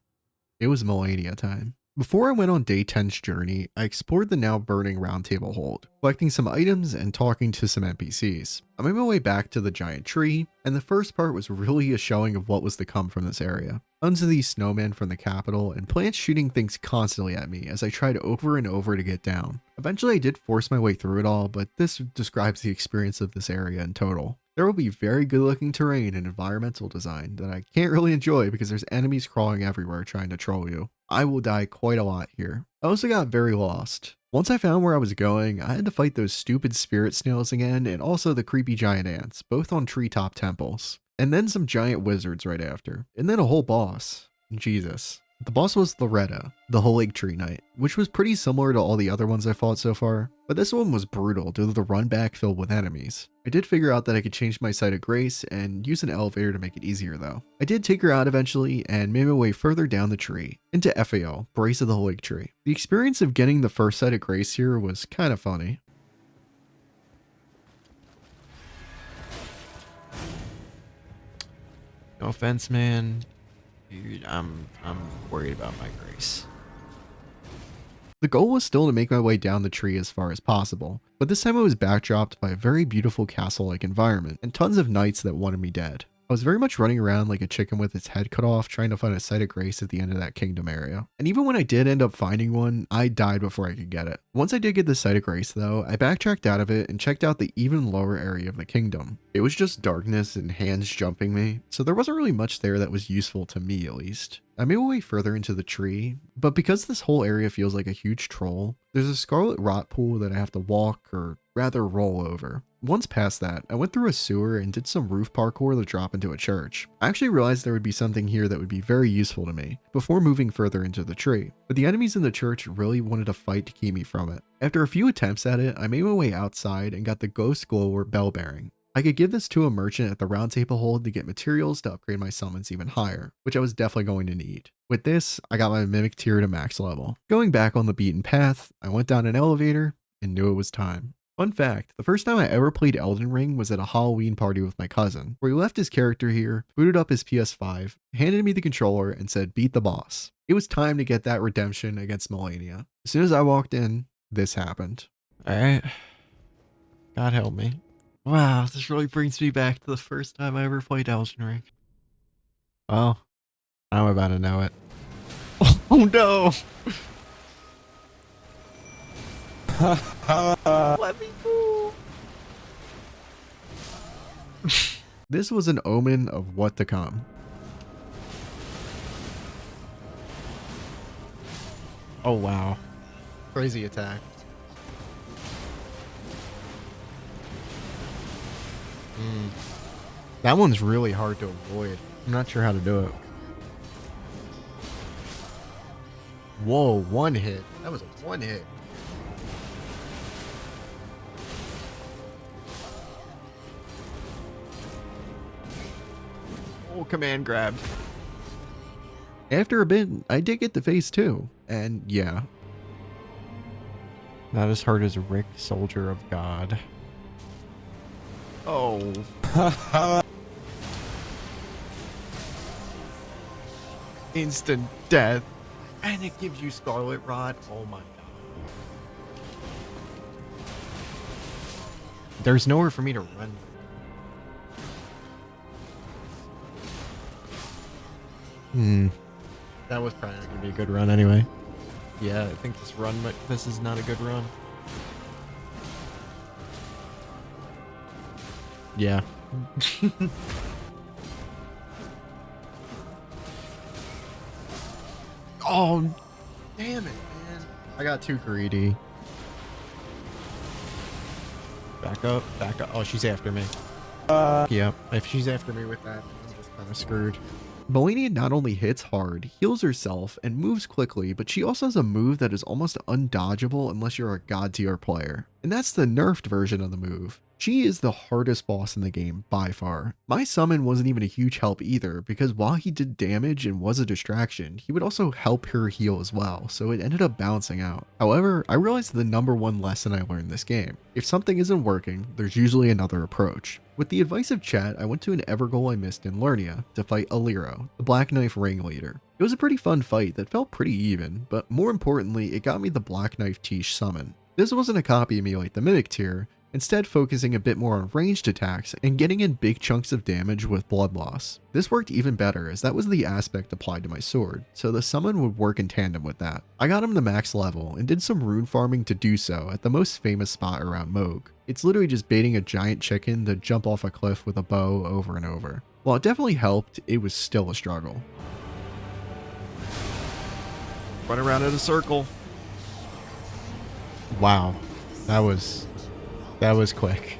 It was Melania time. Before I went on day 10's journey, I explored the now burning round table hold, collecting some items and talking to some NPCs. I made my way back to the giant tree, and the first part was really a showing of what was to come from this area. Tons of these snowmen from the capital, and plants shooting things constantly at me as I tried over and over to get down. Eventually I did force my way through it all, but this describes the experience of this area in total. There will be very good looking terrain and environmental design that I can't really enjoy because there's enemies crawling everywhere trying to troll you. I will die quite a lot here. I also got very lost. Once I found where I was going, I had to fight those stupid spirit snails again and also the creepy giant ants, both on treetop temples. And then some giant wizards right after. And then a whole boss. Jesus. The boss was Loretta, the whole Lake Tree Knight, which was pretty similar to all the other ones I fought so far, but this one was brutal due to the run back filled with enemies. I did figure out that I could change my site of grace and use an elevator to make it easier though. I did take her out eventually and made my way further down the tree, into FAL, Brace of the Lake Tree. The experience of getting the first site of grace here was kind of funny. No offense, man. Dude, I'm worried about my grace. The goal was still to make my way down the tree as far as possible, but this time I was backdropped by a very beautiful castle-like environment and tons of knights that wanted me dead. I was very much running around like a chicken with its head cut off trying to find a site of grace at the end of that kingdom area. And even when I did end up finding one, I died before I could get it. Once I did get the site of grace though, I backtracked out of it and checked out the even lower area of the kingdom. It was just darkness and hands jumping me, so there wasn't really much there that was useful to me at least. I made my way further into the tree, but because this whole area feels like a huge troll, there's a scarlet rot pool that I have to walk, or rather roll over. Once past that, I went through a sewer and did some roof parkour to drop into a church. I actually realized there would be something here that would be very useful to me before moving further into the tree, but the enemies in the church really wanted to fight to keep me from it. After a few attempts at it, I made my way outside and got the ghost glower bell bearing. I could give this to a merchant at the round table hold to get materials to upgrade my summons even higher, which I was definitely going to need. With this, I got my mimic tier to max level. Going back on the beaten path, I went down an elevator and knew it was time. Fun fact, the first time I ever played Elden Ring was at a Halloween party with my cousin, where he left his character here, booted up his PS5, handed me the controller, and said beat the boss. It was time to get that redemption against Melania. As soon as I walked in, this happened. Alright. God help me. Wow, this really brings me back to the first time I ever played Elden Ring. Well, I'm about to know it. Oh no! Let me go! This was an omen of what to come. Oh wow. Crazy attack. That one's really hard to avoid. I'm not sure how to do it. Whoa, one hit. That was a one hit. Oh, command grabbed. After a bit, I did get the phase 2, and yeah. Not as hard as Rick, Soldier of God. Oh. Instant death. And it gives you Scarlet Rot. Oh my god. There's nowhere for me to run. That was probably not going to be a good run anyway. Yeah, I think this is not a good run. Yeah. Oh, damn it, man. I got too greedy. Back up, back up. Oh, she's after me. Yeah, if she's after me with that, I'm just kind of screwed. Melania not only hits hard, heals herself, and moves quickly, but she also has a move that is almost undodgeable unless you're a god tier player. And that's the nerfed version of the move. She is the hardest boss in the game by far. My summon wasn't even a huge help either, because while he did damage and was a distraction, he would also help her heal as well, so it ended up balancing out. However, I realized the number one lesson I learned this game. If something isn't working, there's usually another approach. With the advice of chat, I went to an Evergoal I missed in Lernia to fight Aliro, the Black Knife ringleader. It was a pretty fun fight that felt pretty even, but more importantly, it got me the Black Knife Tish summon. This wasn't a copy of me like the Mimic tier, instead focusing a bit more on ranged attacks and getting in big chunks of damage with blood loss. This worked even better as that was the aspect applied to my sword, so the summon would work in tandem with that. I got him to max level and did some rune farming to do so at the most famous spot around Moog. It's literally just baiting a giant chicken to jump off a cliff with a bow over and over. While it definitely helped, it was still a struggle. Run around in a circle. Wow, that was quick.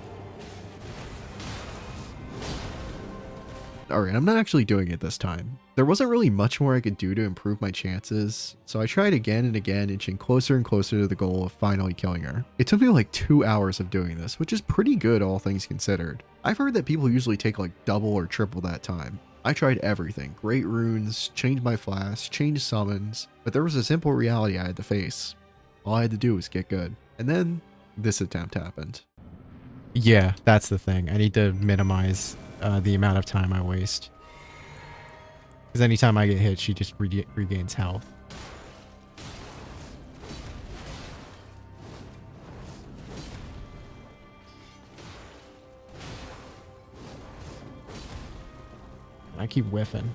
Alright, I'm not actually doing it this time. There wasn't really much more I could do to improve my chances, so I tried again and again, inching closer and closer to the goal of finally killing her. It took me like 2 hours of doing this, which is pretty good all things considered. I've heard that people usually take like double or triple that time. I tried everything, great runes, changed my flask, changed summons, but there was a simple reality I had to face. All I had to do was get good. And then this attempt happened. Yeah, that's the thing. I need to minimize the amount of time I waste. Because anytime I get hit, she just regains health. I keep whiffing.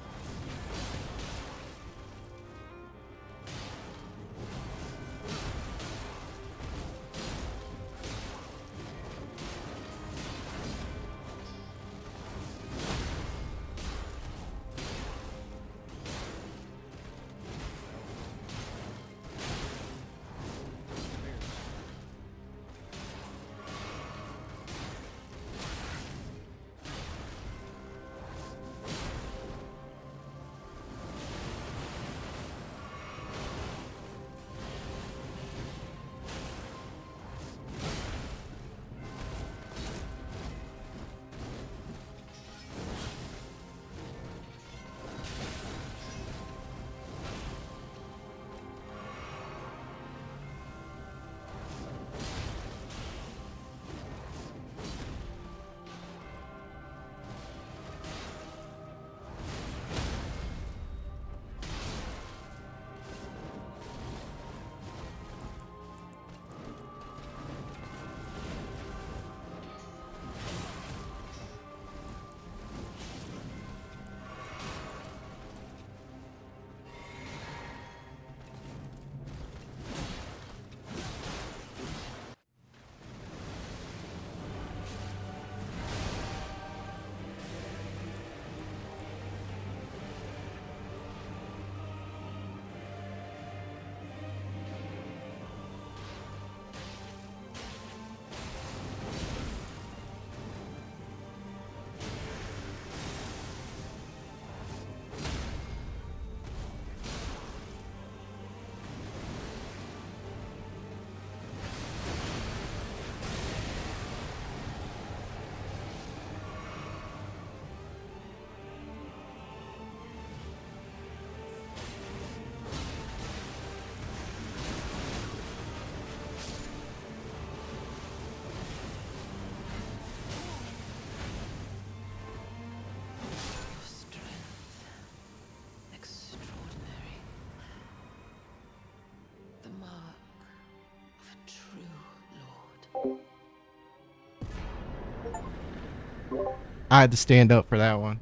I had to stand up for that one.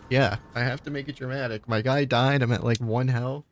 Yeah, I have to make it dramatic. My guy died, I'm at like 1 health.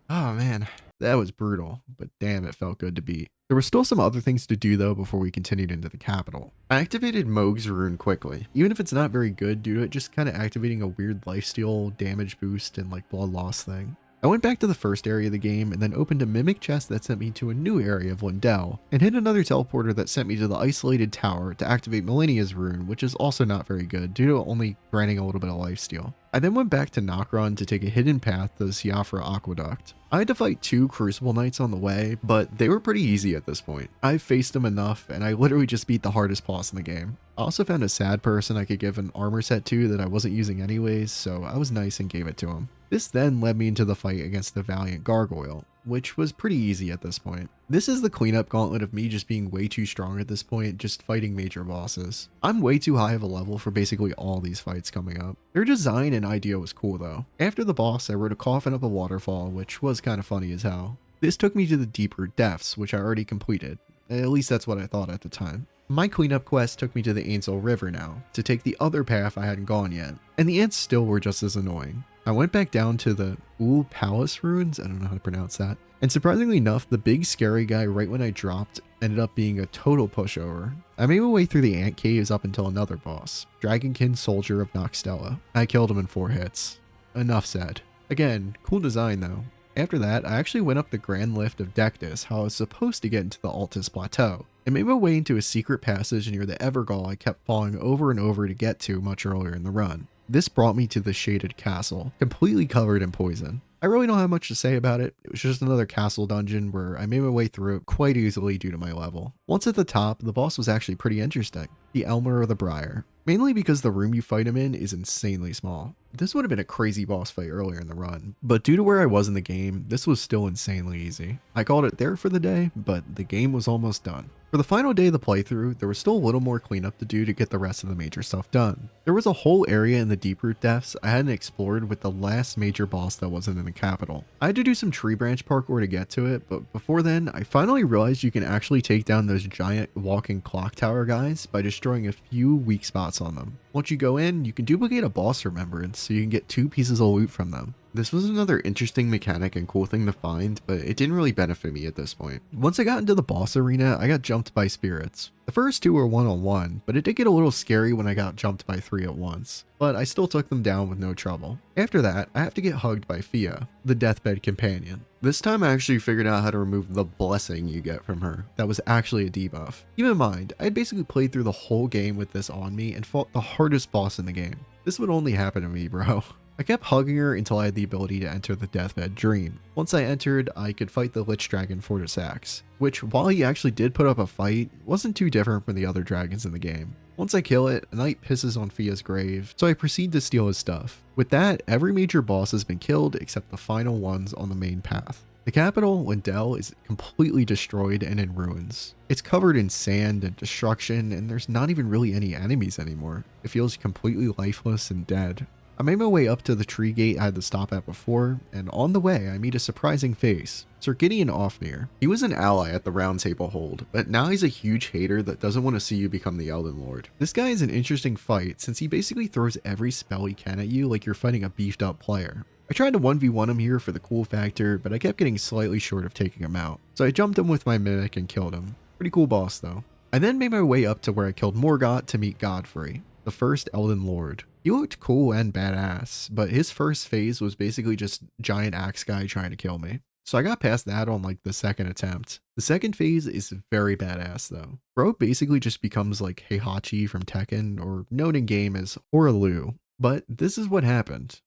Oh man, that was brutal, but damn, it felt good to beat. There were still some other things to do though before we continued into the capital. I activated Moog's rune quickly, even if it's not very good due to it just kind of activating a weird lifesteal damage boost and like blood loss thing. I went back to the first area of the game and then opened a mimic chest that sent me to a new area of Lindell, and hit another teleporter that sent me to the isolated tower to activate Millennia's rune, which is also not very good due to only granting a little bit of lifesteal. I then went back to Nokron to take a hidden path to the Siafra Aqueduct. I had to fight 2 Crucible Knights on the way, but they were pretty easy at this point. I've faced them enough, and I literally just beat the hardest boss in the game. I also found a sad person I could give an armor set to that I wasn't using anyways, so I was nice and gave it to him. This then led me into the fight against the Valiant Gargoyle, which was pretty easy at this point. This is the cleanup gauntlet of me just being way too strong at this point, just fighting major bosses. I'm way too high of a level for basically all these fights coming up. Their design and idea was cool though. After the boss, I rode a coffin up a waterfall, which was kind of funny as hell. This took me to the deeper depths, which I already completed. At least that's what I thought at the time. My cleanup quest took me to the Ainsel River now, to take the other path I hadn't gone yet, and the ants still were just as annoying. I went back down to the Ul Palace ruins, I don't know how to pronounce that, and surprisingly enough, the big scary guy right when I dropped ended up being a total pushover. I made my way through the ant caves up until another boss, Dragonkin Soldier of Noxtella. I killed him in 4 hits. Enough said. Again, cool design though. After that, I actually went up the Grand Lift of Dectus, how I was supposed to get into the Altus Plateau, and made my way into a secret passage near the Evergall I kept falling over and over to get to much earlier in the run. This brought me to the Shaded Castle, completely covered in poison. I really don't have much to say about it. It was just another castle dungeon where I made my way through it quite easily due to my level. Once at the top, the boss was actually pretty interesting. The Elmer of the Briar. Mainly because the room you fight him in is insanely small. This would have been a crazy boss fight earlier in the run, but due to where I was in the game, this was still insanely easy. I called it there for the day, but the game was almost done. For the final day of the playthrough, there was still a little more cleanup to do to get the rest of the major stuff done. There was a whole area in the deep root depths I hadn't explored with the last major boss that wasn't in the capital. I had to do some tree branch parkour to get to it, but before then, I finally realized you can actually take down those giant walking clock tower guys by destroying a few weak spots on them. Once you go in, you can duplicate a boss remembrance so you can get 2 pieces of loot from them. This was another interesting mechanic and cool thing to find, but it didn't really benefit me at this point. Once I got into the boss arena, I got jumped by spirits. The first 2 were one-on-one, but it did get a little scary when I got jumped by 3 at once. But I still took them down with no trouble. After that, I have to get hugged by Fia, the deathbed companion. This time I actually figured out how to remove the blessing you get from her. That was actually a debuff. Keep in mind, I had basically played through the whole game with this on me and fought the hardest boss in the game. This would only happen to me, bro. I kept hugging her until I had the ability to enter the Deathbed Dream. Once I entered, I could fight the Lich Dragon Fortisax, which, while he actually did put up a fight, wasn't too different from the other dragons in the game. Once I kill it, a knight pisses on Fia's grave, so I proceed to steal his stuff. With that, every major boss has been killed except the final ones on the main path. The capital, Lindell, is completely destroyed and in ruins. It's covered in sand and destruction, and there's not even really any enemies anymore. It feels completely lifeless and dead. I made my way up to the tree gate I had to stop at before, and on the way I meet a surprising face, Sir Gideon Offmere. He was an ally at the Round Table Hold, but now he's a huge hater that doesn't want to see you become the Elden Lord. This guy is an interesting fight since he basically throws every spell he can at you like you're fighting a beefed up player. I tried to 1v1 him here for the cool factor, but I kept getting slightly short of taking him out, so I jumped him with my Mimic and killed him. Pretty cool boss though. I then made my way up to where I killed Morgott to meet Godfrey, the first Elden Lord. He looked cool and badass, but his first phase was basically just giant axe guy trying to kill me. So I got past that on like the second attempt. The second phase is very badass though. Bro basically just becomes like Heihachi from Tekken, or known in game as Horalu. But this is what happened.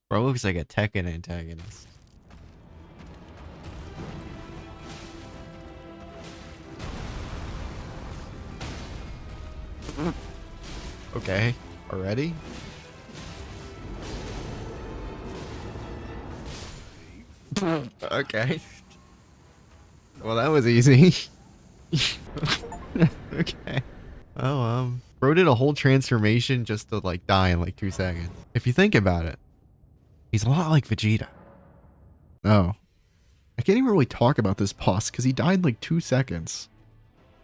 Bro looks like a Tekken antagonist. Okay, already? Okay. Well, that was easy. Okay. Oh, bro did a whole transformation just to like die in like 2 seconds. If you think about it, he's a lot like Vegeta. Oh. I can't even really talk about this boss because he died in like 2 seconds.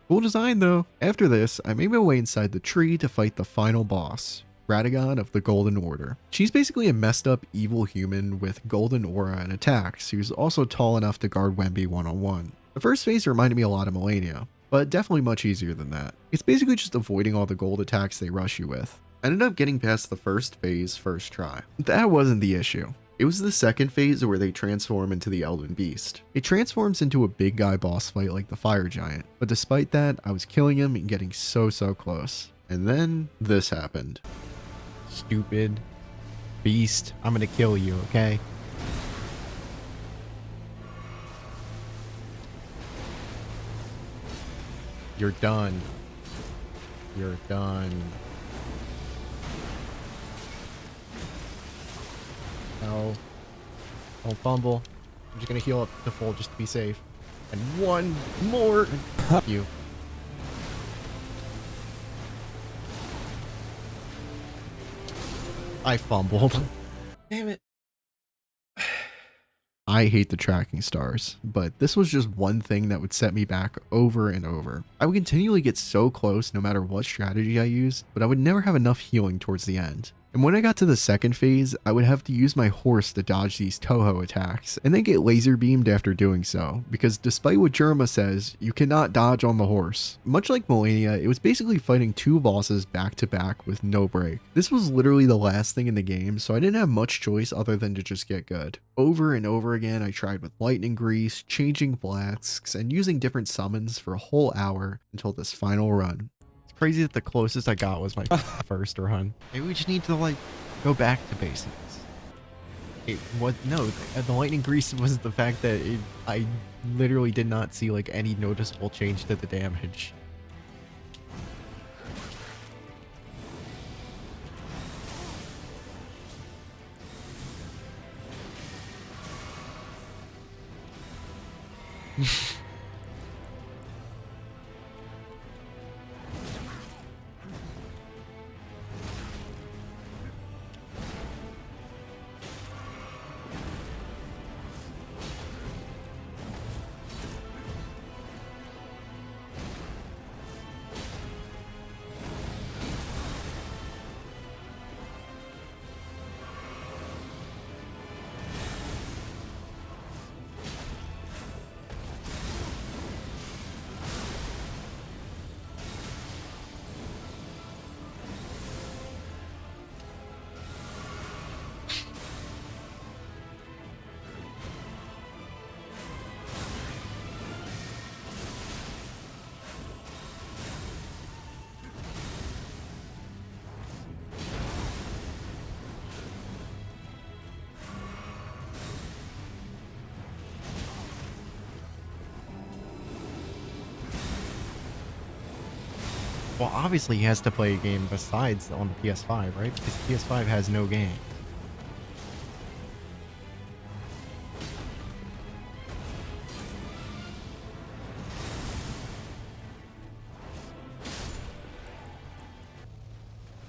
Cool design though. After this, I made my way inside the tree to fight the final boss, Radagon of the Golden Order. She's basically a messed up evil human with golden aura and attacks, who's also tall enough to guard Wemby one-on-one. The first phase reminded me a lot of Melania, but definitely much easier than that. It's basically just avoiding all the gold attacks they rush you with. I ended up getting past the first phase first try. That wasn't the issue. It was the second phase where they transform into the Elden Beast. It transforms into a big guy boss fight like the Fire Giant, but despite that, I was killing him and getting so close. And then this happened. Stupid. Beast, I'm gonna kill you, okay? You're done. You're done. No. Don't fumble. I'm just gonna heal up to full just to be safe. And one more. You. I fumbled. Damn it. I hate the tracking stars, but this was just one thing that would set me back over and over. I would continually get so close no matter what strategy I used, but I would never have enough healing towards the end. And when I got to the second phase, I would have to use my horse to dodge these Toho attacks, and then get laser beamed after doing so, because despite what Jerma says, you cannot dodge on the horse. Much like Melania, it was basically fighting two bosses back to back with no break. This was literally the last thing in the game, so I didn't have much choice other than to just get good. Over and over again, I tried with lightning grease, changing flasks, and using different summons for a whole hour until this final run. Crazy that the closest I got was my first run. Maybe we just need to like go back to basics. What? No, the lightning grease was the fact that I literally did not see like any noticeable change to the damage. Well, obviously he has to play a game besides on the PS5, right? Because PS5 has no game.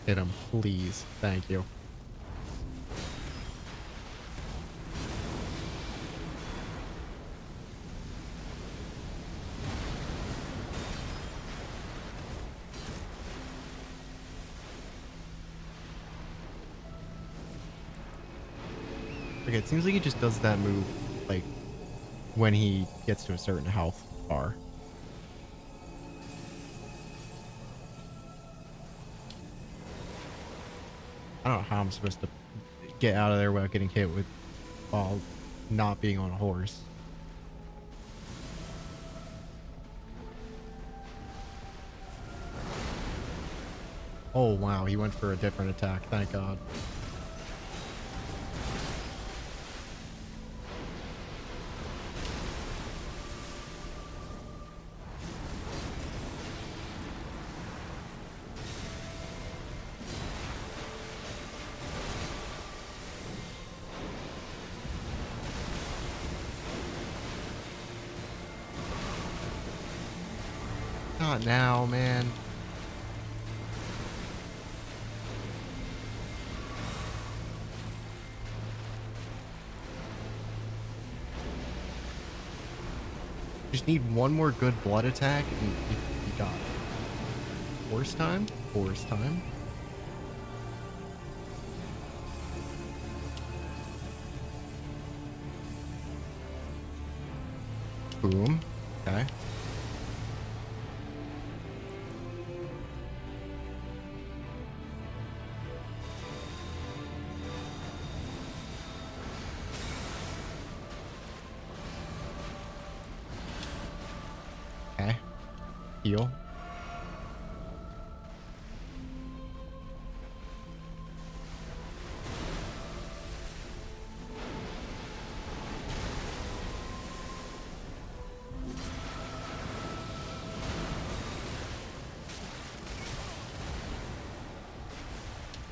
Hit him, please. Thank you. Okay, it seems like he just does that move, like, when he gets to a certain health bar. I don't know how I'm supposed to get out of there without getting hit with, while not being on a horse. Oh wow, he went for a different attack, thank God. Not now, man. Just need one more good blood attack and you got it. Horse time? Horse time. Boom. Okay. Okay. Heal.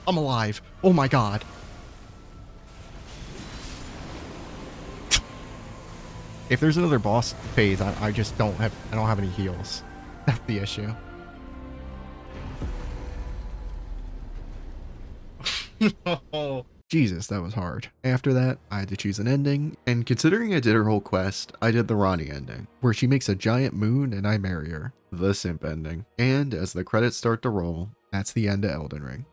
I'm alive. Oh my god. If there's another boss phase, I just don't have any heals. That's the issue. Jesus, that was hard. After that, I had to choose an ending, and considering I did her whole quest, I did the Ronnie ending, where she makes a giant moon and I marry her. The simp ending. And as the credits start to roll, that's the end of Elden Ring.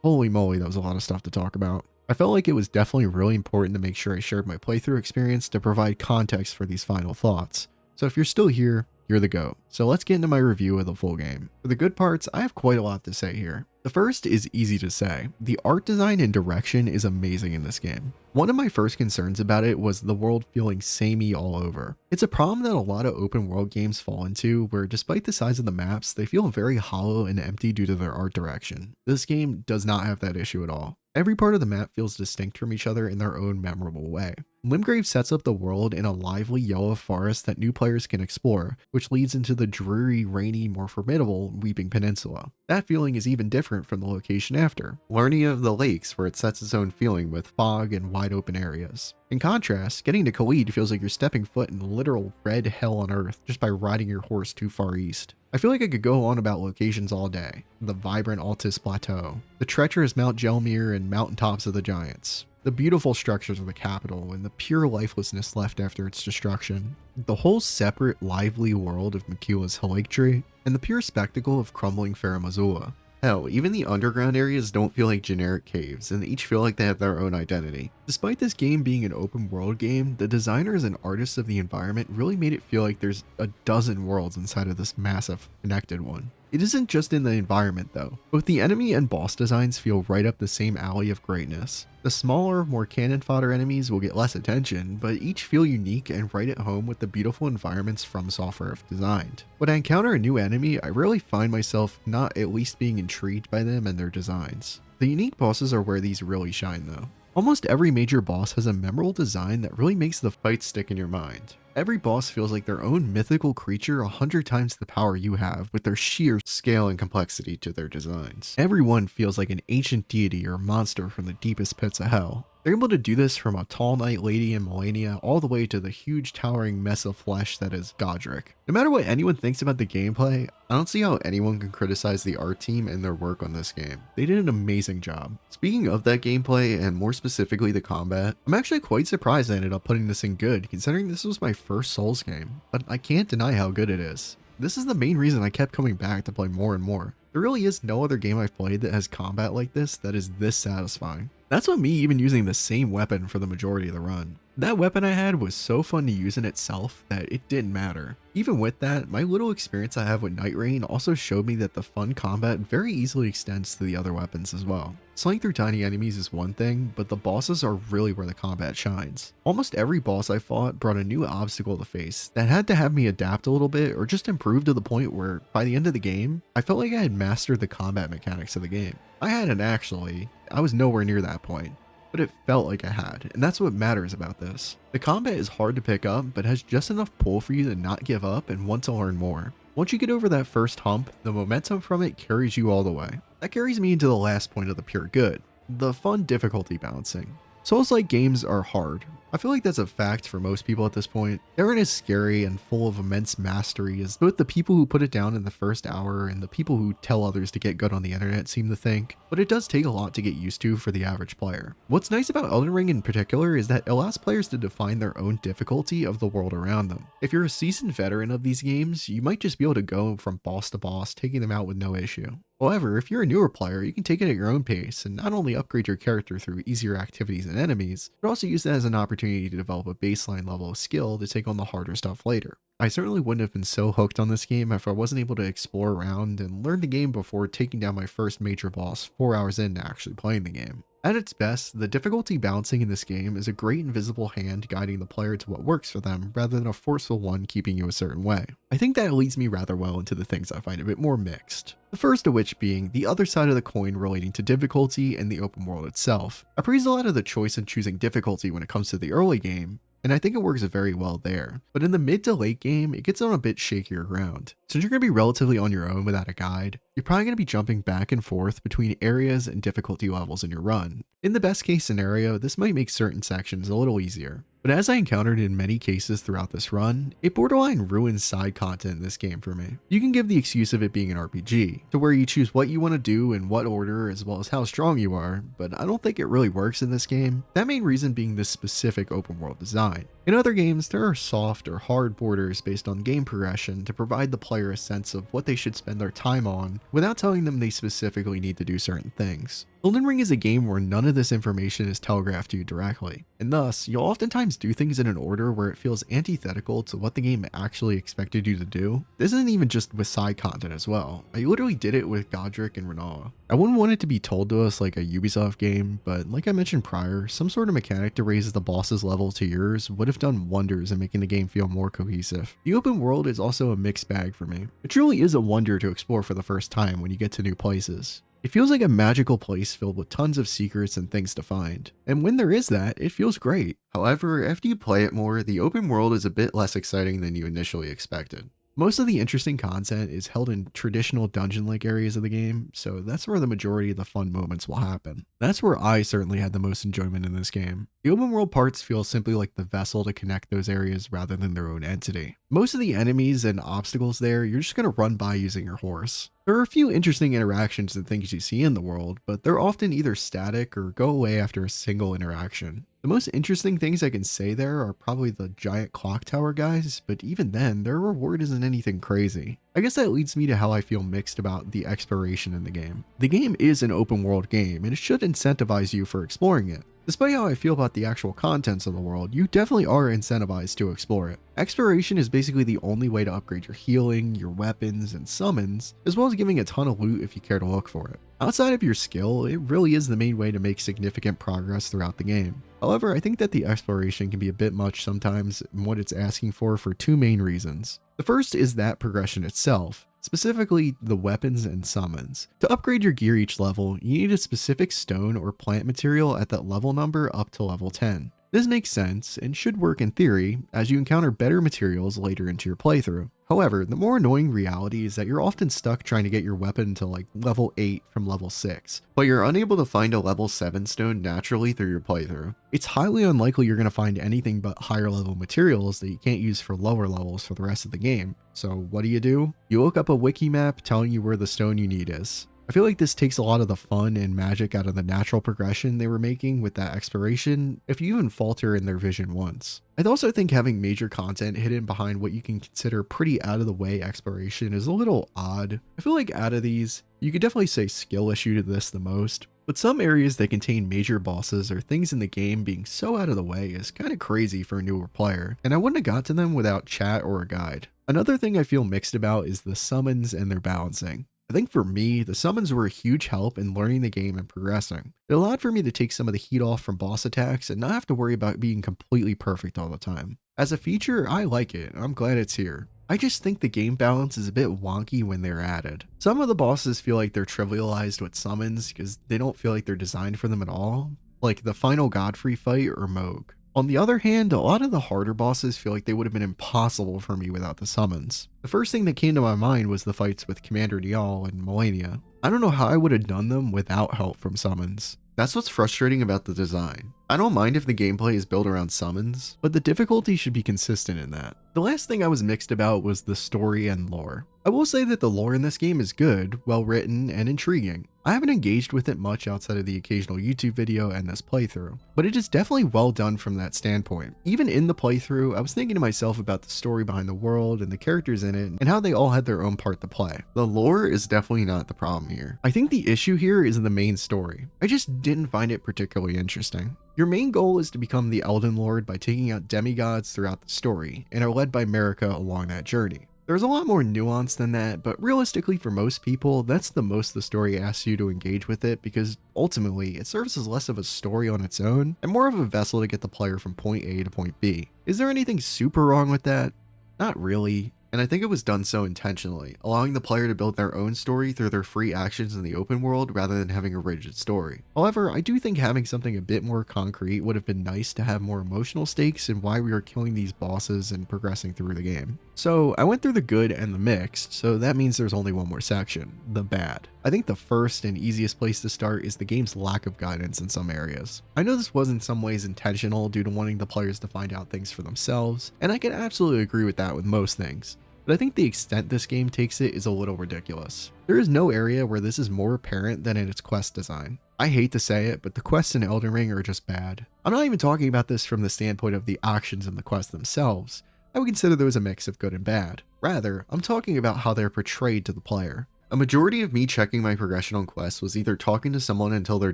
Holy moly, that was a lot of stuff to talk about. I felt like it was definitely really important to make sure I shared my playthrough experience to provide context for these final thoughts. So if you're still here, you're the GOAT. So let's get into my review of the full game. For the good parts, I have quite a lot to say here. The first is easy to say. The art design and direction is amazing in this game. One of my first concerns about it was the world feeling samey all over. It's a problem that a lot of open world games fall into, where despite the size of the maps, they feel very hollow and empty due to their art direction. This game does not have that issue at all. Every part of the map feels distinct from each other in their own memorable way. Limgrave sets up the world in a lively yellow forest that new players can explore, which leads into the dreary, rainy, more formidable Weeping Peninsula. That feeling is even different from the location after, Lernia of the Lakes, where it sets its own feeling with fog and wide open areas. In contrast, getting to Khalid feels like you're stepping foot in literal red hell on earth just by riding your horse too far east. I feel like I could go on about locations all day. The vibrant Altus Plateau, the treacherous Mount Gelmir and mountaintops of the Giants, the beautiful structures of the capital, and the pure lifelessness left after its destruction, the whole separate, lively world of Makula's Haligtree, and the pure spectacle of crumbling Farum Azula. Hell, even the underground areas don't feel like generic caves, and each feel like they have their own identity. Despite this game being an open world game, the designers and artists of the environment really made it feel like there's a dozen worlds inside of this massive, connected one. It isn't just in the environment though. Both the enemy and boss designs feel right up the same alley of greatness. The smaller, more cannon fodder enemies will get less attention, but each feel unique and right at home with the beautiful environments From Software have designed. When I encounter a new enemy, I rarely find myself not at least being intrigued by them and their designs. The unique bosses are where these really shine though. Almost every major boss has a memorable design that really makes the fight stick in your mind. Every boss feels like their own mythical creature 100 times the power you have, with their sheer scale and complexity to their designs. Everyone feels like an ancient deity or monster from the deepest pits of hell. They're able to do this from a tall knight lady in Melania all the way to the huge towering mess of flesh that is Godric. No matter what anyone thinks about the gameplay, I don't see how anyone can criticize the art team and their work on this game. They did an amazing job. Speaking of that gameplay, and more specifically the combat, I'm actually quite surprised I ended up putting this in good, considering this was my first Souls game, but I can't deny how good it is. This is the main reason I kept coming back to play more and more. There really is no other game I've played that has combat like this that is this satisfying. That's what me even using the same weapon for the majority of the run. That weapon I had was so fun to use in itself that it didn't matter. Even with that, my little experience I have with Night Rain also showed me that the fun combat very easily extends to the other weapons as well. Slaying through tiny enemies is one thing, but the bosses are really where the combat shines. Almost every boss I fought brought a new obstacle to face that had to have me adapt a little bit or just improve to the point where, by the end of the game, I felt like I had mastered the combat mechanics of the game. I hadn't actually. I was nowhere near that point, but it felt like I had, and that's what matters about this. The combat is hard to pick up, but has just enough pull for you to not give up and want to learn more. Once you get over that first hump, the momentum from it carries you all the way. That carries me into the last point of the pure good, the fun difficulty balancing. Souls-like games are hard. I feel like that's a fact for most people at this point. They aren't as scary and full of immense mastery as both the people who put it down in the first hour and the people who tell others to get good on the internet seem to think, but it does take a lot to get used to for the average player. What's nice about Elden Ring in particular is that it allows players to define their own difficulty of the world around them. If you're a seasoned veteran of these games, you might just be able to go from boss to boss, taking them out with no issue. However, if you're a newer player, you can take it at your own pace and not only upgrade your character through easier activities and enemies, but also use that as an opportunity to develop a baseline level of skill to take on the harder stuff later. I certainly wouldn't have been so hooked on this game if I wasn't able to explore around and learn the game before taking down my first major boss 4 hours into actually playing the game. At its best, the difficulty balancing in this game is a great invisible hand guiding the player to what works for them rather than a forceful one keeping you a certain way. I think that leads me rather well into the things I find a bit more mixed. The first of which being the other side of the coin relating to difficulty and the open world itself. I praise a lot of the choice in choosing difficulty when it comes to the early game, and I think it works very well there. But in the mid to late game, it gets on a bit shakier ground. Since you're going to be relatively on your own without a guide, you're probably going to be jumping back and forth between areas and difficulty levels in your run. In the best case scenario, this might make certain sections a little easier. But as I encountered in many cases throughout this run, it borderline ruins side content in this game for me. You can give the excuse of it being an RPG, to where you choose what you want to do in what order as well as how strong you are, but I don't think it really works in this game, that main reason being this specific open world design. In other games, there are soft or hard borders based on game progression to provide the player a sense of what they should spend their time on without telling them they specifically need to do certain things. Elden Ring is a game where none of this information is telegraphed to you directly, and thus, you'll oftentimes do things in an order where it feels antithetical to what the game actually expected you to do. This isn't even just with side content as well. I literally did it with Godric and Renoa. I wouldn't want it to be told to us like a Ubisoft game, but like I mentioned prior, some sort of mechanic to raise the boss's level to yours would have done wonders in making the game feel more cohesive. The open world is also a mixed bag for me. It truly is a wonder to explore for the first time when you get to new places. It feels like a magical place filled with tons of secrets and things to find. And when there is that, it feels great. However, after you play it more, the open world is a bit less exciting than you initially expected. Most of the interesting content is held in traditional dungeon-like areas of the game, so that's where the majority of the fun moments will happen. That's where I certainly had the most enjoyment in this game. The open world parts feel simply like the vessel to connect those areas rather than their own entity. Most of the enemies and obstacles there, you're just going to run by using your horse. There are a few interesting interactions and things you see in the world, but they're often either static or go away after a single interaction. The most interesting things I can say there are probably the giant clock tower guys, but even then, their reward isn't anything crazy. I guess that leads me to how I feel mixed about the exploration in the game. The game is an open world game, and it should incentivize you for exploring it. Despite how I feel about the actual contents of the world, you definitely are incentivized to explore it. Exploration is basically the only way to upgrade your healing, your weapons, and summons, as well as giving a ton of loot if you care to look for it. Outside of your skill, it really is the main way to make significant progress throughout the game. However, I think that the exploration can be a bit much sometimes in what it's asking for two main reasons. The first is that progression itself, specifically the weapons and summons. To upgrade your gear each level, you need a specific stone or plant material at that level number up to level 10. This makes sense and should work in theory as you encounter better materials later into your playthrough. However, the more annoying reality is that you're often stuck trying to get your weapon to like level 8 from level 6, but you're unable to find a level 7 stone naturally through your playthrough. It's highly unlikely you're going to find anything but higher level materials that you can't use for lower levels for the rest of the game. So what do? You look up a wiki map telling you where the stone you need is. I feel like this takes a lot of the fun and magic out of the natural progression they were making with that exploration, if you even falter in their vision once. I'd also think having major content hidden behind what you can consider pretty out of the way exploration is a little odd. I feel like out of these, you could definitely say skill issue to this the most, but some areas that contain major bosses or things in the game being so out of the way is kind of crazy for a newer player, and I wouldn't have got to them without chat or a guide. Another thing I feel mixed about is the summons and their balancing. I think for me, the summons were a huge help in learning the game and progressing. It allowed for me to take some of the heat off from boss attacks and not have to worry about being completely perfect all the time. As a feature, I like it, I'm glad it's here. I just think the game balance is a bit wonky when they're added. Some of the bosses feel like they're trivialized with summons because they don't feel like they're designed for them at all, like the final Godfrey fight or Moog. On the other hand, a lot of the harder bosses feel like they would have been impossible for me without the summons. The first thing that came to my mind was the fights with Commander Niall and Melania. I don't know how I would have done them without help from summons. That's what's frustrating about the design. I don't mind if the gameplay is built around summons, but the difficulty should be consistent in that. The last thing I was mixed about was the story and lore. I will say that the lore in this game is good, well written, and intriguing. I haven't engaged with it much outside of the occasional YouTube video and this playthrough, but it is definitely well done from that standpoint. Even in the playthrough, I was thinking to myself about the story behind the world and the characters in it and how they all had their own part to play. The lore is definitely not the problem here. I think the issue here is in the main story. I just didn't find it particularly interesting. Your main goal is to become the Elden Lord by taking out demigods throughout the story, and are led by Marika along that journey. There's a lot more nuance than that, but realistically for most people, that's the most the story asks you to engage with it, because ultimately it serves as less of a story on its own and more of a vessel to get the player from point A to point B. Is there anything super wrong with that? Not really. and I think it was done so intentionally, allowing the player to build their own story through their free actions in the open world rather than having a rigid story. However, I do think having something a bit more concrete would have been nice to have more emotional stakes in why we are killing these bosses and progressing through the game. So I went through the good and the mixed, so that means there's only one more section, the bad. I think the first and easiest place to start is the game's lack of guidance in some areas. I know this was in some ways intentional due to wanting the players to find out things for themselves, and I can absolutely agree with that with most things. But I think the extent this game takes it is a little ridiculous. There is no area where this is more apparent than in its quest design. I hate to say it, but the quests in Elden Ring are just bad. I'm not even talking about this from the standpoint of the actions in the quests themselves. I would consider those a mix of good and bad. Rather, I'm talking about how they're portrayed to the player. A majority of me checking my progression on quests was either talking to someone until their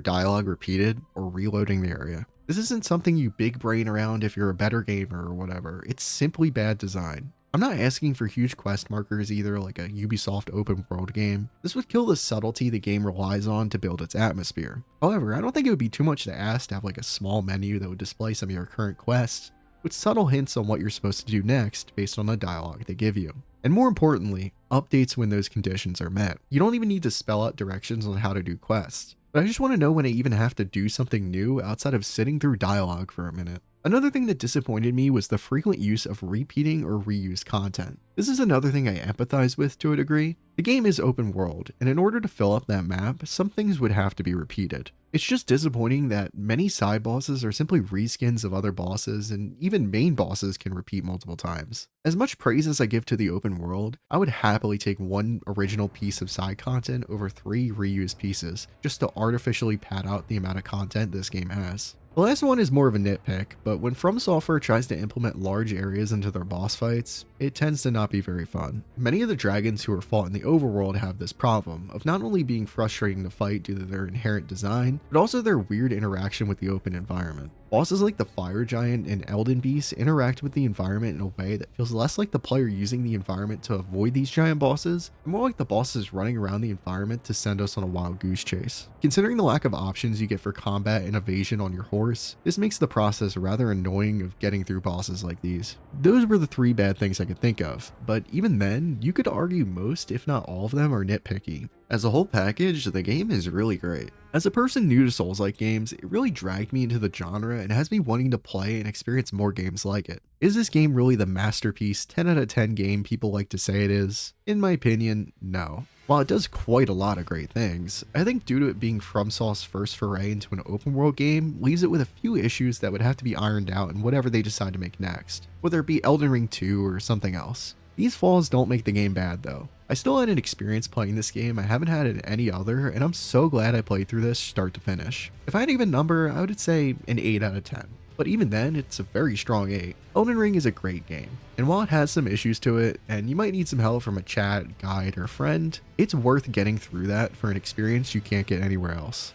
dialogue repeated or reloading the area. This isn't something you big brain around if you're a better gamer or whatever, it's simply bad design. I'm not asking for huge quest markers either, like a Ubisoft open world game. This would kill the subtlety the game relies on to build its atmosphere. However, I don't think it would be too much to ask to have like a small menu that would display some of your current quests, with subtle hints on what you're supposed to do next based on the dialogue they give you. And more importantly, updates when those conditions are met. You don't even need to spell out directions on how to do quests, but I just want to know when I even have to do something new outside of sitting through dialogue for a minute. Another thing that disappointed me was the frequent use of repeating or reused content. This is another thing I empathize with to a degree. The game is open world, and in order to fill up that map, some things would have to be repeated. It's just disappointing that many side bosses are simply reskins of other bosses, and even main bosses can repeat multiple times. As much praise as I give to the open world, I would happily take one original piece of side content over 3 reused pieces, just to artificially pad out the amount of content this game has. The last one is more of a nitpick, but when From Software tries to implement large areas into their boss fights, it tends to not be very fun. Many of the dragons who are fought in the overworld have this problem of not only being frustrating to fight due to their inherent design, but also their weird interaction with the open environment. Bosses like the Fire Giant and Elden Beast interact with the environment in a way that feels less like the player using the environment to avoid these giant bosses, and more like the bosses running around the environment to send us on a wild goose chase. Considering the lack of options you get for combat and evasion on your horse, this makes the process rather annoying of getting through bosses like these. Those were the 3 bad things I could think of, but even then, you could argue most, if not all of them, are nitpicky. As a whole package, the game is really great. As a person new to Souls-like games, it really dragged me into the genre and has me wanting to play and experience more games like it. Is this game really the masterpiece 10 out of 10 game people like to say it is? In my opinion, no. While it does quite a lot of great things, I think due to it being FromSoft's first foray into an open world game, leaves it with a few issues that would have to be ironed out in whatever they decide to make next, whether it be Elden Ring 2 or something else. These flaws don't make the game bad though. I still had an experience playing this game I haven't had in any other, and I'm so glad I played through this start to finish. If I had to give a number, I would say an 8 out of 10. But even then, it's a very strong 8. Elden Ring is a great game, and while it has some issues to it, and you might need some help from a chat, guide, or friend, it's worth getting through that for an experience you can't get anywhere else.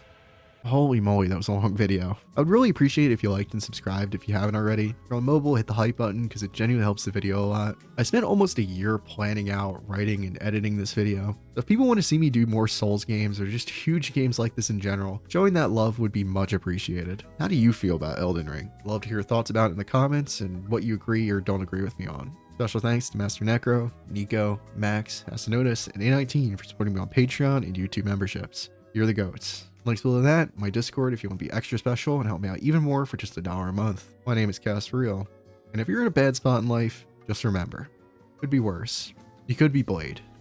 Holy moly, that was a long video. I would really appreciate it if you liked and subscribed if you haven't already. If you're on mobile, hit the hype button because it genuinely helps the video a lot. I spent almost a year planning out, writing, and editing this video. So if people want to see me do more Souls games or just huge games like this in general, showing that love would be much appreciated. How do you feel about Elden Ring? I'd love to hear your thoughts about it in the comments and what you agree or don't agree with me on. Special thanks to Master Necro, Nico, Max, Asinotis, and A19 for supporting me on Patreon and YouTube memberships. You're the GOATs. Links below that, my Discord if you want to be extra special and help me out even more for just $1 a month. My name is Cass for real, and if you're in a bad spot in life, just remember, it could be worse. You could be Blade.